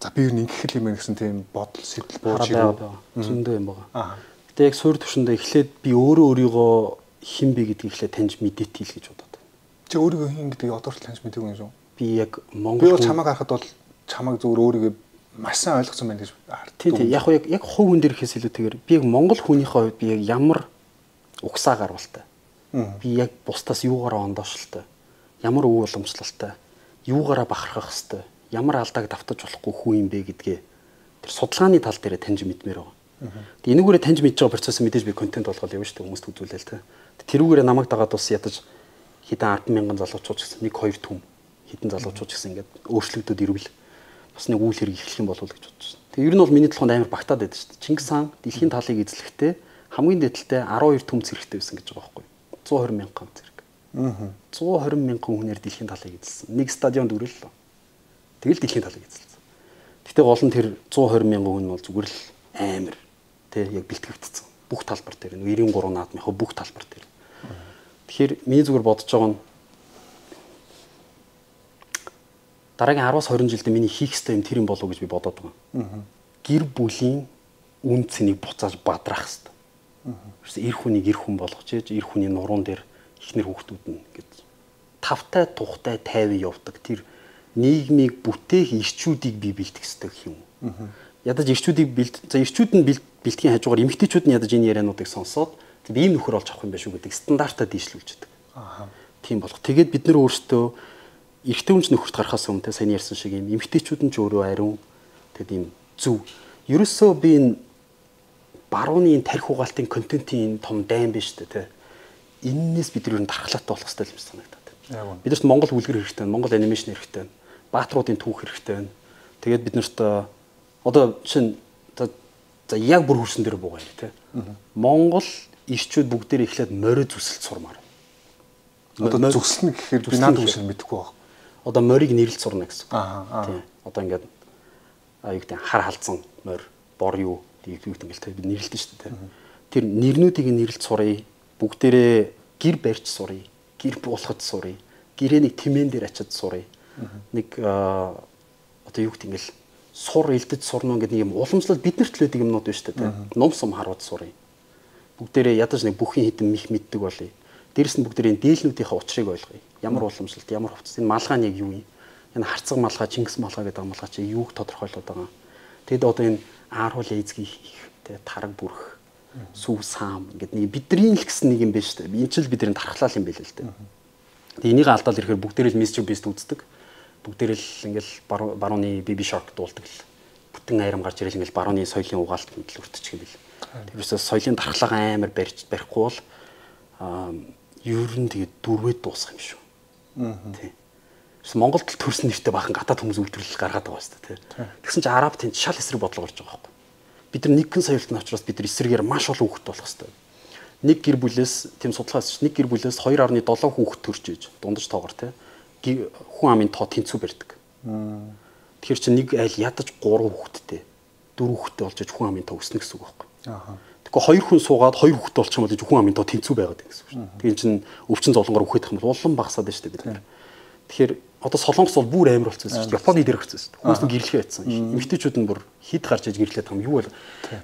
за би ер нь ингэх юм гэсэн тийм бодол сэтэл бууж байгаа. Зөндөө юм байгаа. Гэтэ яг суурь төвшөндөө эхлээд би өөрийгөө хэн бэ гэдгийг эхлээд таньж мэдээт хэл гэж бодоод байна. Чи өөрийгөө хэн гэдгийг одоо ч таньж мэдээгүй юм шүү. Би яг Монгол би бол чамайг харахад бол чамайг зөвөр өөрийгөө маш сайн ойлгосон байна гэж хард. Тийм яг хувь хүн дээр ихээс илүүтэйгээр би яг Монгол хүнийхээ хувьд би яг ямар угсаа гарвалтай. Би яг бусдаас юугаараа ондоошлтой. Ямар өв уламжлалтай, юугаараа бахархах хэвтэй, ямар алдааг давтаж болохгүй хүн юм бэ гэдгээ тэр судалгааны тал дээр таньж мэдмээр байгаа. Тэгээ энэгээрээ таньж мэдж байгаа процесс мэдээж би контент болгоод явна шүү дээ хүмүүст үзүүлээл те. Тэрүүгээрээ намайг дагаад бас ядаж хэдэн 10,000 залуучууд гэсэн 1-2 түм хэдэн залуучууд гэсэн ингээд өөрчлөгдөд ирвэл бас нэг үйл хэрэг эхлэх юм болов уу гэж бодож байна. Тэгээ ер нь бол миний толгойд амар багтаад байдаг шүү дээ. Чингис хаан дэлхийн талыг эзлэхдээ хамгийн дээдэлтэй 12 түмц хэрэгтэй байсан гэж байгаа байхгүй юу? 120,000 зэрэг. 120,000 хүнээр дэлхийн талыг эзэлсэн. Нэг стадионд өрөөл. Тэгэл дэлхийн талыг эзэлсэн. Гэхдээ гол нь тэр 120,000 хүн бол зүгээр л амар тий яг бэлтгэгдсэн. Бүх талбар дээр 93 наадмынхаа бүх талбар дээр. Тэгэхээр миний зүгээр бодож байгаа нь дараагийн 10-20 жилдээ миний хийх ёстой юм тэр юм болов уу гэж би бодоод байгаа. Гэр бүлийн үн цэнийг буцааж бадрах ёстой. Эр хүнийг эр хүн болгож ээж эр хүний нуруунд дээр ихнэр хүүхдүүд нь гэж тавтай тухтай тайван явдаг тэр нийгмийг бүтээх ирчүүдийг би бэлтгэх ёстой гэх юм. Ядаж ирчүүдийг ирчүүд нь бэлтгэхийн хажуугаар эмэгтэйчүүд нь ядаж энэ яриануудыг сонсоод би ийм нөхөр олж авах юм байна шүү гэдэг стандартаа дийшлүүлж байгаа. Тийм болох. Тэгээд бид нар өөрсдөө эрэгтэй хүнч нөхөрт гарахаас өмнө сайн ярьсан шиг юм эмэгтэйчүүд нь ч өөрөө ариун тэгэд ийм зөв. Ерөөсөө би энэ барууны тарих угаалтын контентын том дайн биш үү те. Эннээс бид ер нь дархлаатай болох хэрэгтэй юм санагдаад байна. Бидэрт Монгол үлгэр хэрэгтэй, Монгол анимашн хэрэгтэй, баатруудын түүх хэрэгтэй. Тэгээд бид нарт одоо чинь за яг бүр хөрсөн дээр буугаа юм те. Монгол ирчүүд бүгдээр эхлээд морь зүсэлт сурмаар. Одоо зүсэлнэ гэхээр би наад үгшийг мэдэхгүй байна. Одоо морийг нэрлэлт сурна гэсэн. Тийм. Одоо ингээд юу гэдэг хар халдсан морь, бор юу гэдэг ингээл бид нэрлэлт шүү дээ. Тэр нэрнүүдийг нэрлэлт суръя. Бүгдээрээ гэр барьж суръя, гэр буулгад суръя, гэрээ нэг тэмээн дээр ачаад суръя. Нэг одоо юу гэдэг ингээл сур элдэж сурна гэдэг юм уламжлал биднэрт л байдаг юмнууд байна шүү дээ. Ном сум харуулж суръя. Бүгдээрээ ядаж нэг бүхий хитэн мих мэддэг болъё. Дээрэс нь бүгдээрээ дээлнүүдийнхээ учрыг ойлгоё. Ямар уламжлалт, ямар хувцас, энэ малгай нь яг юу юм? Энэ харцаг малгай, Чингис малгай гэдэг малгай чи юуг тодорхойлоод байгаа. Тэгэд одоо энэ ааруул эзгий тэ тараг бүрх, сүв саам ингээд нэг бидний л гэсэн нэг юм байна шүү дээ. Энэ ч л бидний тархлал юм байл л дээ. Тэгээ энийг алдаал ирэхээр бүгдээрээ л Mr Beast үздэг. Бүгдээрээ л ингээл барууны BB Shark дуулдаг л. Бүтэн айрам гарч ирэл ингээл барууны соёлын угаалтанд л өртчих юм бэл. Тэрээс соёлын дархлаагаа амар барихгүй бол ер нь тэгээд дөрвөөд дуусах юм шүү. Тий. Монголд л төрсөн нэртэй бахан гадаад хүмүүс үйлдвэрлэл гаргаад байгаа шүү дээ. Тэгсэн чинь араб тэнд шал эсрэг бодлого болж байгаа байхгүй. Бид нар нэгэн соёлтны учраас бид нар эсрэгээр маш олон хүүхэд болох хэрэгтэй. Нэг гэр бүлээс тийм судалгаас чинь нэг гэр бүлээс 2.7 хүүхэд төрж иж дундаж тоогоор тий. Хүн амын тоо тэнцүү барьдаг. Тэгэхээр чинь нэг айл ядаж 3 хүүхэдтэй 4 хүүхэдтэй болж хүн амын тоо өснө гэсэн үг байхгүй. Тэгэхээр 2 хүн суугаад 2 хүүхэдтэй болчих юм бол хүн амын тоо тэнцүү байгаад байна гэсэн үг шүү. Тэгээд чинь өвчин зовлонгоор үхэх юм бол улам багасаад байна шүү дээ бид нар. Тэгэхээр одоо Солонгос бол бүр амар болчихсон шүү дээ. Японы дээр гэрсэн шүү дээ. Хүмүүс нь гэрлэхээ байцсан. Эмэгтэйчүүд нь бүр хид гарч иж гэрлээд байгаа юм. Юу вэ?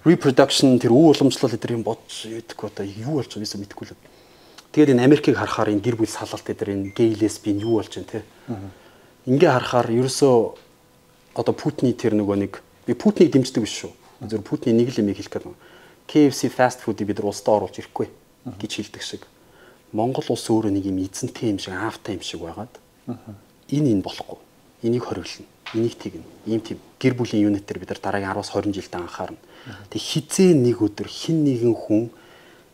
Reproduction тэр үе уламжлал эдэр юм бодож идэх одоо юу болж байгаа юм мэдэхгүй л. Тэгээд энэ Америкийг харахаар энэ гэр бүл салалт эдэр энэ гей лесбийн юу болж байна те. Ингээ харахаар ерөөсөө одоо Путиний тэр нөгөө нэг би Путинийг дэмждэг биш шүү. Зөв Путиний нэг л юм хэлэх гэдэг. KFC fast food-ийг бид нар улсдаа оруулж ирэхгүй гэж хэлдэг шиг. Монгол улс өөрөө нэг юм эзэнтэй юм шиг, аавтай юм шиг байгаад энэ болохгүй. Энийг хориглоно. Энийг тэгнэ. Ийм тийм гэр бүлийн юнит дээр бид нар дараагийн 10-20 жилдээ анхаарна. Тэг хизээ нэг өдөр хин нэгэн хүн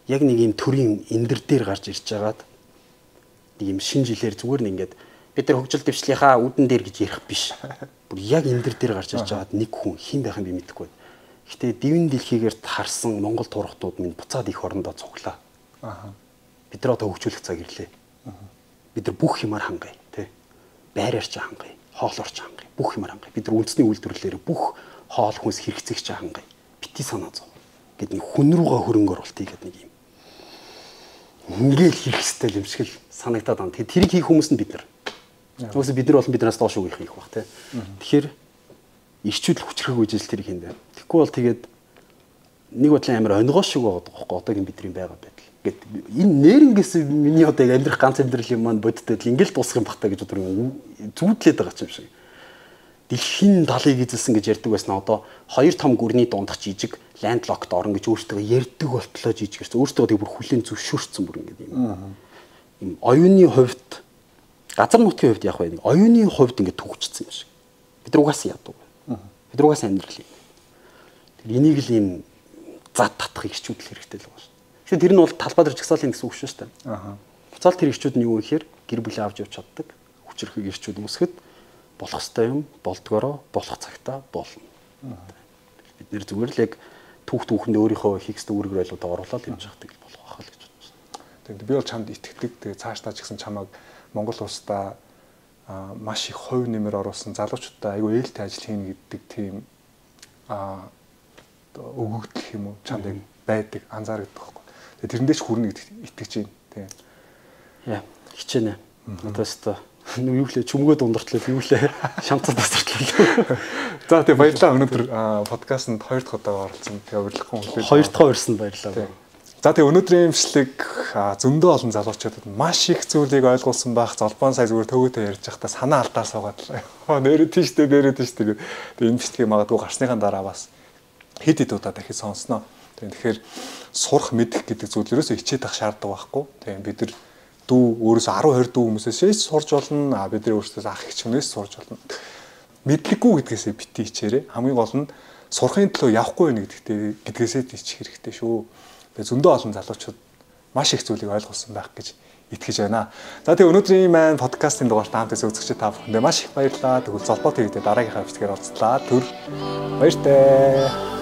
яг нэг юм төрийн эндэр дээр гарч ирж байгаад нэг юм шинэ жилээр зүгээр нэг ингээд бид нар хөгжил дэвшлийнхаа үдэн дээр гэж ярих биш. Бүр яг эндэр дээр гарч ирж байгаад нэг хүн хэн байх юм би мэдэхгүй. Гэтэ дивэн дэлхийгээр харсан Монгол турхтууд минь буцаад их орондоо цуглаа. Бид нар одоо хөгжүүлэх цаг ирлээ. Бид нар бүх юмар хангая, тий. Байраар ч хангая, хоолоор ч хангая, бүх юмар хангая. Бид нар үндэсний үйлдвэрлэлээр бүх хоол хүнс хэрэгцээг ч хангая. Бити санаа зов. Гэт нэг хүн руугаа хөрөнгө оруулалтыг гэдэг нэг юм. Ингээл хийх ёстой юм шиг л санагдаад байна. Тэгэхээр тэрийг хийх хүмүүс нь бид нар. Тэгээс бид нар болон биднээс доош үеийнх хийх бах, тий. Тэгэхээр ирчүүд л хүчрэх үеж л тэрийг хийндэ. Тэгэхгүй бол тэгээд нэг бодлын амар онгоо шиг байгаа байхгүй одоогийн бидний байгаа байдал. Гэт энэ нээрэнгээс миний одоо амьдрах ганц амьдрал юм маань бодтой л ингээл дуусах юм бахтаа гэж одоо зүудлээд байгаа юм шиг. Дэлхийн далыг эзэлсэн гэж ярьдаг байсан. Одоо 2 том гүрний дундах жижиг лендлокт орон гэж өөртөө ярьдаг болтлоо жижиг гэж өөртөө тэг бүр хүлэн зөвшөөрсөн бүр ингээд юм оюуны хувьд газар нутгийн хувьд яг байна. Оюуны хувьд ингээд төгжчихсэн юм шиг. Бид нар угаасаа яадаг. Бид нар угаасаа амьдрал юм. Энийг л юм зад татах ирчүүд л хэрэгтэй л байгаа шүү. Тэгэхээр тэр нь бол талбай дээр жагсаалын гэсэн үг шүү дээ. Буцаалт тэр ирчүүд нь юу гэхээр гэр бүлээ авч явж чаддаг. Хүчрхэг ирчүүд үсгэд болох ёстой юм болдгороо болох цагтаа болно. Бид нэр зүгээр л яг түүхэнд өөрийнхөө хийх үүрэг байлуудаа оруулаад явж явах гэж болох байхаа л гэж бодсон. Тэгээд би бол чамд итгэдэг. Тэгээд цаашдаа ч гэсэн чамайг Монгол улсдаа маш их хувь нэмэр оруулсан залуучуудаа айгүй ээлтэй ажил хийнэ гэдэг тийм өгөгдөл юм уу чамд байдаг анзаардаг байхгүй. Тэгээд тэрэндээ ч хүрнэ гэдэгт итгэж байна. Тийм. Яа, хичээнэ. Одоостой юу лээ чүмгөө дундортлоо юу лээ шамцад тасартлаа. За тийм баярлалаа өнөөдөр подкастт 2 дахь удаа оролцсон. Тэгээ урилгын хүлээлт 2 дахь урьсан баярлалаа. За тэгээ өнөөдрийн имшлэг зөндөө олон залуучуудад маш их зүйлийг ойлгуулсан байх. Золбоон сая зүгээр төгөөтэй ярьж байхдаа санаа алдаа суугаад л. Нэрээ тийштэй тэгээд тэгээ имшлэгийг магадгүй гарсныхаа дараа бас хэд удаа дахиж сонсноо. Тэгэхээр сурах мэдэх гэдэг зүйл ерөөсөө хичээд ах шаарддаг байхгүй. Тэгээ бид нар дүү өөрөөсөө 10 20 дүү хүмүүсээс сурж болно. Бид нар өөрсдөө ах их хүнээс сурж болно. Мэдлэггүй гэдгээсээ бити хичээрээ. Хамгийн гол нь сурахын төлөө явахгүй байх гэдгээсээ тийчих хэрэгтэй шүү. Тэгээ зөндөө олон залуучууд маш их зүйлийг ойлгуулсан байх гэж итгэж байна. За тэгээ өнөөдрийн маань подкастын дугаарт хамт үзэгчид та бүхэндээ маш их баярлалаа. Тэгвэл Золбоо TV-д дараагийнхаа бичлэгээр уулзлаа. Түр баяртай.